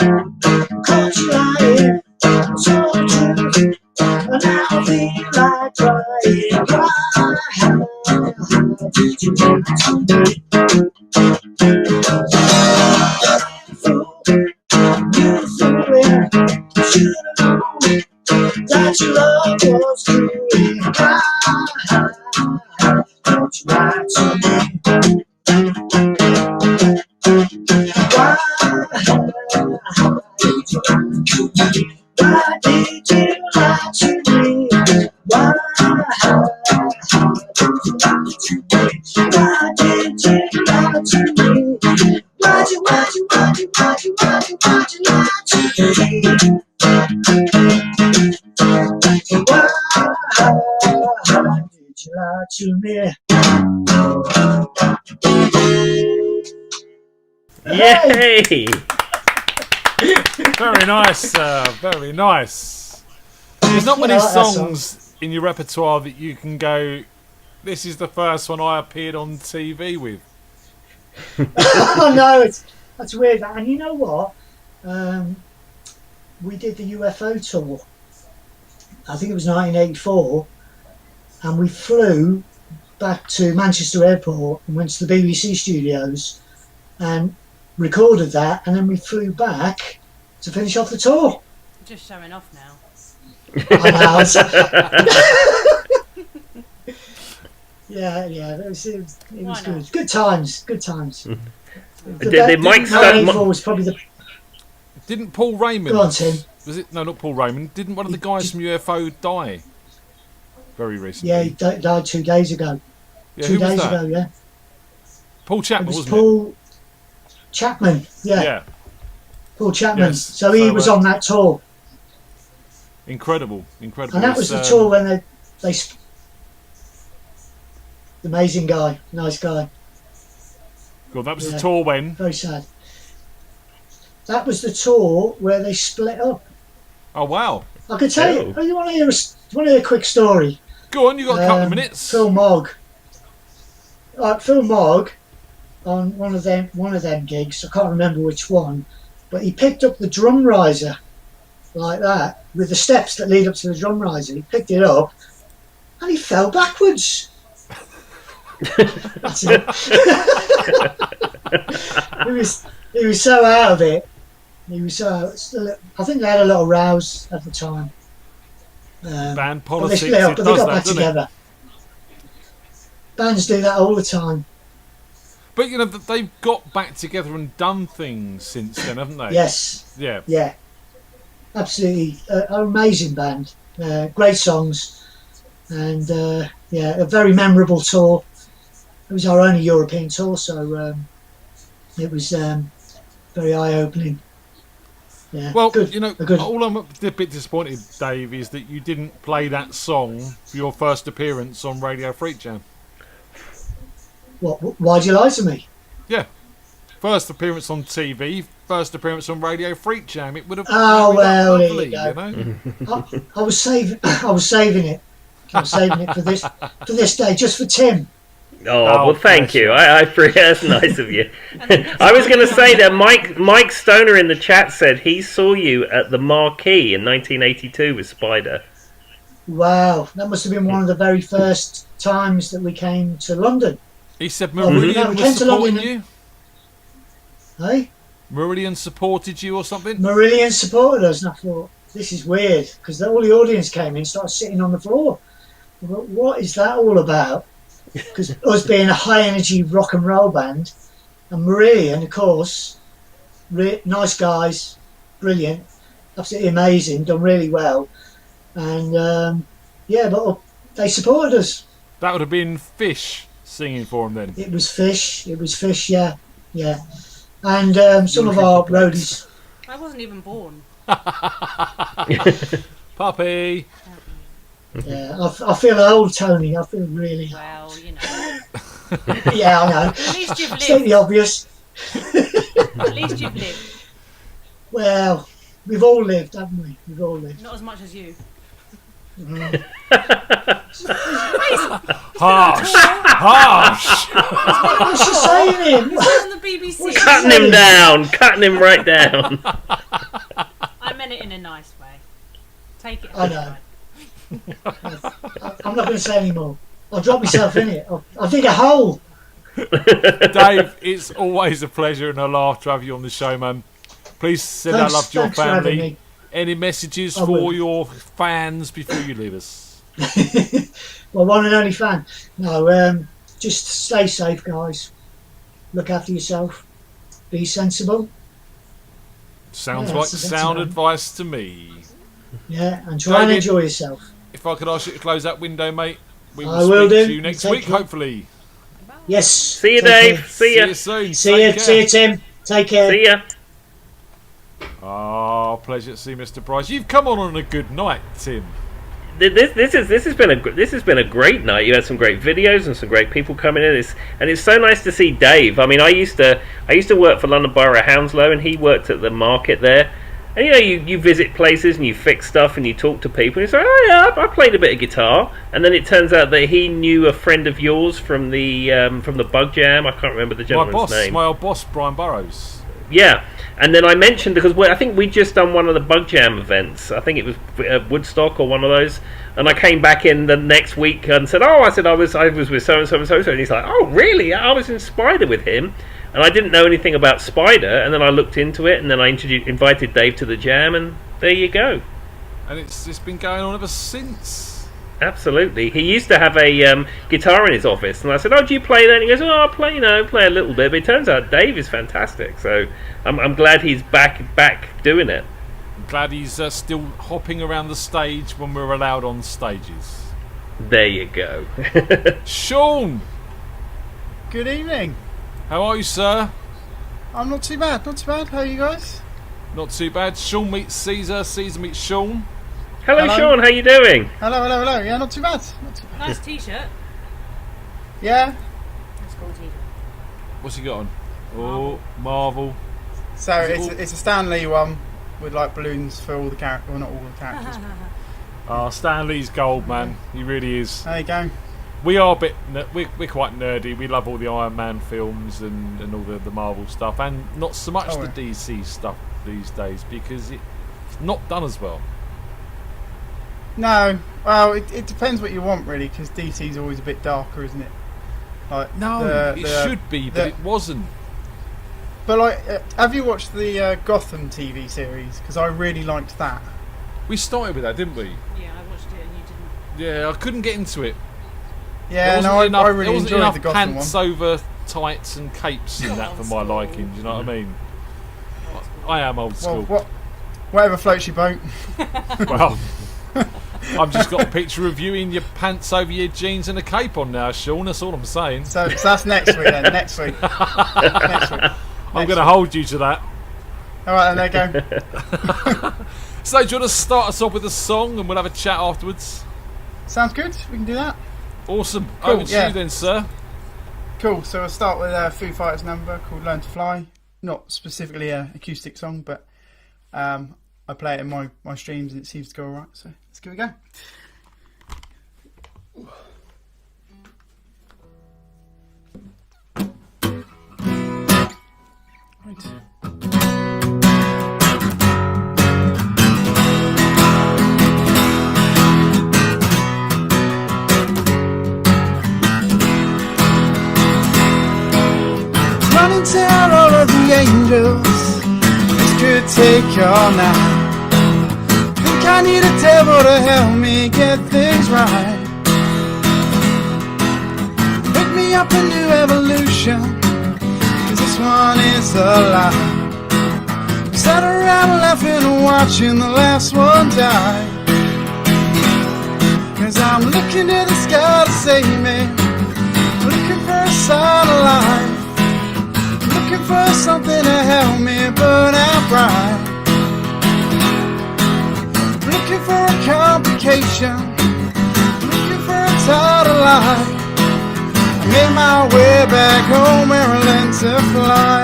caught you lying, so true. And now I feel like crying. Why did you lie to me? Fool, you fooling. Should've known that your love was true. Why don't you lie to me? Why did you lie to me? Why did you lie to me? Why did you lie to me? Why did you lie to me? Why'd you lie to me? Why'd you lie to me? Yay! Very nice, very nice. There's not many I like that songs in your repertoire that you can go, this is the first one I appeared on TV with. Oh no, that's weird. And you know what? We did the UFO tour. I think it was 1984, and we flew back to Manchester Airport and went to the BBC studios and recorded that, and then we flew back to finish off the tour. Just showing off now. I know. Yeah, it was good. Good times. Did Mike was probably the. Didn't Paul Raymond? Go on, Tim. Was it? No, not Paul Raymond. Didn't one of the guys from UFO die very recently? Yeah, he died 2 days ago. Yeah, 2 who was days that? ago, yeah. Paul Chapman, It was wasn't Paul Chapman, yeah. Yeah. Paul Chapman. Yes. So he was on that tour. it? Incredible. And that was the tour when they amazing guy, nice guy. God, that was Yeah. the tour when. Very sad. That was the tour where they split up. Oh wow! I could tell you. You want to hear a quick story? Go on, you got a couple of minutes. Phil Mogg. Phil Mogg on one of them gigs. I can't remember which one, but he picked up the drum riser like that with the steps that lead up to the drum riser. He picked it up and he fell backwards. That's it. he was so out of it. He was so. I think they had a lot of rows at the time. Band but politics. they split up, It but does they got that, back doesn't together. Bands do that all the time. But you know they've got back together and done things since then, haven't they? Yes. Yeah. Yeah. Absolutely, an amazing band. Great songs, and a very memorable tour. It was our only European tour, so it was very eye-opening. Yeah. Well, good. you know, all I'm a bit disappointed, Dave, is that you didn't play that song for your first appearance on Radio FreakJam. What? Why'd you lie to me? Yeah. First appearance on TV, first appearance on Radio FreakJam. It would have been lovely, there you go. I was saving it. I was saving it for this day, just for Tim. Oh, well, thank you. That's nice of you. I was going to say that Mike Stoner in the chat said he saw you at the Marquee in 1982 with Spider. Wow, that must have been one of the very first times that we came to London. He said Meridian was supporting you? Hey? Meridian supported you or something? Meridian supported us, and I thought, this is weird, because all the audience came in and started sitting on the floor. I thought, what is that all about? Because us being a high-energy rock and roll band, and Meridian, of course, nice guys, brilliant, absolutely amazing, done really well. And, but they supported us. That would have been Fish singing for them then. It was Fish, yeah. And some of our roadies. I wasn't even born. Puppy. Yeah, I feel old, Tony. I feel really. Well, you know. Yeah, I know. At least you've lived. State the obvious. At least you've lived. Well, we've all lived, haven't we? We've all lived. Not as much as you. Harsh. What's she saying? He's on the BBC. Cutting him down. Cutting him right down. I meant it in a nice way. Take it. I know. I'm not going to say any more. I'll drop myself in it. I'll dig a hole. Dave, it's always a pleasure and a laugh to have you on the show, man. Please send our love to your family. Any messages for your fans before you leave us? Well, one and only fan. No, just stay safe, guys. Look after yourself. Be sensible. Sounds like sound advice to me. Yeah, and try and enjoy yourself. If I could ask you to close that window, mate, we I will will speak do. to you next Take week, care. hopefully. Yes. See you, Take Dave. care. See ya. See you soon. See Take you, care. see you, Tim. Take care. See ya. Oh, pleasure to see Mr. Bryce. You've come on a good night, Tim. This has been a great night. You had some great videos and some great people coming in. It's so nice to see Dave. I mean, I used to work for London Borough Hounslow, and he worked at the market there. And you visit places and you fix stuff and you talk to people and you say, oh yeah, I played a bit of guitar. And then it turns out that he knew a friend of yours from the Bug Jam. I can't remember the gentleman's name. My old boss, Brian Burrows. Yeah, and then I mentioned, because I think we'd just done one of the Bug Jam events. I think it was Woodstock or one of those. And I came back in the next week and said, I was with so and so and so. And he's like, oh really? I was in Spider with him. And I didn't know anything about Spider. And then I looked into it, and then I invited Dave to the jam, and there you go. And it's been going on ever since. Absolutely. He used to have a guitar in his office, and I said, "Oh, do you play that?" And he goes, "Oh, I play a little bit." But it turns out Dave is fantastic, so I'm glad he's back doing it. I'm glad he's still hopping around the stage when we're allowed on stages. There you go. Sean, good evening. How are you, sir? I'm not too bad. Not too bad. How are you guys? Not too bad. Sean meets Caesar. Caesar meets Sean. Hello, Sean. How you doing? Hello. Yeah, not too bad. Nice t-shirt. Yeah. That's cool t-shirt. What's he got on? Oh, Marvel. So it's a Stan Lee one with like balloons for all the characters. Well, not all the characters. Stan Lee's gold, man. He really is. There you go. We are a bit. We're quite nerdy. We love all the Iron Man films and all the Marvel stuff, and not so much the DC stuff these days because it's not done as well. No, well, it depends what you want really, because DC's always a bit darker, isn't it? Like it should be, but it wasn't. But like, have you watched the Gotham TV series? Because I really liked that. We started with that, didn't we? Yeah, I watched it and you didn't. Yeah, I couldn't get into it. Yeah, no, I really enjoyed the Gotham pants one. over tights and capes in that for my liking. Do you know what I mean? I am old school. Well, whatever floats your boat. Well. I've just got a picture of you in your pants over your jeans and a cape on now, Sean. That's all I'm saying. So that's next week then. Next week. I'm going to hold you to that. All right, then there you go. So do you want to start us off with a song and we'll have a chat afterwards? Sounds good. We can do that. Awesome. Cool, Over to you then, sir. Cool. So we'll start with a Foo Fighters number called "Learn to Fly." Not specifically an acoustic song, but I play it in my streams and it seems to go alright. So let's give it a go. Running tell all of the angels this could take all night. Think I need a devil to help me get things right. Wake me up a new evolution, 'cause this one is a lie. We sat around laughing and watching the last one die. 'Cause I'm looking to the sky to save me, looking for a sign of life, looking for something to help me burn out bright. Looking for a complication, looking for a tidal light. I made my way back home where I learned to fly.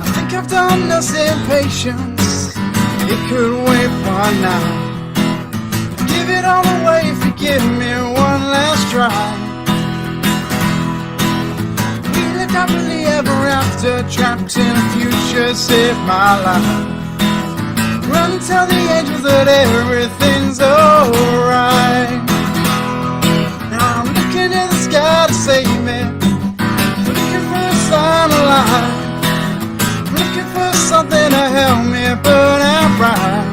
I think I've done this in patience. It could wait one night. Give it all away, forgive me one last try. We lived happily ever after, trapped in a future, saved my life. Run and tell the angels that everything's alright. Now I'm looking in the sky to save me, looking for a sign of life, looking for something to help me burn out bright.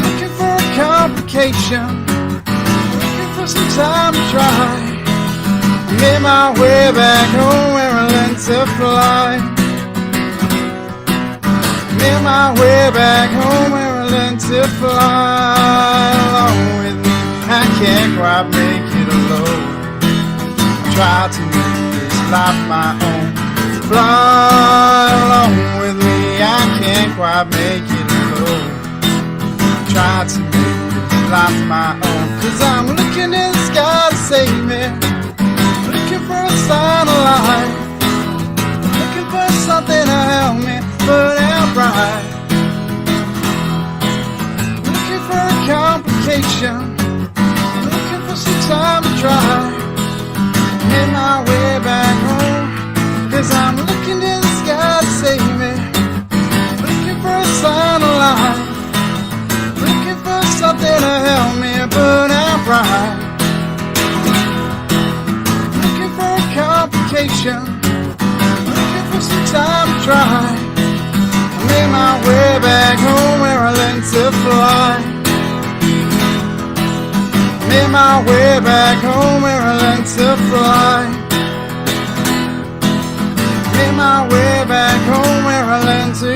Looking for a complication, looking for some time to try. Made my way back home where I learned to fly. Made my way back home where I learned to fly. Along with me, I can't quite make it alone. I try to make this life my own. Fly along with me, I can't quite make it alone. Try to make this life's my own. 'Cause I'm looking in the sky to save me, looking for a sign of life, looking for something to help me burn out bright, looking for a complication, looking for some time to try, make my way back home. 'Cause I'm looking in the sky to save me, looking for a sign of life, looking for something to help me burn out bright, looking for a complication, looking for some time to try, make my way back home where I learned to fly, make my way back home where I learned to fly, make my way back home where I learned to.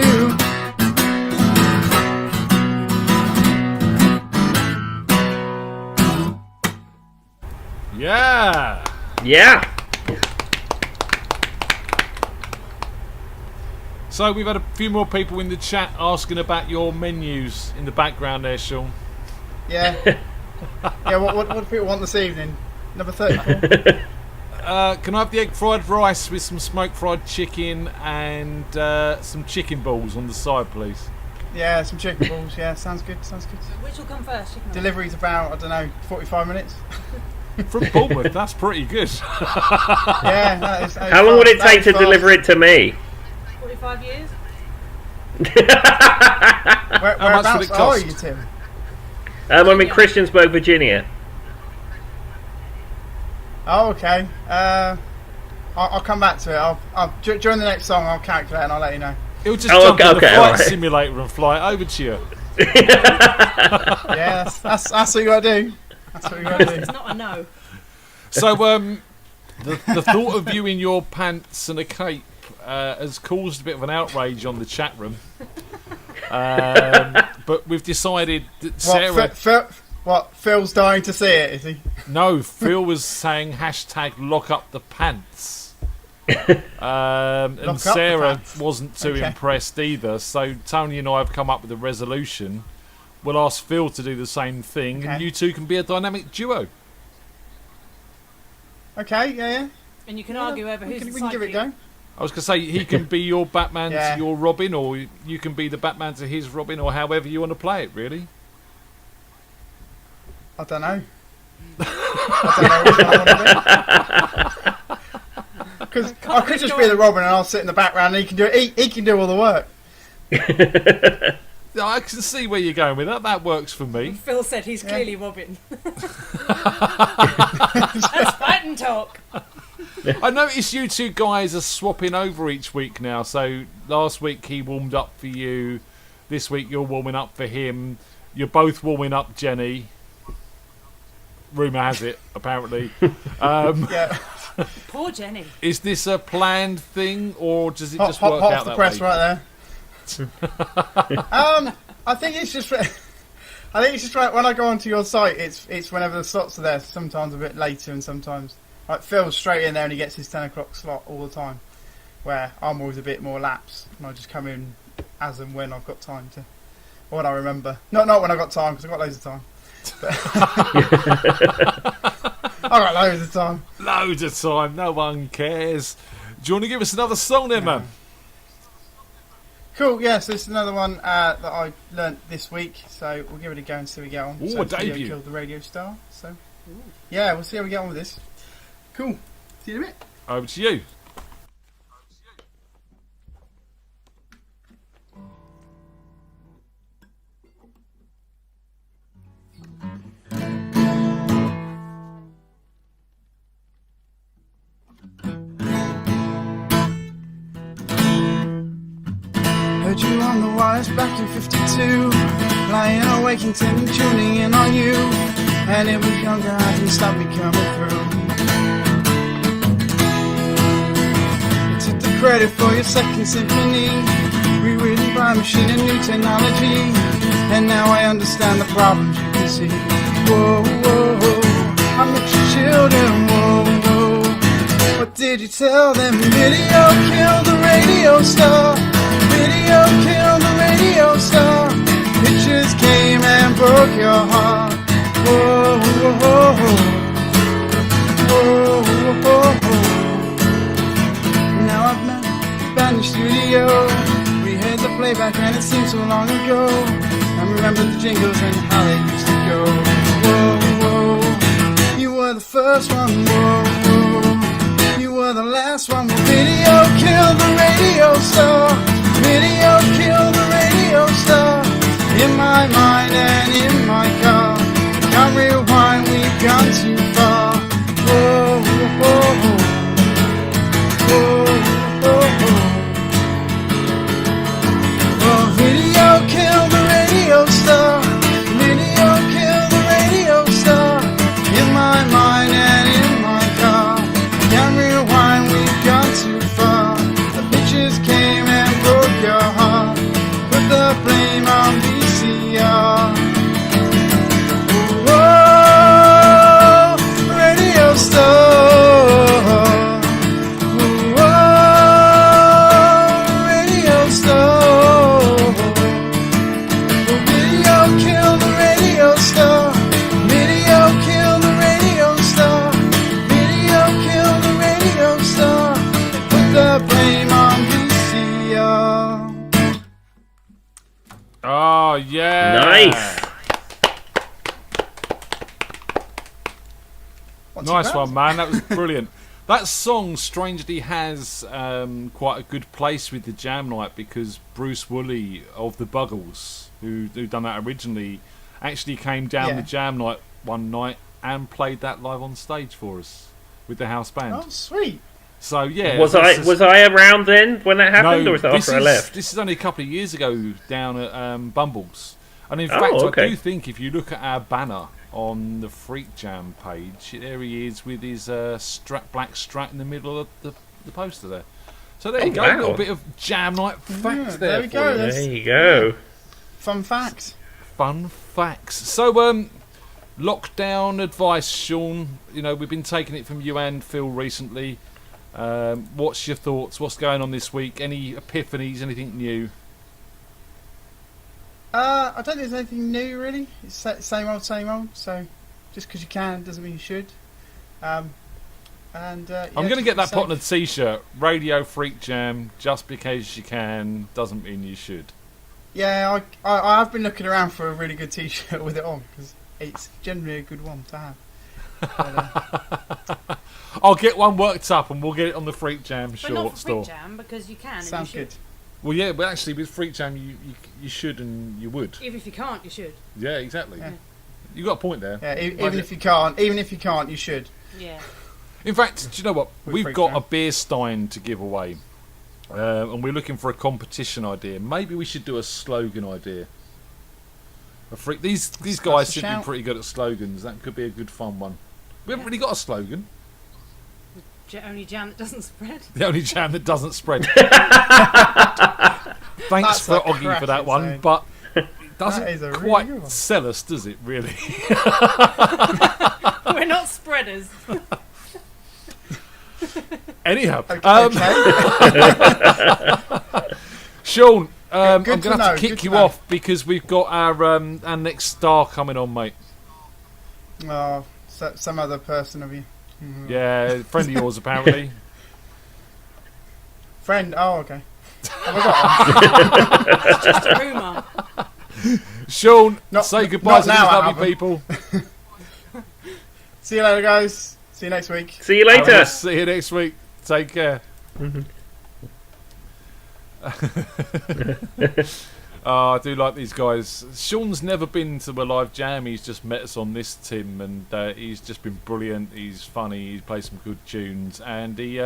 Yeah. Yeah. So we've had a few more people in the chat asking about your menus in the background there, Sean. Yeah. Yeah, what do people want this evening? Number 34? Can I have the egg fried rice with some smoked fried chicken and some chicken balls on the side, please? Yeah, some chicken balls. Yeah, sounds good. Sounds good. Which will come first? Chicken or Delivery's about, I don't know, 45 minutes. From Bournemouth, that's pretty good. Yeah, that is. How long would it take to deliver it to me? 45 years? Whereabouts are you, Tim? I'm in Christiansburg, Virginia. Oh, okay. I'll come back to it. I'll during the next song, I'll calculate and I'll let you know. He'll just jump in the flight simulator and fly over to you. Yeah, that's what you gotta do. That's what you gotta do. It's not a no. So, the thought of you in your pants and a cape has caused a bit of an outrage on the chat room. But we've decided that Sarah... Phil's dying to see it, is he? No, Phil was saying hashtag lock up the pants. And Sarah wasn't too impressed either, so Tony and I have come up with a resolution. We'll ask Phil to do the same thing, and you two can be a dynamic duo. Okay, yeah. And you can argue over who's we can give it a go. I was going to say, he can be your Batman to your Robin, or you can be the Batman to his Robin, or however you want to play it, really. I don't know. Because I could just be the Robin and I'll sit in the background and he can do it. He can do all the work. I can see where you're going with that. That works for me. Phil said he's clearly Robin. That's fighting talk. I noticed you two guys are swapping over each week now. So last week he warmed up for you. This week you're warming up for him. You're both warming up Jenny. Rumour has it, apparently. Yeah. Poor Jenny. Is this a planned thing, or does it just work hot out off the that press way? right there. I think it's just right when I go onto your site. It's whenever the slots are there. Sometimes a bit later, and sometimes like Phil's straight in there and he gets his 10 o'clock slot all the time. Where I'm always a bit more lapse, and I just come in as and when I've got time to, or when I remember. Not when I've got time, because I've got loads of time. I've got loads of time. Loads of time. No one cares. Do you want to give us another song then, man? Cool. Yeah. So this is another one that I learnt this week. So we'll give it a go and see how we get on. Ooh, so a debut. Killed the radio star. So yeah, we'll see how we get on with this. Cool. See you in a bit. Over to you. Heard you on the wires back in 52, lying awake and tuning in on you. And it was younger, I didn't stop me coming through. You took the credit for your second symphony, rewritten by machine and new technology. And now I understand the problems you can see. Whoa, whoa, whoa, I met your children, whoa, whoa. What did you tell them? Video killed the radio star. Video killed the radio star. Pictures came and broke your heart. way back and it seems so long ago. I remember the jingles and how they used to go. Whoa, whoa, you were the first one. Whoa, whoa, you were the last one. Well, video killed the radio star. Video killed the radio star. In my mind and in my car. Can't rewind, we've gone too far. Whoa, whoa, whoa, whoa, whoa, whoa. Oh, video killed the radio star. Video killed the radio star. In my mind and in my car. Can't rewind, we've gone too far. The pictures came and broke your heart. Put the blame on VCR. Whoa, radio star. Whoa, radio star. Video killed the radio star. Video killed the radio star. Video killed the radio star. Put the blame on VCR. Oh, yeah. Nice. Nice one, man. That was brilliant. That song strangely has quite a good place with the Jam Night because Bruce Woolley of the Buggles, who done that originally, actually came down the Jam Night one night and played that live on stage for us with the house band. Oh, sweet. So yeah, Was I around then when that happened, or was that after I left? This is only a couple of years ago down at Bumbles, and in Oh, fact, okay. I do think if you look at our banner on the FreakJam page, there he is with his black strat in the middle of the poster there. So there you go, a little bit of Jam Night facts there. There we go. for you. There you go. Fun facts. Fun facts. So lockdown advice, Sean. You know, we've been taking it from you and Phil recently. What's your thoughts? What's going on this week? Any epiphanies? Anything new? I don't think there's anything new really. It's same old, same old. So just because you can doesn't mean you should. I'm going to get that Potted T-shirt. Radio Freak Jam. Just because you can doesn't mean you should. Yeah, I've been looking around for a really good T-shirt with it on because it's generally a good one to have. But, I'll get one worked up and we'll get it on the Freak Jam But short not for store. Freak Jam, because you can. Sounds and you good. Well, yeah, but actually with Freak Jam you should and you would. Even if you can't, you should. Yeah, exactly. Yeah. You got a point there. Yeah, even if you can't, you should. Yeah. In fact, do you know what? With We've Freak got Jam. a beer stein to give away, and we're looking for a competition idea. Maybe we should do a slogan idea. These guys seem to be shout. pretty good at slogans. That could be a good fun one. We haven't really got a slogan. Only jam that doesn't spread. The only jam that doesn't spread. Thanks That's for a Oggy for that cracking one, saying. but it That doesn't is a really quite good one. sell us, does it? Really? We're not spreaders. Anyhow, Okay. Sean, I'm Good going to to have know, to kick good to you know. off because we've got our next star coming on, mate. Oh, some other person of you. Yeah, friend of yours apparently. Friend. Oh, okay. Have I got one? It's just a rumour. Sean, Not- say goodbye not to now, these I lovely haven't. people. See you later, guys. See you next week. See you I later. will see you next week. Take care. Oh, I do like these guys. Sean's never been to a live jam. He's just met us on this, Tim, and he's just been brilliant. He's funny. He plays some good tunes, and he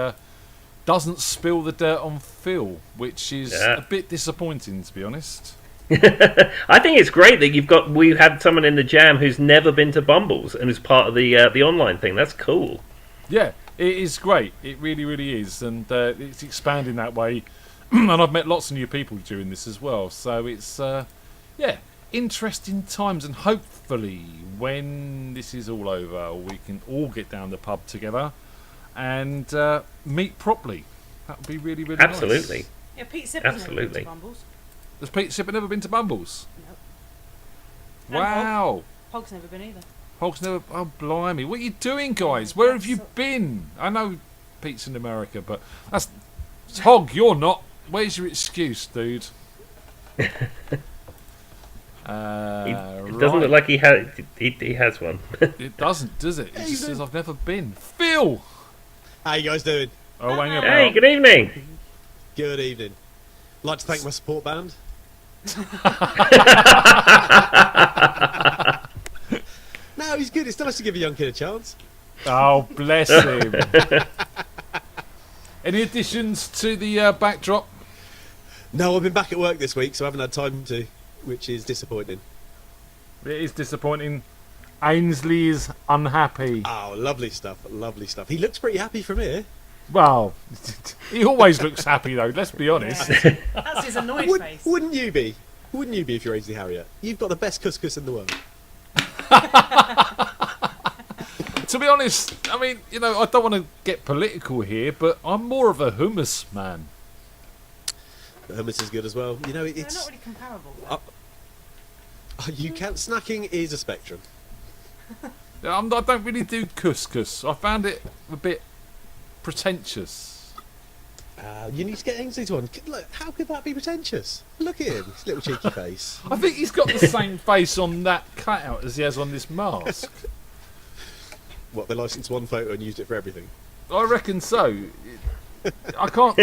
doesn't spill the dirt on Phil, which is a bit disappointing, to be honest. I think it's great that we had someone in the jam who's never been to Bumbles and who's part of the online thing. That's cool. Yeah, it is great. It really, really is, and it's expanding that way. And I've met lots of new people during this as well. So it's interesting times, and hopefully when this is all over, we can all get down the pub together and meet properly. That would be really, really Absolutely. nice. Yeah, Pete Sipper's never been Absolutely. to Bumbles. Has Pete Sipper never been to Bumbles? Nope. Wow. Pog's never been either. Pog's never. Oh, blimey! What are you doing, guys? Where have you been? I know Pete's in America, but that's Hog. You're not. Where's your excuse, dude? It doesn't look like he has one. It doesn't, does it? He just says, I've never been. Phil! How you guys doing? Oh, hang about. Hey, good evening. Good evening. I'd like to thank my support band. No, he's good. It's nice to give a young kid a chance. Oh, bless him. Any additions to the backdrop? No, I've been back at work this week, so I haven't had time to, which is disappointing. It is disappointing. Ainsley is unhappy. Oh, lovely stuff, lovely stuff. He looks pretty happy from here. Well, he always looks happy, though, let's be honest. Yeah. That's his annoyed face. Wouldn't you be? Wouldn't you be if you're Ainsley Harriott? You've got the best couscous in the world. To be honest, I mean, you know, I don't want to get political here, but I'm more of a hummus man. The hummus is good as well. You know, it's They're not really comparable. You can't. Snacking is a spectrum. I don't really do couscous. I found it a bit pretentious. You need to get Ainsley to one. Look, how could that be pretentious? Look at him, his little cheeky face. I think he's got the same face on that cutout as he has on this mask. What, they licensed one photo and used it for everything? I reckon so. I can't...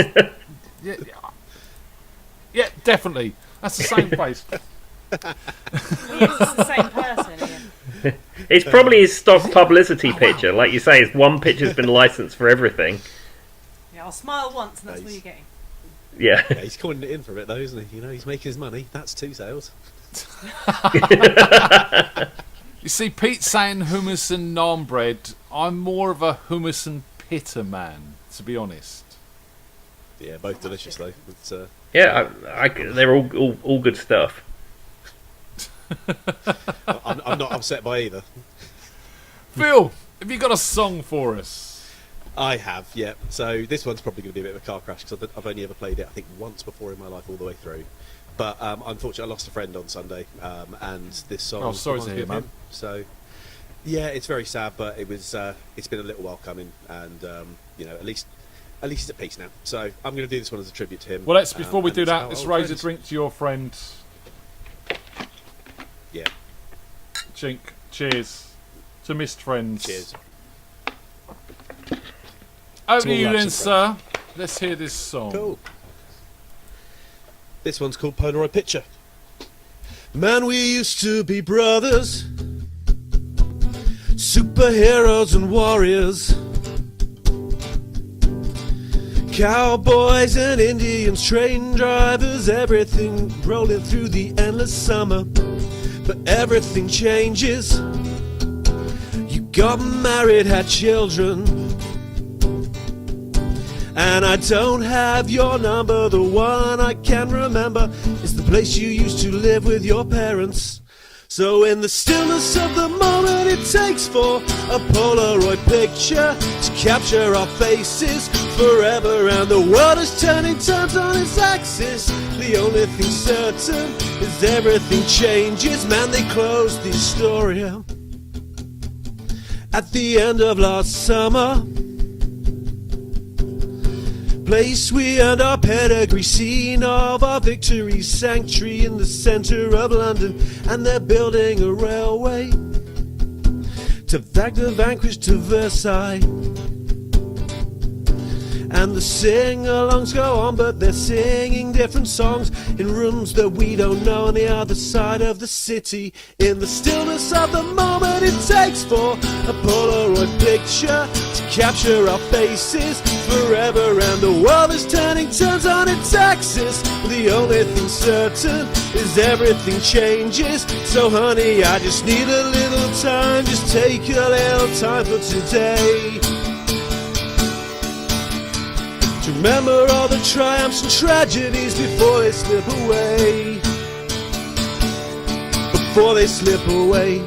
Yeah, definitely. That's the same face. It's the same person, Ian. It's probably his stock publicity picture. Like you say, his one picture's been licensed for everything. Yeah, I'll smile once and that's what you're getting. Yeah. He's coining it in for a bit though, isn't he? You know, he's making his money. That's 2 sales. You see, Pete's saying hummus and naan bread. I'm more of a hummus and pitta man, to be honest. Yeah, both delicious though. It's, Yeah, they're all good stuff. I'm not upset by either. Phil, have you got a song for us? I have, yeah. So this one's probably going to be a bit of a car crash because I've only ever played it, I think, once before in my life all the way through. But unfortunately, I lost a friend on Sunday, and this song. Oh, sorry to hear, man. So, yeah, it's very sad, but it was. It's been a little while coming, and you know, at least he's at peace now. So I'm going to do this one as a tribute to him. Well, before we do that, let's raise friends. a drink to your friend. Yeah. Chink. Cheers to missed friends. Cheers. Over To to all you then, absent sir. Let's hear this song. Cool. This one's called Polaroid Picture. Man, we used to be brothers, superheroes and warriors, cowboys and Indians, train drivers, everything rolling through the endless summer. But everything changes. You got married, had children, and I don't have your number. The one I can remember is the place you used to live with your parents. So in the stillness of the moment it takes for a Polaroid picture to capture our faces forever. And the world is turning, turns on its axis. The only thing certain is everything changes. Man, they closed the Astoria at the end of last summer. Place we earned our pedigree, scene of our victory, sanctuary in the centre of London. And they're building a railway to the vanquished to Versailles. And the sing-alongs go on, but they're singing different songs in rooms that we don't know on the other side of the city. In the stillness of the moment it takes for a Polaroid picture to capture our faces forever. And the world is turning, turns on its axis. The only thing certain is everything changes. So honey, I just need a little time, just take a little time for today. Remember all the triumphs and tragedies before they slip away. Before they slip away.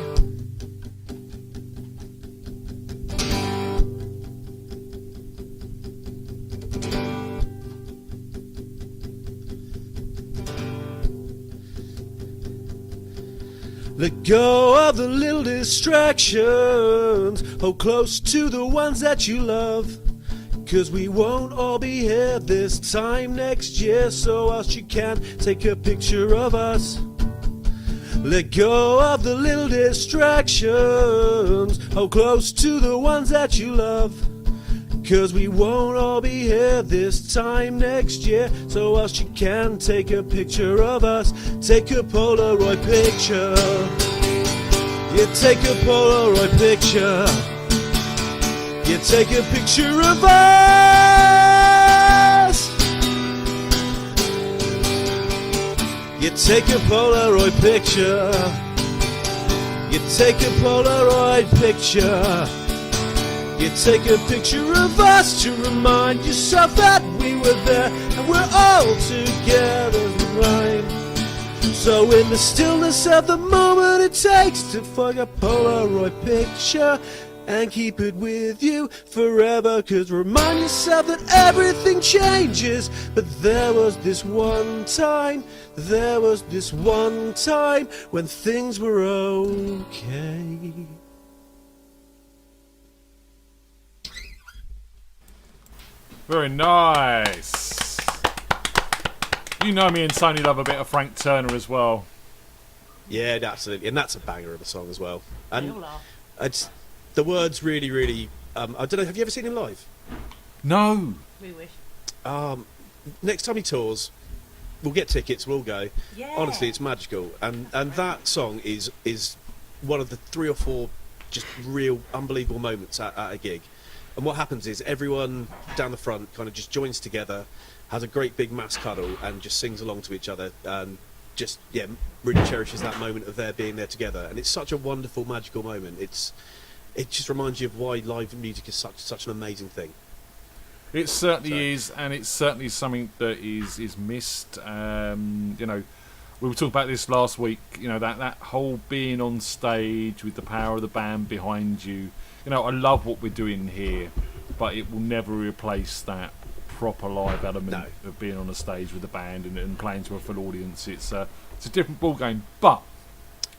Let go of the little distractions. Hold close to the ones that you love. 'Cause we won't all be here this time next year, so whilst you can take a picture of us, let go of the little distractions, hold close to the ones that you love. 'Cause we won't all be here this time next year, so whilst you can take a picture of us, take a Polaroid picture. You take a Polaroid picture. You take a picture of us. You take a Polaroid picture. You take a Polaroid picture. You take a picture of us to remind yourself that we were there and we're all together right. So in the stillness of the moment it takes to find a Polaroid picture and keep it with you forever. 'Cause remind yourself that everything changes, but there was this one time when things were okay. Very nice. You know me and Tony love a bit of Frank Turner as well. Yeah, absolutely, and that's a banger of a song as well. And it's the words really, really. I don't know. Have you ever seen him live? No. We wish. Next time he tours, we'll get tickets. We'll go. Yeah. Honestly, it's magical, and that song is one of the 3 or 4 just real unbelievable moments at a gig. And what happens is everyone down the front kind of just joins together, has a great big mass cuddle, and just sings along to each other, and just really cherishes that moment of their being there together. And it's such a wonderful, magical moment. It just reminds you of why live music is such an amazing thing. It certainly is, and it's certainly something that is missed. You know, we were talking about this last week. You know, that whole being on stage with the power of the band behind you. You know, I love what we're doing here, but it will never replace that proper live element of being on a stage with a band and playing to a full audience. It's a different ball game, but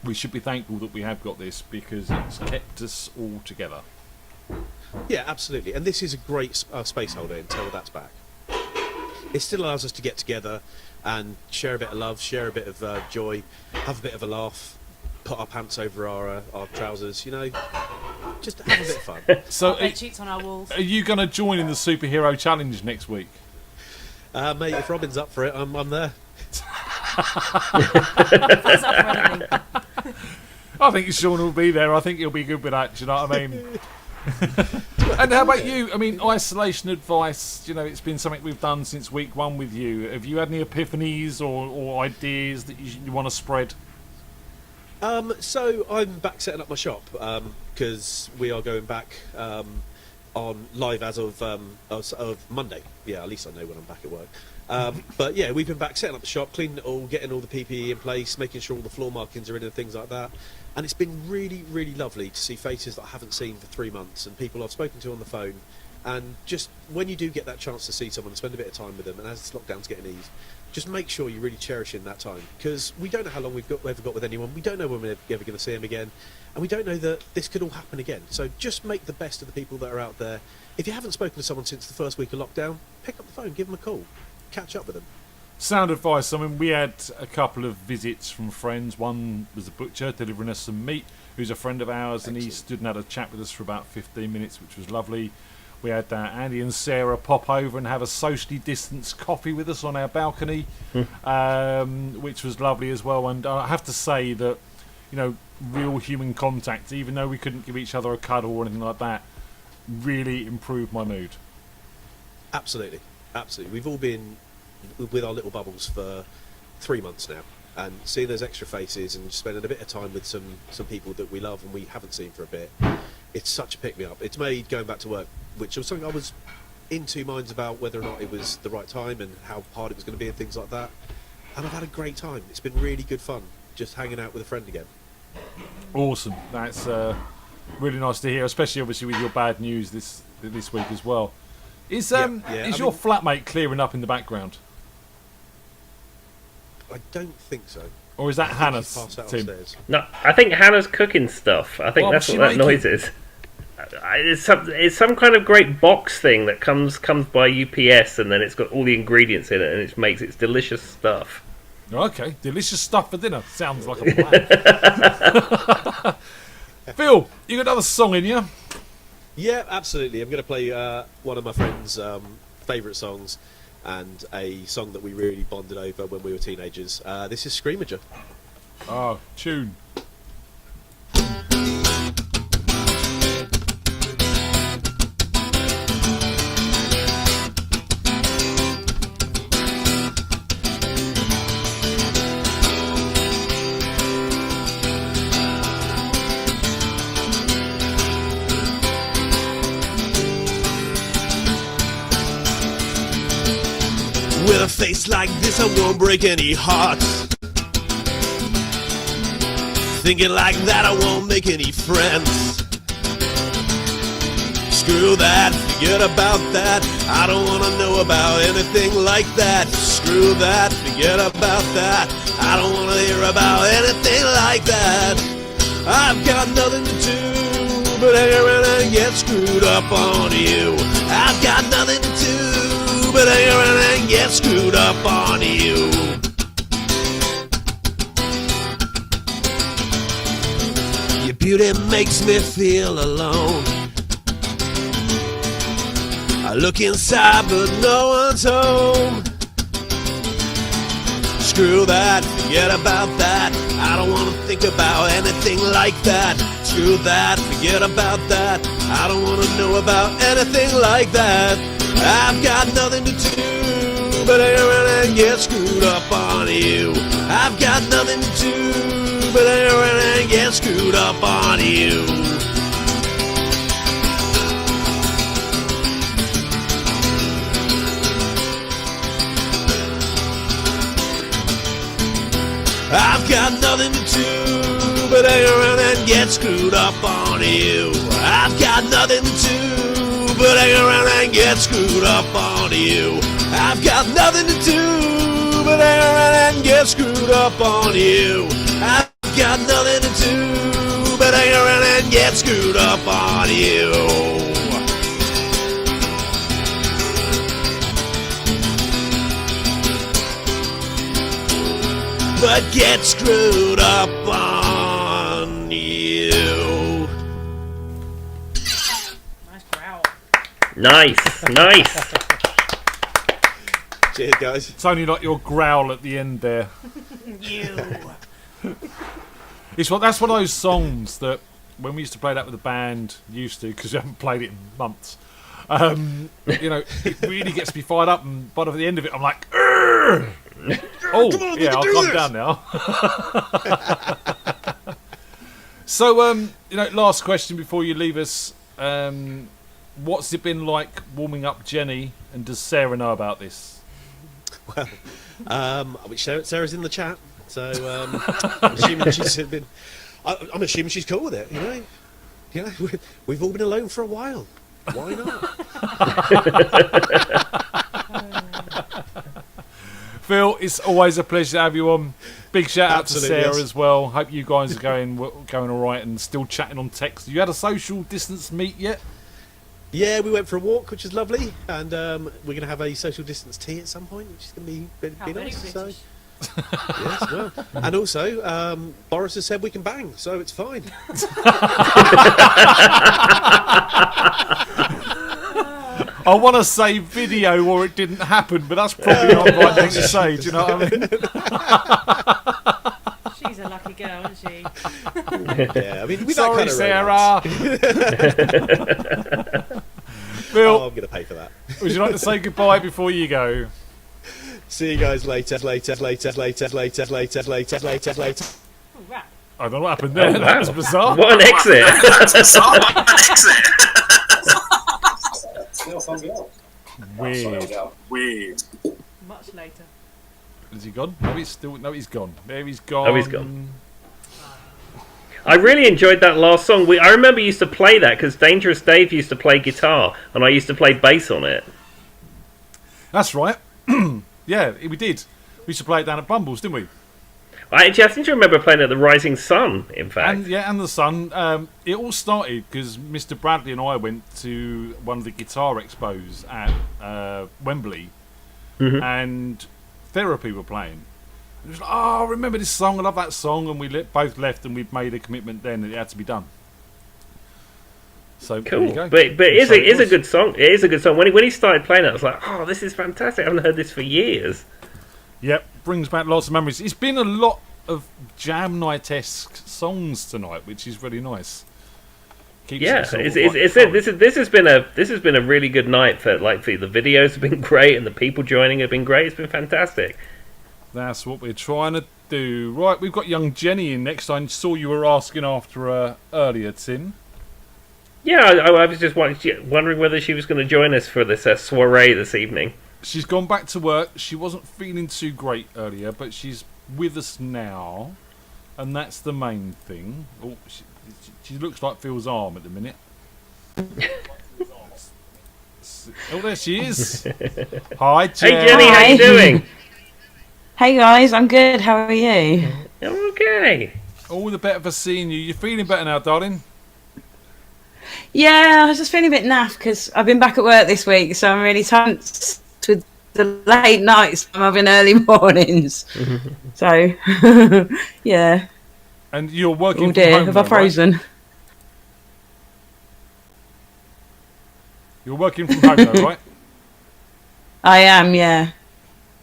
we should be thankful that we have got this because it's kept us all together. Yeah, absolutely. And this is a great space holder until that's back. It still allows us to get together and share a bit of love, share a bit of joy, have a bit of a laugh, put our pants over our trousers, you know, just have a bit of fun. So, bed sheets on our walls. Are you going to join in the superhero challenge next week? Mate, if Robin's up for it, I'm there. I think Sean will be there. I think he'll be good with that. Do you know what I mean? And how about you? I mean, isolation advice. You know, it's been something we've done since week 1 with you. Have you had any epiphanies or ideas that you want to spread? So I'm back setting up my shop because we are going back on live as of Monday. Yeah, at least I know when I'm back at work. But yeah, we've been back setting up the shop, cleaning it all, getting all the PPE in place, making sure all the floor markings are in and things like that. And it's been really, really lovely to see faces that I haven't seen for 3 months and people I've spoken to on the phone. And just when you do get that chance to see someone and spend a bit of time with them, and as this lockdown's getting eased, just make sure you're really cherishing that time, because we don't know how long we've ever got with anyone. We don't know when we're ever going to see them again, and we don't know that this could all happen again. So just make the best of the people that are out there. If you haven't spoken to someone since the first week of lockdown, pick up the phone, give them a call, catch up with them. Sound advice. I mean, we had a couple of visits from friends. One was a butcher delivering us some meat, who's a friend of ours. Excellent. And he stood and had a chat with us for about 15 minutes, which was lovely. We had Andy and Sarah pop over and have a socially distanced coffee with us on our balcony, which was lovely as well. And I have to say that, you know, real human contact, even though we couldn't give each other a cuddle or anything like that, really improved my mood. Absolutely. Absolutely. We've all been with our little bubbles for 3 months now, and seeing those extra faces and spending a bit of time with some people that we love and we haven't seen for a bit, it's such a pick-me-up. It's made going back to work, which was something I was in 2 minds about whether or not it was the right time and how hard it was going to be and things like that. And I've had a great time. It's been really good fun just hanging out with a friend again. Awesome. That's really nice to hear, especially obviously with your bad news this week as well. Is your flatmate clearing up in the background? I don't think so. Or is that Hannah's, Tim? No, I think Hannah's cooking stuff. I think that's what that noise is. It's some kind of great box thing that comes by UPS, and then it's got all the ingredients in it, and it makes its delicious stuff. Okay, delicious stuff for dinner. Sounds like a plan. Phil, you got another song in you? Yeah, absolutely. I'm going to play one of my friend's favourite songs, and a song that we really bonded over when we were teenagers. This is Screamager. Oh, tune. With a face like this, I won't break any hearts. Thinking like that, I won't make any friends. Screw that, forget about that. I don't wanna know about anything like that. Screw that, forget about that. I don't wanna hear about anything like that. I've got nothing to do but hang around and get screwed up on you. I've got nothing to do but hang around and get screwed up on you. Your beauty makes me feel alone. I look inside but no one's home. Screw that, forget about that. I don't wanna think about anything like that. Screw that, forget about that. I don't wanna know about anything like that. I've got nothing to do but hang around and get screwed up on you. I've got nothing to do but hang around and get screwed up on you. I've got nothing to do but hang around and get screwed up on you. I've got nothing to do but hang around and get screwed up on you. I've got nothing to do but hang around and get screwed up on you. I've got nothing to do but hang around and get screwed up on you. But get screwed up on you. Nice growl. Nice. Cheers, guys. It's only like your growl at the end there. You. That's one of those songs that when we used to play that with the band, because we haven't played it in months. It really gets me fired up, and by the end of it, I'm like, "Urgh!" Oh, on, yeah, I'll calm down now. So, last question before you leave us. What's it been like warming up Jenny, and does Sarah know about this? Well, Sarah's in the chat, so I'm assuming she's been. I'm assuming she's cool with it. We've all been alone for a while. Why not? Phil, it's always a pleasure to have you on. Big shout out Absolutely, to Sarah yes. as well. Hope you guys are going all right and still chatting on text. You had a social distance meet yet? Yeah, we went for a walk, which is lovely, and we're going to have a social distance tea at some point, which is going to be nice. So. Yes, well. And also, Boris has said we can bang, so it's fine. I want to say video or it didn't happen, but that's probably not the right thing to say. Do you know what I mean? She's a lucky girl, isn't she? Yeah, I mean, with Sorry, that kind of Sarah. Phil, I'm going to pay for that. Would you like to say goodbye before you go? See you guys later. Oh, rap. I don't know what happened there. Oh, wow. That was bizarre. What an exit! Weird. Much later. Is he gone? No, he's still. No, he's gone. There he's gone. Oh, he's gone. I really enjoyed that last song. I remember you used to play that because Dangerous Dave used to play guitar and I used to play bass on it. That's right. Yeah, we did. We used to play it down at Bumbles, didn't we? I seem to remember playing at the Rising Sun, in fact. And the Sun. It all started because Mr. Bradley and I went to one of the guitar expos at Wembley, and Therapy were playing. And it was like, oh, I remember this song, I love that song, and we both left, and we made a commitment then that it had to be done. So Cool, there you go. but it is a good song. It is a good song. When he started playing it, I was like, oh, this is fantastic. I haven't heard this for years. Yep, brings back lots of memories. It's been a lot of jam night-esque songs tonight, which is really nice. This has been a really good night for the videos have been great and the people joining have been great. It's been fantastic. That's what we're trying to do. Right, we've got young Jenny in next. I saw you were asking after her earlier, Tim. Yeah, I was just wondering whether she was going to join us for this soiree this evening. She's gone back to work. She wasn't feeling too great earlier, but she's with us now, and that's the main thing. Oh, she looks like Phil's arm at the minute. Oh, there she is. Hi, Jen. Hey, Jenny, how you doing? Hey, guys, I'm good. How are you? I'm okay. All the better for seeing you. You're feeling better now, darling? Yeah, I was just feeling a bit naff because I've been back at work this week, so I'm really tense with the late nights. I'm having early mornings. So, yeah. And you're working from home, have I though, frozen? Right? You're working from home though, right? I am, yeah.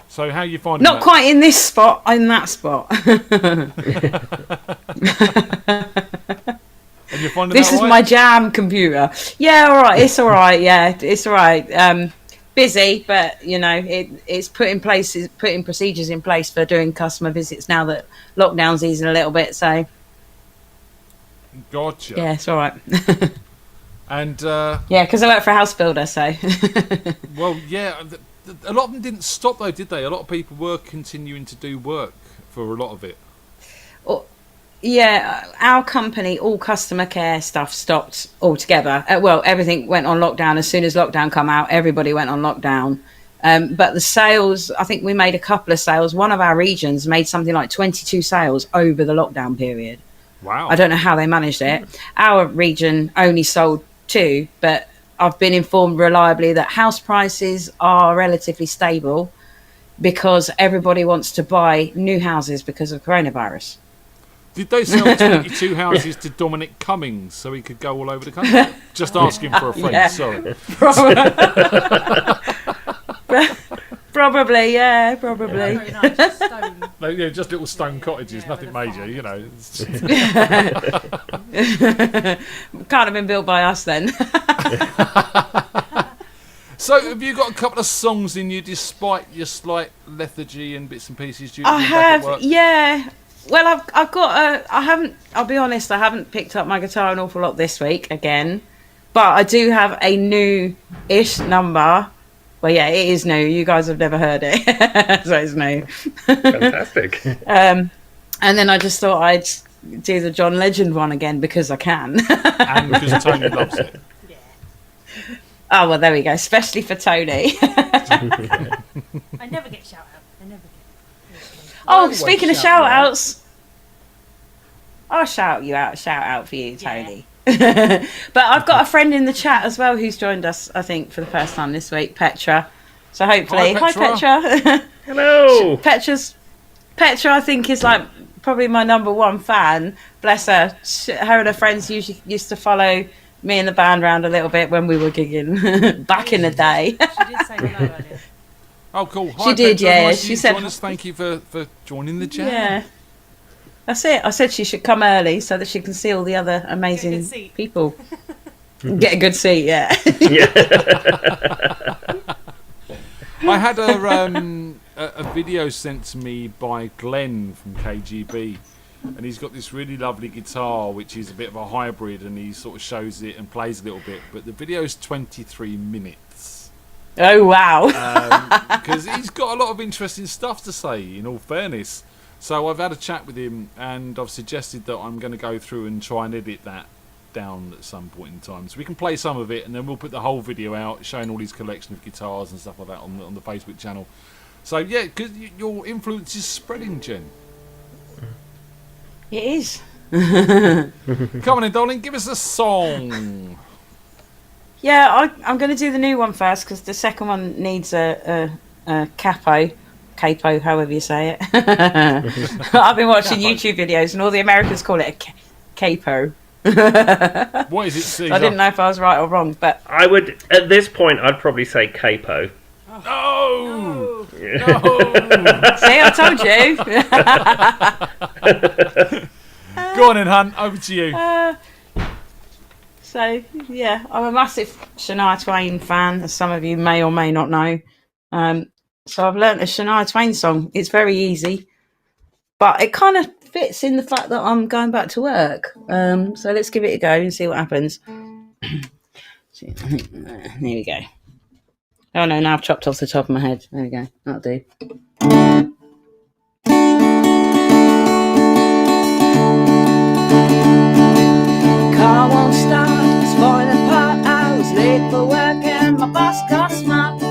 So how are you finding Not that? quite in this spot, in that spot. And you're finding this that is right? my jam computer. Yeah, all right. It's all right. Yeah, it's all right. Busy, but it's putting procedures in place for doing customer visits now that lockdown's easing a little bit. So, gotcha. Yeah, it's all right. And yeah, because I work for a house builder, so. Well, yeah, a lot of them didn't stop though, did they? A lot of people were continuing to do work for a lot of it. Yeah, our company, all customer care stuff stopped altogether. Well, everything went on lockdown. As soon as lockdown come out, everybody went on lockdown. But the sales, I think we made a couple of sales. One of our regions made something like 22 sales over the lockdown period. Wow. I don't know how they managed it. Our region only sold 2, but I've been informed reliably that house prices are relatively stable because everybody wants to buy new houses because of coronavirus. Did they sell 22 houses to Dominic Cummings so he could go all over the country? Just asking for a friend, Yeah. sorry. Probably, yeah, probably. Very nice, just stone. Yeah, just little stone cottages, nothing major, you know. Can't have been built by us then. So, have you got a couple of songs in you despite your slight lethargy and bits and pieces? Due to I being back at have, work? yeah. Well, I've got I haven't, I'll be honest, I haven't picked up my guitar an awful lot this week again. But I do have a new-ish number. Well, yeah, it is new. You guys have never heard it. So it's new. Fantastic. And then I just thought I'd do the John Legend one again because I can. And because Tony loves it. Oh, well, there we go. Especially for Tony. I never get shout out. I never get. Oh, speaking of shout outs, I'll shout out for you, Tony. But I've got a friend in the chat as well who's joined us, I think, for the first time this week, Petra. So hopefully, hi Petra. Hello. Petra, I think, is like probably my number one fan. Bless her. Her and her friends used to follow me and the band around a little bit when we were gigging back in the day. She did say hello earlier. Oh, cool. Hi, She did, Petra, yeah. nice She you said- join us. Thank you for joining the jam. Yeah. That's it. I said she should come early so that she can see all the other amazing people. Get a good seat, yeah. I had a video sent to me by Glenn from KGB, and he's got this really lovely guitar which is a bit of a hybrid, and he sort of shows it and plays a little bit, but the video's 23 minutes. Oh, wow. Because he's got a lot of interesting stuff to say, in all fairness. So I've had a chat with him, and I've suggested that I'm going to go through and try and edit that down at some point in time, so we can play some of it, and then we'll put the whole video out showing all his collection of guitars and stuff like that on the Facebook channel. So yeah, because your influence is spreading, Jen. It is. Come on in, darling. Give us a song. Yeah, I'm going to do the new one first because the second one needs a capo, however you say it. I've been watching YouTube videos and all the Americans call it a capo. What is it, Caesar? I didn't know if I was right or wrong, but I would, at this point, I'd probably say capo. No! See, I told you. Go on then, hun. Over to you. So, yeah, I'm a massive Shania Twain fan, as some of you may or may not know. So I've learnt a Shania Twain song. It's very easy, but it kind of fits in the fact that I'm going back to work. So let's give it a go and see what happens. There we go. Oh no, now I've chopped off the top of my head. There we go. That'll do. Car won't start, it's falling apart. I was late for work and my boss got smart. The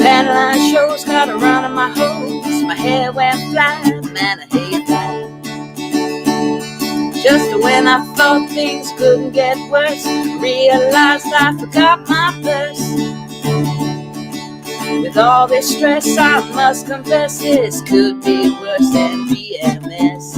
panelline shows got a run on my hose. My hair went flat, man, I hate that. Just when I thought things couldn't get worse, realized I forgot my purse. With all this stress, I must confess this could be worse than PMS.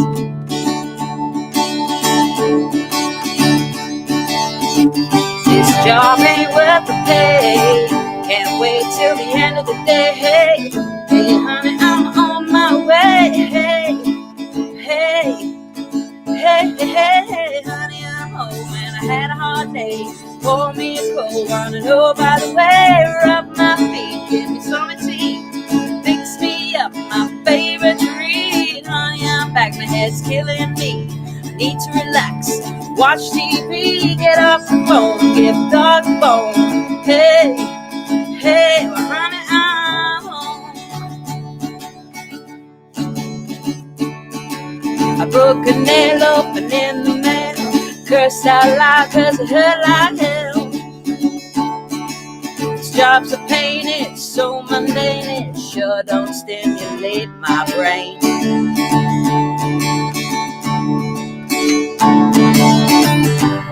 This job ain't worth the pay. Can't wait till the end of the day. Hey, hey, honey, I'm on my way. Hey, hey. Hey, hey, hey, honey, I'm home and I had a hard day. Pour me a cold one and oh, by the way, rub my feet, give me something to eat. Fix me up, my favorite treat. Honey, I'm back, my head's killing me. I need to relax, watch TV, get off the phone, give the dog a bone. Hey, hey, well, honey, I'm home. I broke a nail open in the mail, cursed out loud cause it hurt like hell. This job's a pain, it's so mundane, it sure don't stimulate my brain.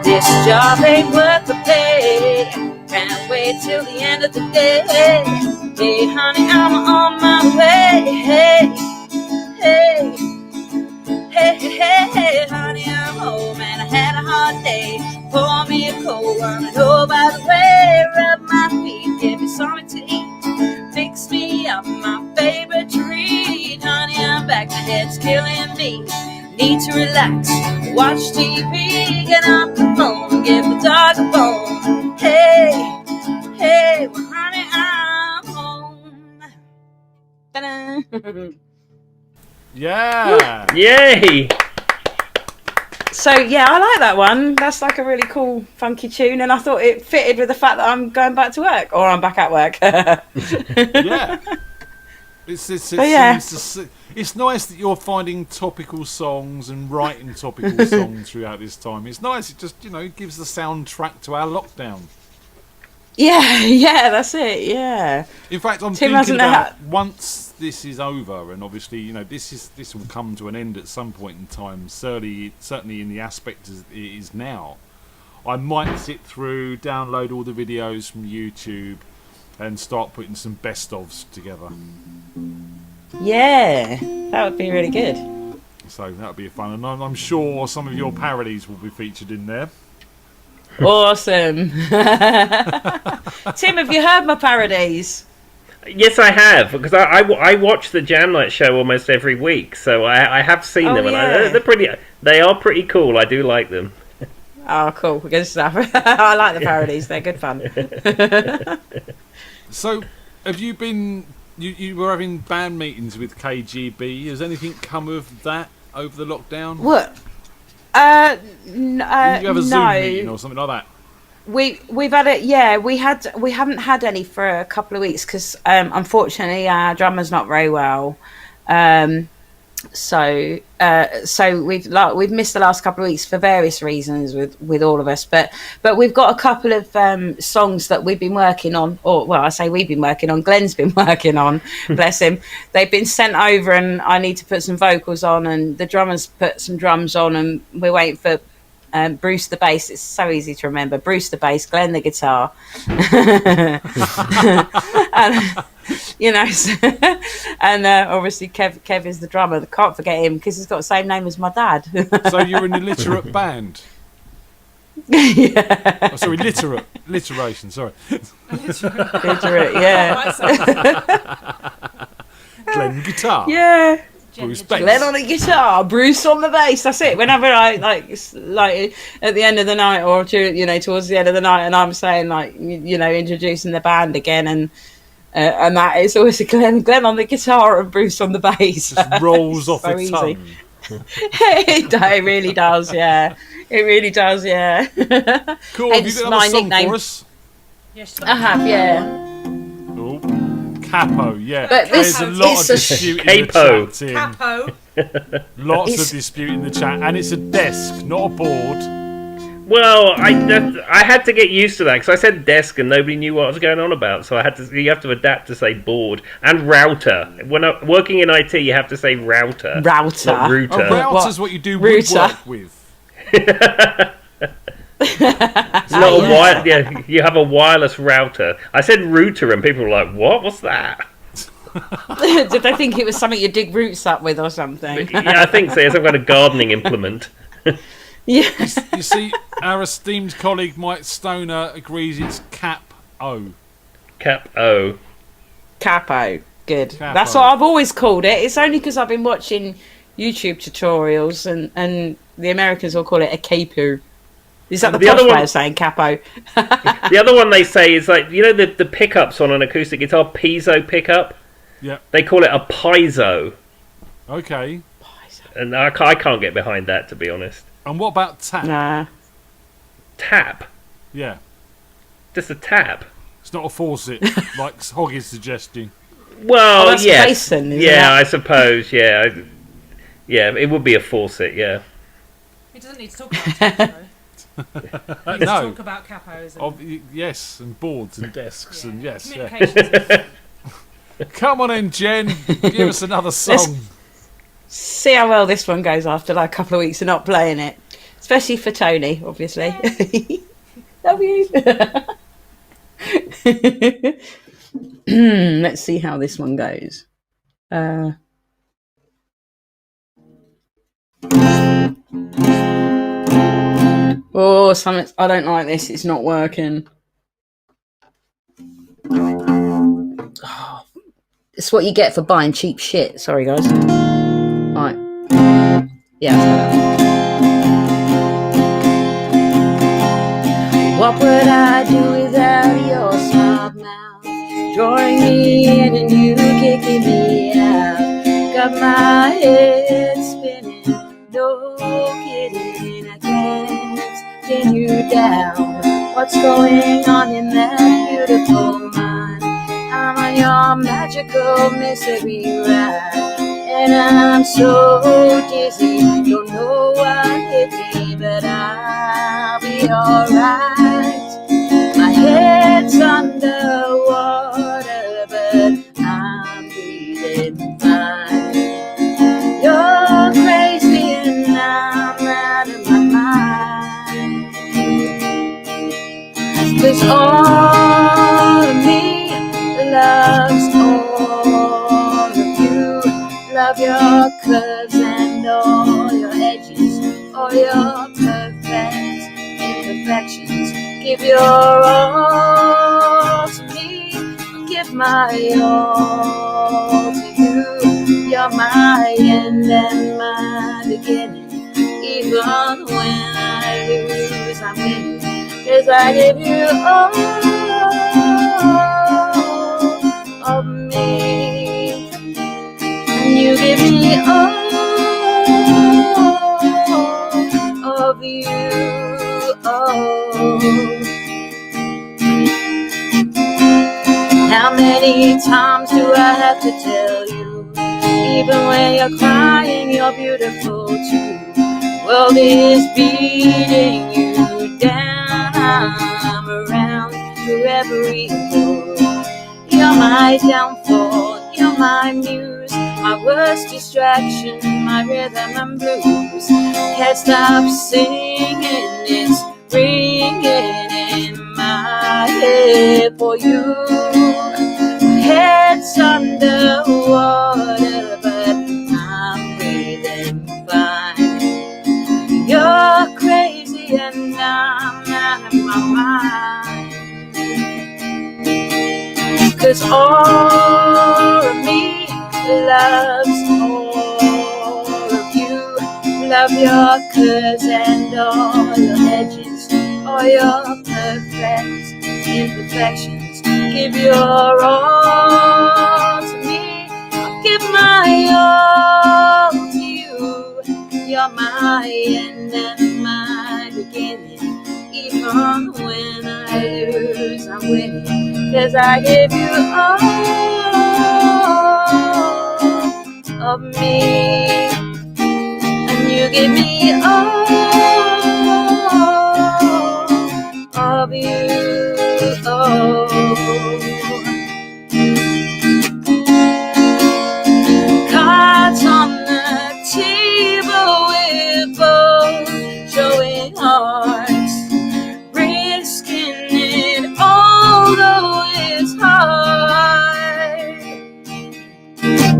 This job ain't worth the pay, can't wait till the end of the day. Hey honey, I'm on my way. Hey, hey. Hey, hey, hey, honey, I'm home and I had a hard day. Pour me a cold one and oh, by the way, rub my feet, give me something to eat. Fix me up, my favorite treat. Honey, I'm back, my head's killing me. Need to relax, watch TV, get off the phone, give the dog a bone. Hey, hey, well, honey, I'm home. Ta-da! Yeah. Yay. So yeah, I like that one. That's like a really cool, funky tune, and I thought it fitted with the fact that I'm going back to work, or I'm back at work. Yeah. It's nice that you're finding topical songs and writing topical songs throughout this time. It's nice. It just, gives the soundtrack to our lockdown. Yeah, that's it. Yeah. In fact, I'm thinking about once this is over, and obviously, this will come to an end at some point in time. Certainly in the aspect as it is now. I might sit through, download all the videos from YouTube, and start putting some best ofs together. Yeah, that would be really good. So that would be fun, and I'm sure some of your parodies will be featured in there. Awesome. Tim, have you heard my parodies? Yes, I have, because I watch the Jam Night show almost every week, so I have seen them, and they are pretty cool. I do like them. Oh, cool, good stuff. I like the parodies; they're good fun. So, have you been? You were having band meetings with KGB. Has anything come of that over the lockdown? What? Did you have a Zoom meeting or something like that? We've had it. Yeah, we haven't had any for a couple of weeks because unfortunately our drummer's not very well. So we've missed the last couple of weeks for various reasons with all of us, but we've got a couple of songs that we've been working on, or well, I say we've been working on, Glenn's been working on, bless him. They've been sent over and I need to put some vocals on, and the drummers put some drums on, and we're waiting for Bruce the bass. It's so easy to remember. Bruce the bass, Glenn the guitar. And, you know, and obviously Kev is the drummer. I can't forget him because he's got the same name as my dad. So you're an illiterate band? Yeah. Oh, sorry, literation, sorry. Literate, yeah. Glenn guitar. Yeah. Bruce bass. Glenn on the guitar, Bruce on the bass. That's it. Whenever I like at the end of the night, or towards the end of the night, and I'm saying introducing the band again, and that it's always a Glenn on the guitar and Bruce on the bass. Just rolls off so the easy. tongue. It really does, yeah. It really does, yeah. Cool. Have you got another song for us? Yes, I have, yeah. Oh, Capo, yeah. But there's a lot of dispute in the chat. Tim. Capo. Lots of dispute in the chat, and it's a desk, not a board. Well, I had to get used to that because I said desk and nobody knew what I was going on about. So you have to adapt to say board and router. When working in IT, you have to say router. Router. Not router. A router's what you do woodwork with. It's not a yeah, you have a wireless router. I said router and people were like, "What? What's that?" Did they think it was something you dig roots up with or something? Yeah, I think so. It's some kind of gardening implement. Yeah. You see, our esteemed colleague Mike Stoner agrees it's Cap-O. Cap-O. Capo. Good. Capo. That's what I've always called it. It's only because I've been watching YouTube tutorials and the Americans will call it a capo. Is that the posh way of saying capo? The other one they say is like, you know the pickups on an acoustic guitar, piezo pickup? Yeah. They call it a piezo. Okay. And I can't get behind that, to be honest. And what about tap? Nah. Tap? Yeah. Just a tap. It's not a faucet, like Hog is suggesting. Well, that's yes. Mason, isn't yeah, it? I suppose, yeah. Yeah, it would be a faucet, yeah. He doesn't need to talk about taps, though. He needs to No. talk about capos. And Yes, and boards and desks and yes. Yeah. communications. Come on in, Jen. Give us another song. See how well this one goes after like a couple of weeks of not playing it. Especially for Tony, obviously. Love you. Let's see how this one goes. Oh, something. I don't like this. It's not working. Oh, it's what you get for buying cheap shit. Sorry, guys. Right. Yeah. What would I do without your smart mouth? Drawing me in and you kicking me out. Got my head spinning. No kidding, I can't pin you down. What's going on in that beautiful mind? I'm on your magical mystery ride, and I'm so dizzy, don't know what hit me, but I'll be alright. My head's underwater, but I'm breathing fine. You're crazy and I'm out of my mind. 'Cause all of me loves all of you. Love your curves and all your edges, all your perfect imperfections. Give your all to me, give my all to you. You're my end and my beginning. Even when I lose, I'm winning. 'Cause I give you all of me, and you give me all of you. Oh. How many times do I have to tell you? Even when you're crying, you're beautiful too. World is beating you down. I'm around wherever you go. You're my downfall, you're my muse, my worst distraction, my rhythm and blues. Can't stop singing, it's ringing in my head for you. My head's under water, but I'm breathing fine. You're crazy and I'm out of my mind. 'Cause all of me loves all of you. Love your curves and all your edges, all your perfect imperfections. Give your all to me, I'll give my all to you. You're my end and my beginning. Even when I lose, I'm winning. 'Cause I give you all of me, and you give me all of you. Oh. Cards on the table, we're both showing hearts, risking it, although it's hard.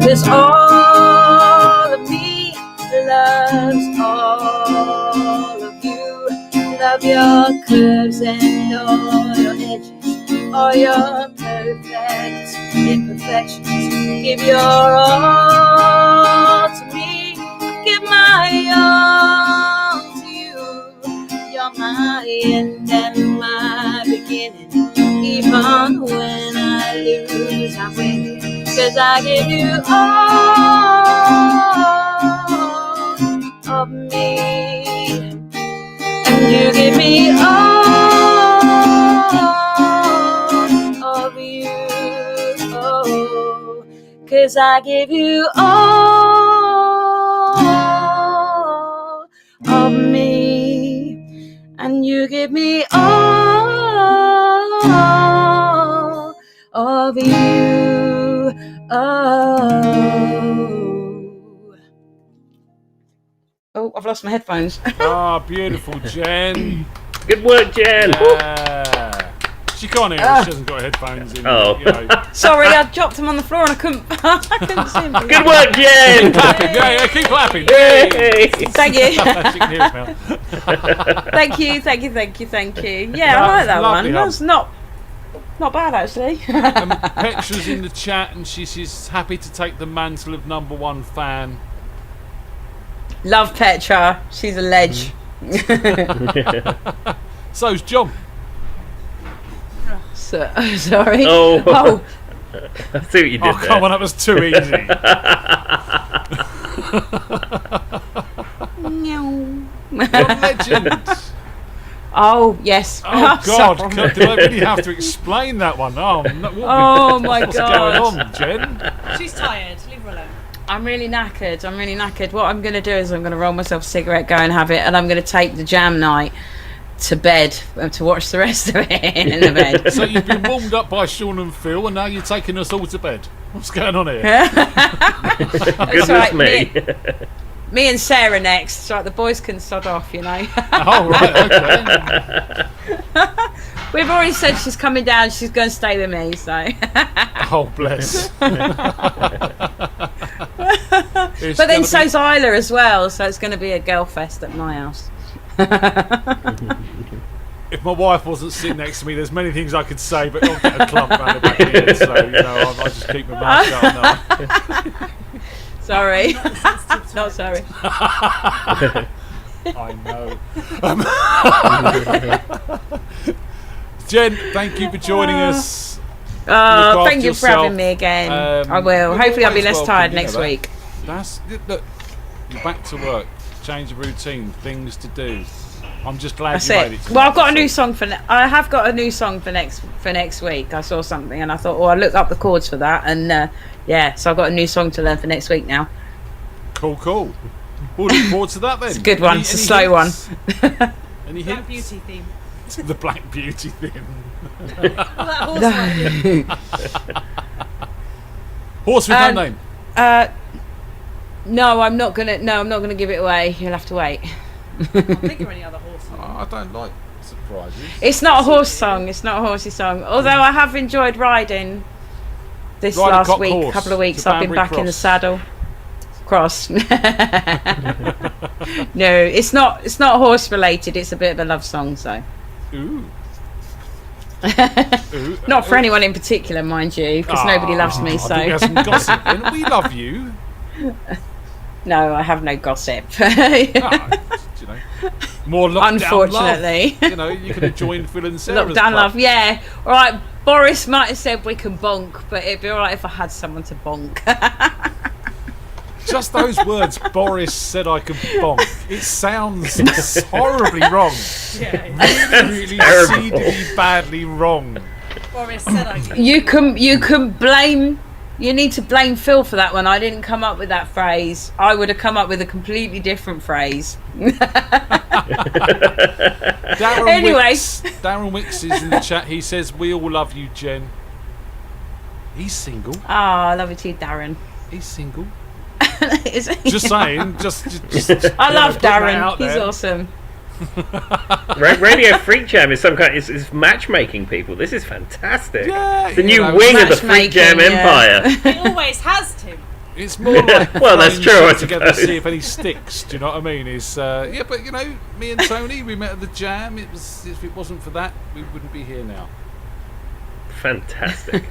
'Cause all of me loves all of you. Love your curves and all your edges, all your perfect imperfections. Give your all to me, give my all to you. You're my end and my beginning. Even when I lose, I'm winning. 'Cause I give you all of me, and you give me all of you. Oh, 'cause I give you all of me, and you give me all of you. Oh, I've lost my headphones. Ah, beautiful, Jen. Good work, Jen. Yeah. She can't hear us. She hasn't got headphones in. Oh. You know. Sorry, I dropped them on the floor and I couldn't see them. Good work, Jen. Keep clapping. Yeah, keep clapping. Yay. Thank you. She can hear us now. Thank you. Yeah, I like that one. That's not bad, actually. Petra's in the chat and she's happy to take the mantle of #1 fan. Love Petra. She's a ledge. So's John. Sorry. Oh. I see what you did there. Come on, that was too easy. Legend. Oh, yes. Oh, God. Sorry. Did I really have to explain that one? Oh, no, My what's God. going on, Jen? She's tired. Leave her alone. I'm really knackered. What I'm going to do is I'm going to roll myself a cigarette, go and have it, and I'm going to take the jam night to bed to watch the rest of it in the bed. So you've been warmed up by Sean and Phil, and now you're taking us all to bed. What's going on here? Goodness right, me. Me and Sarah next. So like the boys can sod off, you know. Oh, right, okay. We've already said she's coming down. She's going to stay with me, so. Oh, bless. But then so's Isla as well, so it's going to be a girl fest at my house. If my wife wasn't sitting next to me, there's many things I could say, but I'll get a clump round the back of the head, so, you know, I just keep my mouth shut now. Sorry. Not sorry. I know. Jen, thank you for joining us. Thank you for having me again. I will. Hopefully I'll be less tired next week. Look, you're back to work. Change of routine, things to do. I'm just glad That's you it. made it. Well, I've got a new song for. I have got a new song for next week. I saw something and I thought, oh, I'll look up the chords for that, and yeah, so I've got a new song to learn for next week now. Cool. We'll look forward to that then. It's a good one. It's a slow one. Any Black hints? Beauty theme. The Black Beauty theme. Well, that horse one. Horse with no name. No, I'm not gonna give it away. You'll have to wait. I think of any other horse song. I don't like surprises. It's not a horse song. It's not a horsey song. Although I have enjoyed riding this Ride a last cock week, horse couple of weeks. to I've been Banbury back in the Cross. saddle. Cross. No, it's not. It's not horse related. It's a bit of a love song. So. Ooh. Not for anyone in particular, mind you, because nobody loves me. I So. think we have some gossip. Then. We love you. No, I have no gossip. You know, more lockdown Unfortunately. love. You know, you could have joined Phil and Sarah's Lockdown club. love, yeah. All right, Boris might have said we can bonk, but it'd be all right if I had someone to bonk. Just those words, Boris said I could bonk. It sounds horribly wrong. Yeah, Really exceedingly badly wrong. Boris said I could. You can blame. You need to blame Phil for that one. I didn't come up with that phrase. I would have come up with a completely different phrase. Darren Wicks is in the chat. He says, "We all love you, Jen." He's single. Oh, I love you too, Darren. He's single. Is he? Just saying. Just I love put that Darren. out He's there. awesome. Radio FreakJam is some kind. It's matchmaking people. This is fantastic. Yeah, it's the you new know, wing of the matchmaking, FreakJam yeah. empire. It always has to. It's more like Well, that's throwing true, I shit together to suppose. see if any sticks. Do you know what I mean? It's yeah, but you know, me and Tony, we met at the Jam. It was, if it wasn't for that, we wouldn't be here now. Fantastic.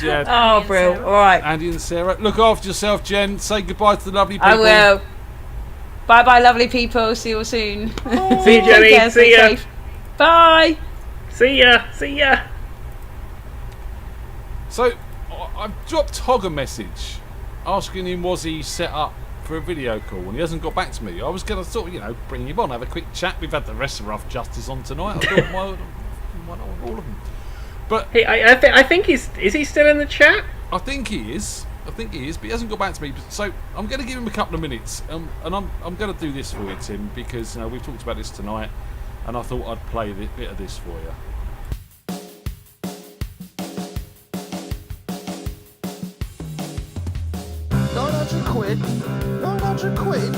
Yeah. Oh, bro. All right. Andy and Sarah, look after yourself, Jen. Say goodbye to the lovely people. I will. Bye bye, lovely people. See you all soon. See you, Jenny. Take care, See stay ya. safe. Bye. See ya. So, I've dropped Hog a message asking him was he set up for a video call, and he hasn't got back to me. I was going to sort of, bring him on, have a quick chat. We've had the rest of Rough Justice on tonight. I thought, why not all of them? But Hey, I think is he still in the chat? I think he is, but he hasn't got back to me. So I'm going to give him a couple of minutes, and I'm going to do this for you, Tim, because we've talked about this tonight, and I thought I'd play a bit of this for you. 900 quid, 900 quid,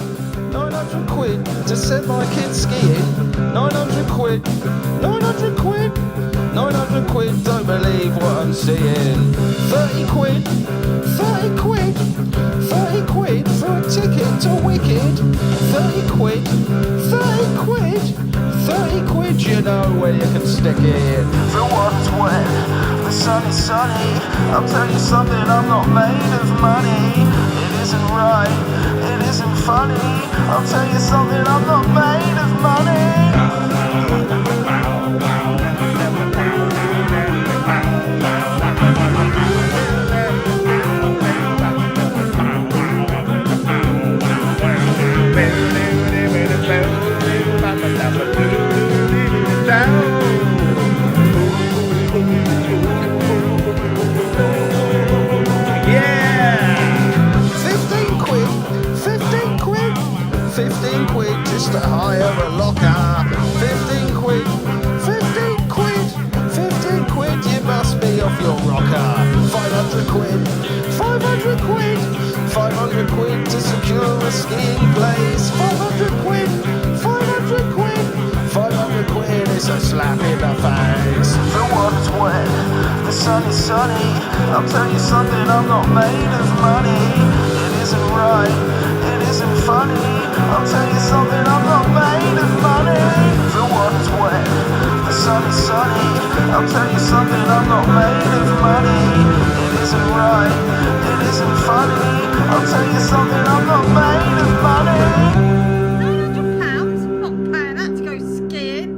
900 quid to send my kids skiing. 900 quid, 900 quid, 900 quid, don't believe what I'm seeing. 30 quid, 30 quid, 30 quid for a ticket to Wicked. 30 quid, 30 quid, 30 quid, you know where you can stick it. The water's wet, the sun is sunny. I'll tell you something, I'm not made of money. It isn't right, it isn't funny. I'll tell you something, I'm not made of money. Yeah! 15 quid, 15 quid, 15 quid just to hire a locker. 15 quid, 15 quid, 15 quid, you must be off your rocker. 500 quid, 500 quid, 500 quid to secure a skiing place. 500 quid, 500 quid, 500 quid is a slap in the face. The water's wet, the sun is sunny. I'll tell you something, I'm not made of money. It isn't right, it isn't funny. I'll tell you something, I'm not made of money. The water's wet, the sun is sunny. I'll tell you something, I'm not made of money. It isn't right, it isn't funny. I'll tell you something, I'm not made of money. £900? Not paying that to go skiing.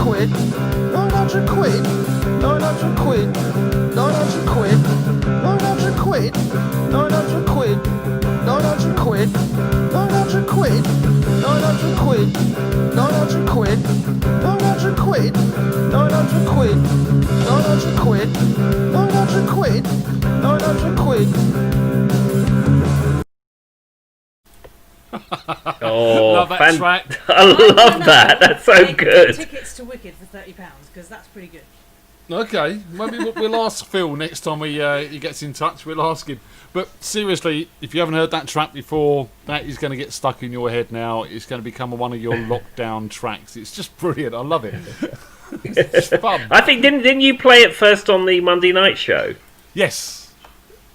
quid, 900 quid, 900 quid, 900 quid, 900 quid, 900 quid, 900 quid, 900 quid, 900 quid, 900 quid, 900 quid, 900 quid, 900 quid, 900 quid, 900 quid. Oh, Love that track. I love that. That's so good. Tickets to Wicked for £30 because that's pretty good. Okay, maybe we'll ask Phil next time he gets in touch. We'll ask him. But seriously, if you haven't heard that track before, that is going to get stuck in your head now. It's going to become one of your lockdown tracks. It's just brilliant. I love it. It's just fun. I think didn't you play it first on the Monday night show? Yes.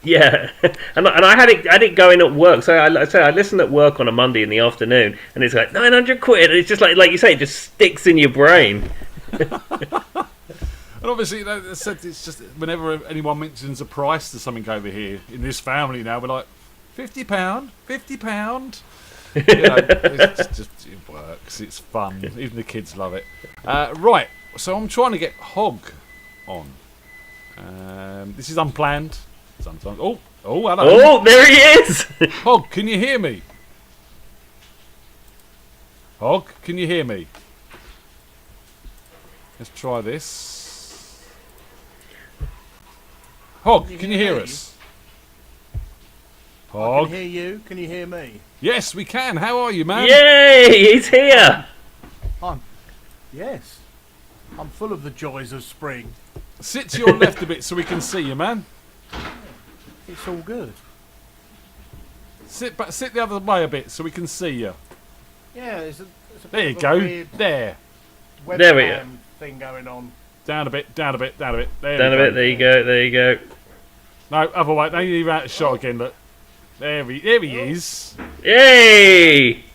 Yeah, and I had it going at work. So I listened at work on a Monday in the afternoon, and it's like 900 quid. And it's just like you say, it just sticks in your brain. And obviously, it's just whenever anyone mentions a price to something over here in this family now, we're like, £50, £50. It works. It's fun. Even the kids love it. Right. So I'm trying to get Hog on. This is unplanned. Sometimes. Oh, hello. Oh, there he is. Hog, can you hear me? Hog, can you hear me? Let's try this. Hog, can you hear us? Hog. I can hear you. Can you hear me? Yes, we can. How are you, man? Yay, he's here. Yes. I'm full of the joys of spring. Sit to your left a bit so we can see you, man. It's all good. Sit the other way a bit so we can see you. Yeah, it's a there you bit of go. a weird There webcam we go. thing going on. Down a bit, down a bit, down a bit. There There you go. No, other way. Now you're out of shot again. Look, there he is. Yay!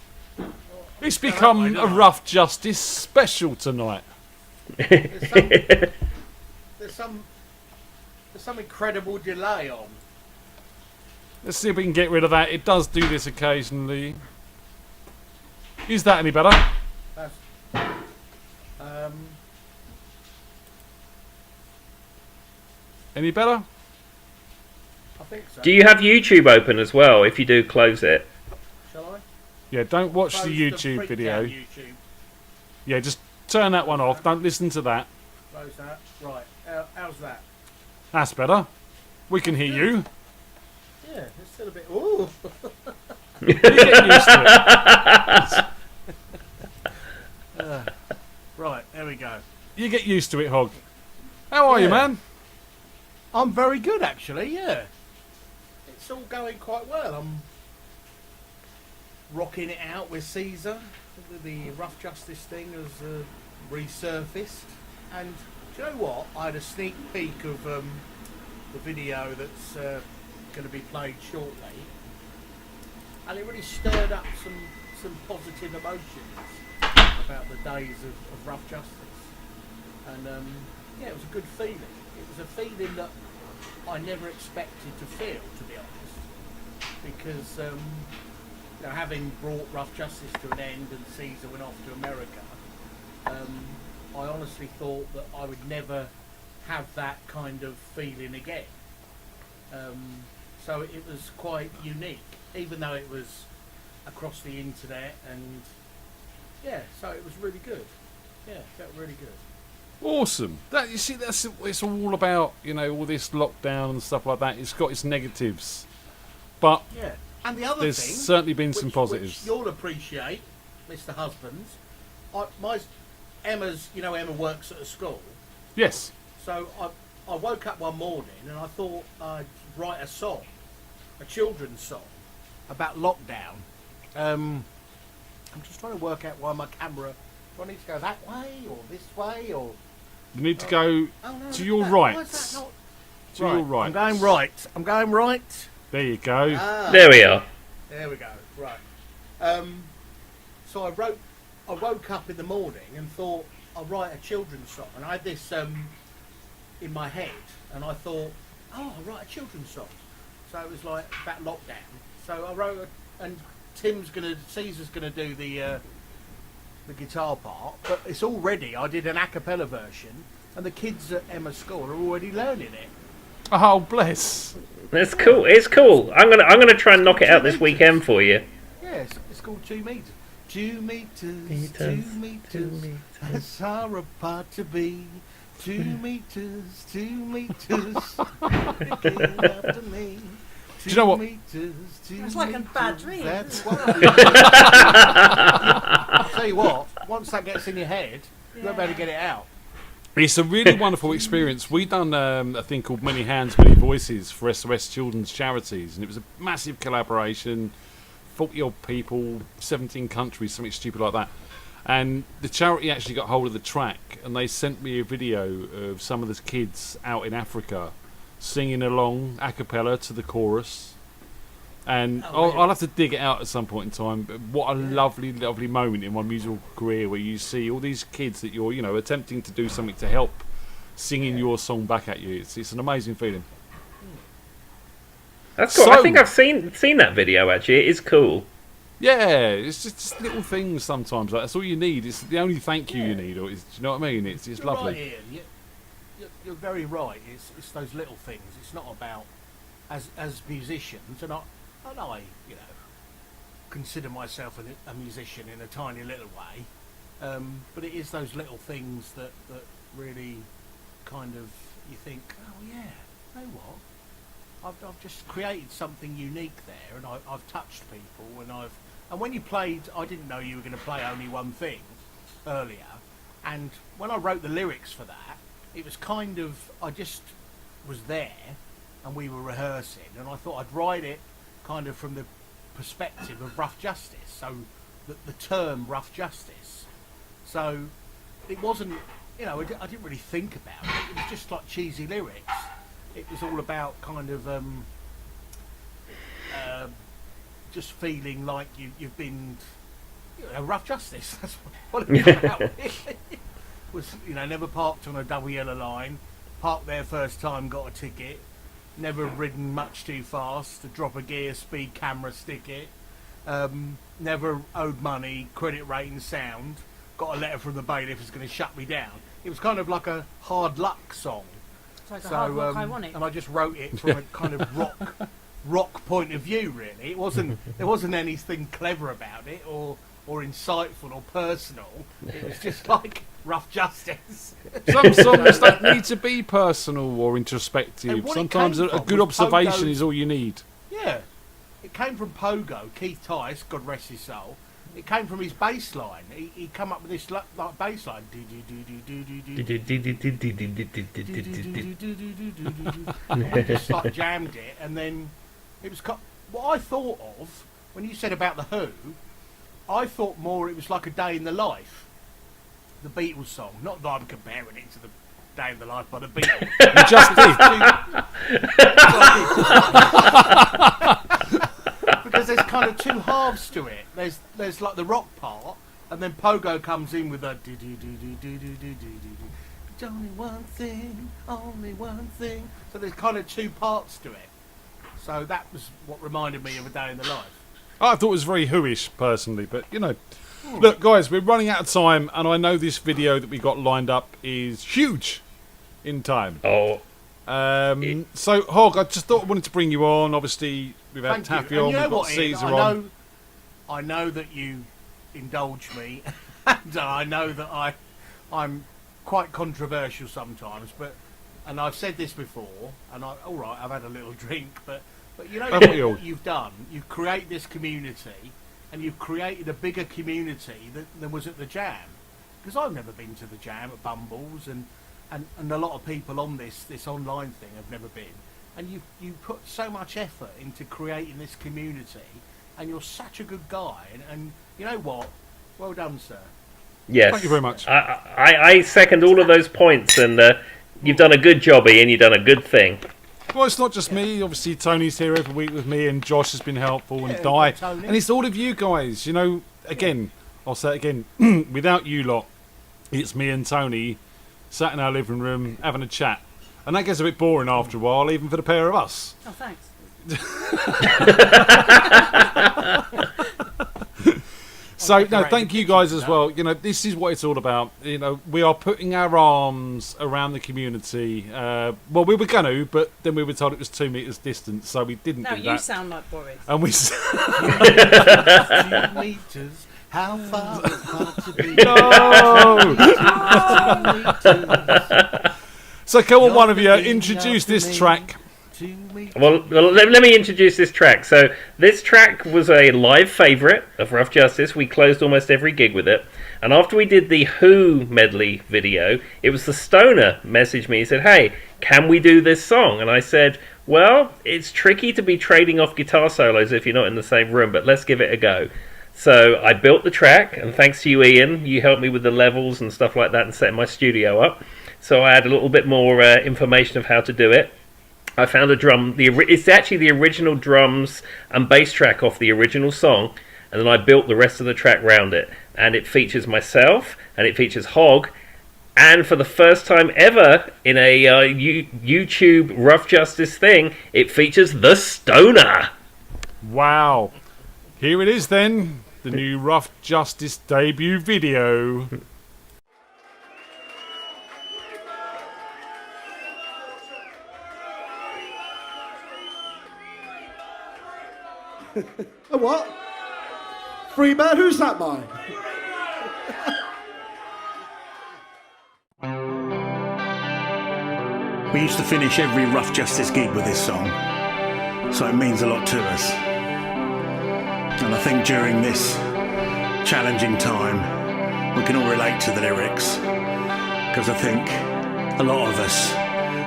It's become a Rough Justice special tonight. There's some incredible delay on. Let's see if we can get rid of that. It does do this occasionally. Is that any better? That's, Any better? I think so. Do you have YouTube open as well? If you do, close it. Shall I? Yeah, don't watch Close the YouTube video. YouTube. Yeah, just turn that one off. Don't listen to that. Close that. Right. How's that? That's better. We can hear you. Yeah, it's still a bit. Ooh. You get used to it. Right, there we go. You get used to it, Hog. How are you, man? I'm very good, actually. Yeah, it's all going quite well. I'm rocking it out with Caesar. The Rough Justice thing has resurfaced, and do you know what? I had a sneak peek of the video that's going to be played shortly, and it really stirred up some positive emotions about the days of Rough Justice, and yeah, it was a good feeling. It was a feeling that I never expected to feel, to be honest, because you know, having brought Rough Justice to an end and Caesar went off to America, I honestly thought that I would never have that kind of feeling again. So it was quite unique, even though it was across the internet, and yeah, so it was really good. Yeah, it felt really good. Awesome. That you see, that's it's all about. You know, all this lockdown and stuff like that. It's got its negatives, but Yeah, and the other there's thing, certainly been some which positives. you'll appreciate, Mr. Husbands. Emma's, you know, Emma works at a school. Yes. So I woke up one morning and I thought I'd write a song, a children's song, about lockdown. I'm just trying to work out why my camera. Do I need to go that way or this way or? You need to go Oh, no, to your that- right. Why is that not? To your right. I'm going right. I'm going right. There you go. There we are. There we go. Right. So I woke up in the morning and thought I'll write a children's song, and I had this in my head, and I thought, oh, I'll write a children's song. So it was like that lockdown. So I wrote, and Caesar's gonna do the guitar part, but it's already. I did an a cappella version, and the kids at Emma's school are already learning it. Oh, bless. That's cool. It's cool. I'm gonna try and knock it out this weekend for you. Yeah, it's called 2 meters. 2 meters, 2 meters, that's our apart to be. 2 meters, 2 meters, looking after me. Do you know what? It's like a bad dream. That's what I'll tell you what, once that gets in your head, you won't be able to get it out. It's a really wonderful experience. We done a thing called Many Hands, Many Voices for SOS Children's Charities, and it was a massive collaboration. 40-odd people, 17 countries, something stupid like that. And the charity actually got hold of the track, and they sent me a video of some of the kids out in Africa singing along a cappella to the chorus. And I'll have to dig it out at some point in time. But what a lovely, lovely moment in my musical career where you see all these kids that you're, attempting to do something to help, singing your song back at you. It's an amazing feeling. That's cool. I think I've seen that video actually. It is cool. Yeah, it's just little things sometimes. Like, that's all you need. It's the only thank you need. Or do you know what I mean? It's You're lovely. Right, Ian. You're very right. It's those little things. It's not about as musicians, and I consider myself a musician in a tiny little way, but it is those little things that really kind of you think, oh yeah, you know what? I've just created something unique there, and I've touched people, and when you played, I didn't know you were going to play only one thing earlier, and when I wrote the lyrics for that, it was kind of, I just was there, and we were rehearsing, and I thought I'd write it kind of from the perspective of rough justice, so the term rough justice. So it wasn't, I didn't really think about it. It was just like cheesy lyrics. It was all about kind of just feeling like you've been rough justice. That's what it was about. Was never parked on a double yellow line, parked there first time, got a ticket, never ridden much too fast to drop a gear, speed camera, stick it, never owed money, credit rating sound, got a letter from the bailiff who's going to shut me down. It was kind of like a hard luck song. It's like a hard rock ironic. And I just wrote it from a kind of rock point of view. Really, there wasn't anything clever about it or insightful or personal. It was just like rough justice. Some songs don't need to be personal or introspective. Sometimes a good observation is all you need. Yeah, it came from Pogo, Keith Tice, God rest his soul. It came from his bass line. He come up with this like bass line. And we just like jammed it, and then it was what I thought of when you said about the Who. I thought more it was like a day in the life, the Beatles song. Not that I'm comparing it to the Day in the Life by the Beatles. You just did. Because there's kind of two halves to it. There's like the rock part, and then Pogo comes in with a do do do do do do do do do. Only one thing, only one thing. So there's kind of two parts to it. So that was what reminded me of a day in the life. I thought it was very Who-ish, personally, but Look, guys, we're running out of time, and I know this video that we got lined up is huge in time. Oh. So, Hog, I just thought I wanted to bring you on. Obviously, we've had Taffy on, we've got Caesar on. I know that you indulge me, and I know that I'm quite controversial sometimes, and I've said this before, and all right, I've had a little drink, but you know what you've done? You've created this community, and you've created a bigger community than was at the Jam. Because I've never been to the Jam at Bumbles, and a lot of people on this online thing have never been. And you put so much effort into creating this community, and you're such a good guy. And you know what? Well done, sir. Yes. Thank you very much. I second all of those points, and you've done a good job, Ian. You've done a good thing. Well, it's not just me. Obviously, Tony's here every week with me, and Josh has been helpful, and Yeah, Di, Tony. and it's all of you guys. You know, again, I'll say it again. Without you lot, it's me and Tony sat in our living room having a chat, and that gets a bit boring after a while, even for the pair of us. Oh, thanks. So no, thank you guys as well. You know, this is what it's all about. You know, we are putting our arms around the community. Well, we were going to, but then we were told it was 2 meters distance, so we didn't No, do you that. sound like Boris. And we. 2 meters. How far apart to be? No. So come on, one of you, introduce this track. Well, let me introduce this track. So this track was a live favourite of Rough Justice. We closed almost every gig with it. And after we did the Who medley video, it was the Stoner messaged me. He said, hey, can we do this song? And I said, well, it's tricky to be trading off guitar solos if you're not in the same room, but let's give it a go. So I built the track, and thanks to you, Ian, you helped me with the levels and stuff like that and setting my studio up. So I had a little bit more information of how to do it. I found a drum. It's actually the original drums and bass track off the original song, and then I built the rest of the track around it. And it features myself, and it features Hog, and for the first time ever in a YouTube Rough Justice thing, it features the Stoner. Wow. Here it is then, the new Rough Justice debut video. A what? Free man? Who's that by? We used to finish every Rough Justice gig with this song, so it means a lot to us. And I think during this challenging time, we can all relate to the lyrics, because I think a lot of us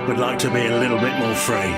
would like to be a little bit more free.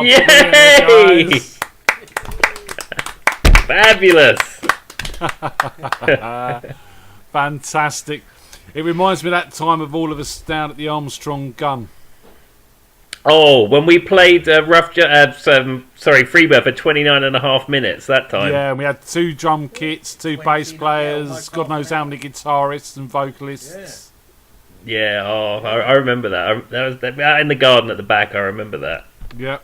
Yay! Guys. Fabulous. Fantastic. It reminds me of that time of all of us down at the Armstrong Gun. Oh, when we played Freebird for 29 and a half minutes that time. Yeah, and we had 2 drum kits, 2 bass players, God knows how many guitarists and vocalists. Yeah, I remember that. That was out in the garden at the back. I remember that. Yeah,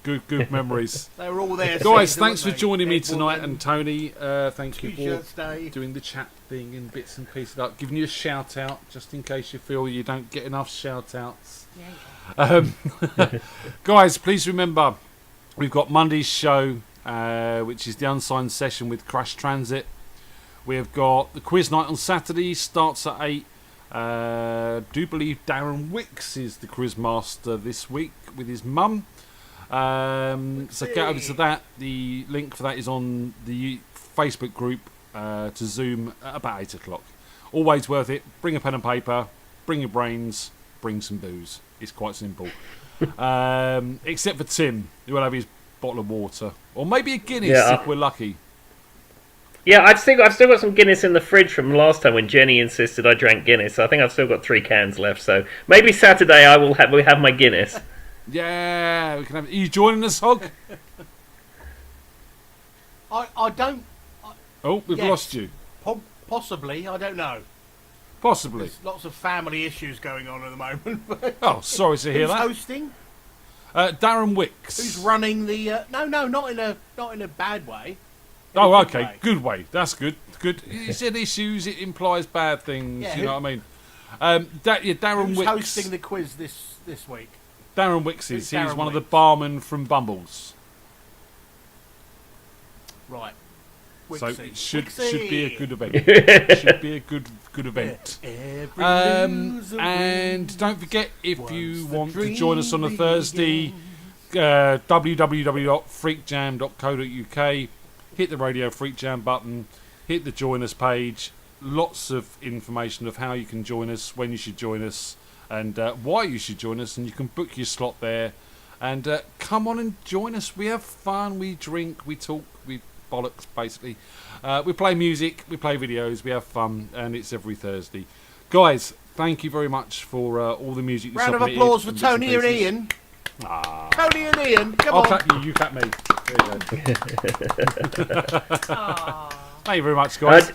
good memories. They were all there. Guys, Caesar, thanks for weren't they? joining me Ed tonight, Woodman. and Tony, thank you T-shirts for day. doing the chat thing in bits and pieces. Like giving you a shout out, just in case you feel you don't get enough shout outs. Guys, please remember, we've got Monday's show, which is the Unsigned Session with Crash Transit. We have got the quiz night on Saturday, starts at 8. Do believe Darren Wicks is the quiz master this week with his mum. So get over to that. The link for that is on the Facebook group to Zoom at about 8 o'clock. Always worth it. Bring a pen and paper, bring your brains, bring some booze. It's quite simple. Except for Tim, who will have his bottle of water. Or maybe a Guinness if we're lucky. Yeah, I've still got some Guinness in the fridge from last time when Jenny insisted I drank Guinness. So I think I've still got 3 cans left. So maybe Saturday we'll have my Guinness. Yeah, we can have. Are you joining us, Hog? I don't. Oh, we've lost you. Possibly, I don't know. Possibly. There's lots of family issues going on at the moment. But Oh, sorry to hear who's that. hosting? Darren Wicks. Who's running the? No, not in a bad way. Oh, okay, good way. That's good. Good. You said issues. It implies bad things. Yeah, you know what I mean? Darren Who's Wicks. hosting the quiz this week? Darren Wicks Who's is. He's Darren one of the Wicks? barmen from Bumbles. Right. So Wixie. it should Wixie. be a good event. Should be a good event. Every loser And wins. don't forget, if you the want to join us on a dream Thursday, www.freakjam.co.uk. Hit the Radio Freak Jam button. Hit the join us page. Lots of information of how you can join us, when you should join us, and why you should join us. And you can book your slot there. And come on and join us. We have fun. We drink. We talk. We bollocks, basically. We play music, we play videos, we have fun, and it's every Thursday. Guys, thank you very much for all the music you Round of submitted. applause for and bits and Tony and pieces. Ian. Ah. Tony and Ian, come I'll on. clap you clap me. There you go. Thank you very much, guys.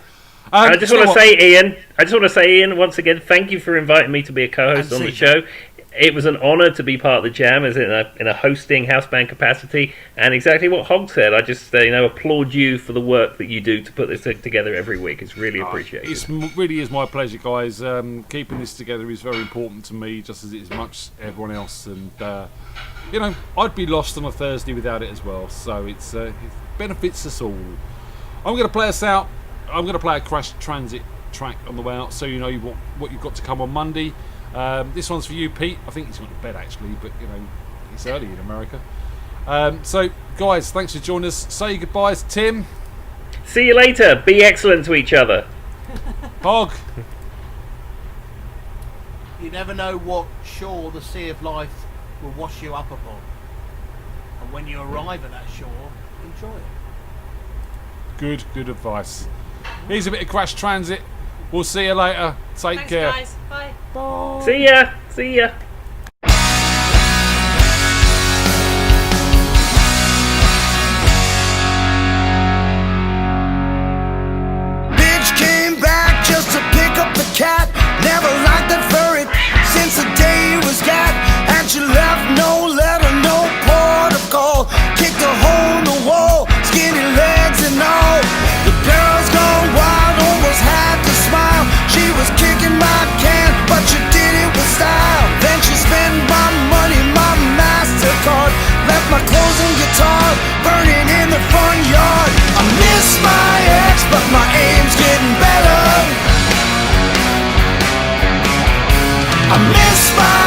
I just you want know to say, Ian, once again, thank you for inviting me to be a co-host And on the Caesar. show. It was an honour to be part of the Jam as in a hosting house band capacity, and exactly what Hog said. I just applaud you for the work that you do to put this together every week. It's really appreciated. It really is my pleasure, guys. Keeping this together is very important to me, just as it is much everyone else. And I'd be lost on a Thursday without it as well. So it benefits us all. I'm going to play us out. I'm going to play a Crash Transit track on the way out, so you know what you've got to come on Monday. This one's for you, Pete. I think he's gone to bed actually, but it's early in America. So, guys, thanks for joining us. Say goodbyes, Tim. See you later. Be excellent to each other. Hog. You never know what shore the sea of life will wash you up upon. And when you arrive at that shore, enjoy it. Good advice. Here's a bit of Crash Transit. We'll see you later. Take care. Guys. Bye. Bye. See ya. See ya. Bitch came back just to pick up the cat. Never liked that furry since the day it was got. And she left no letter, no port of call. Kicked a hole in the wall, skinny legs and all. The girl's gone wild, almost had to smile. She was kicking my can, but she did it with style. Then she spent my money, my MasterCard. Left my clothes and guitar burning in the front yard. I miss my ex, but my aim's getting better. I miss my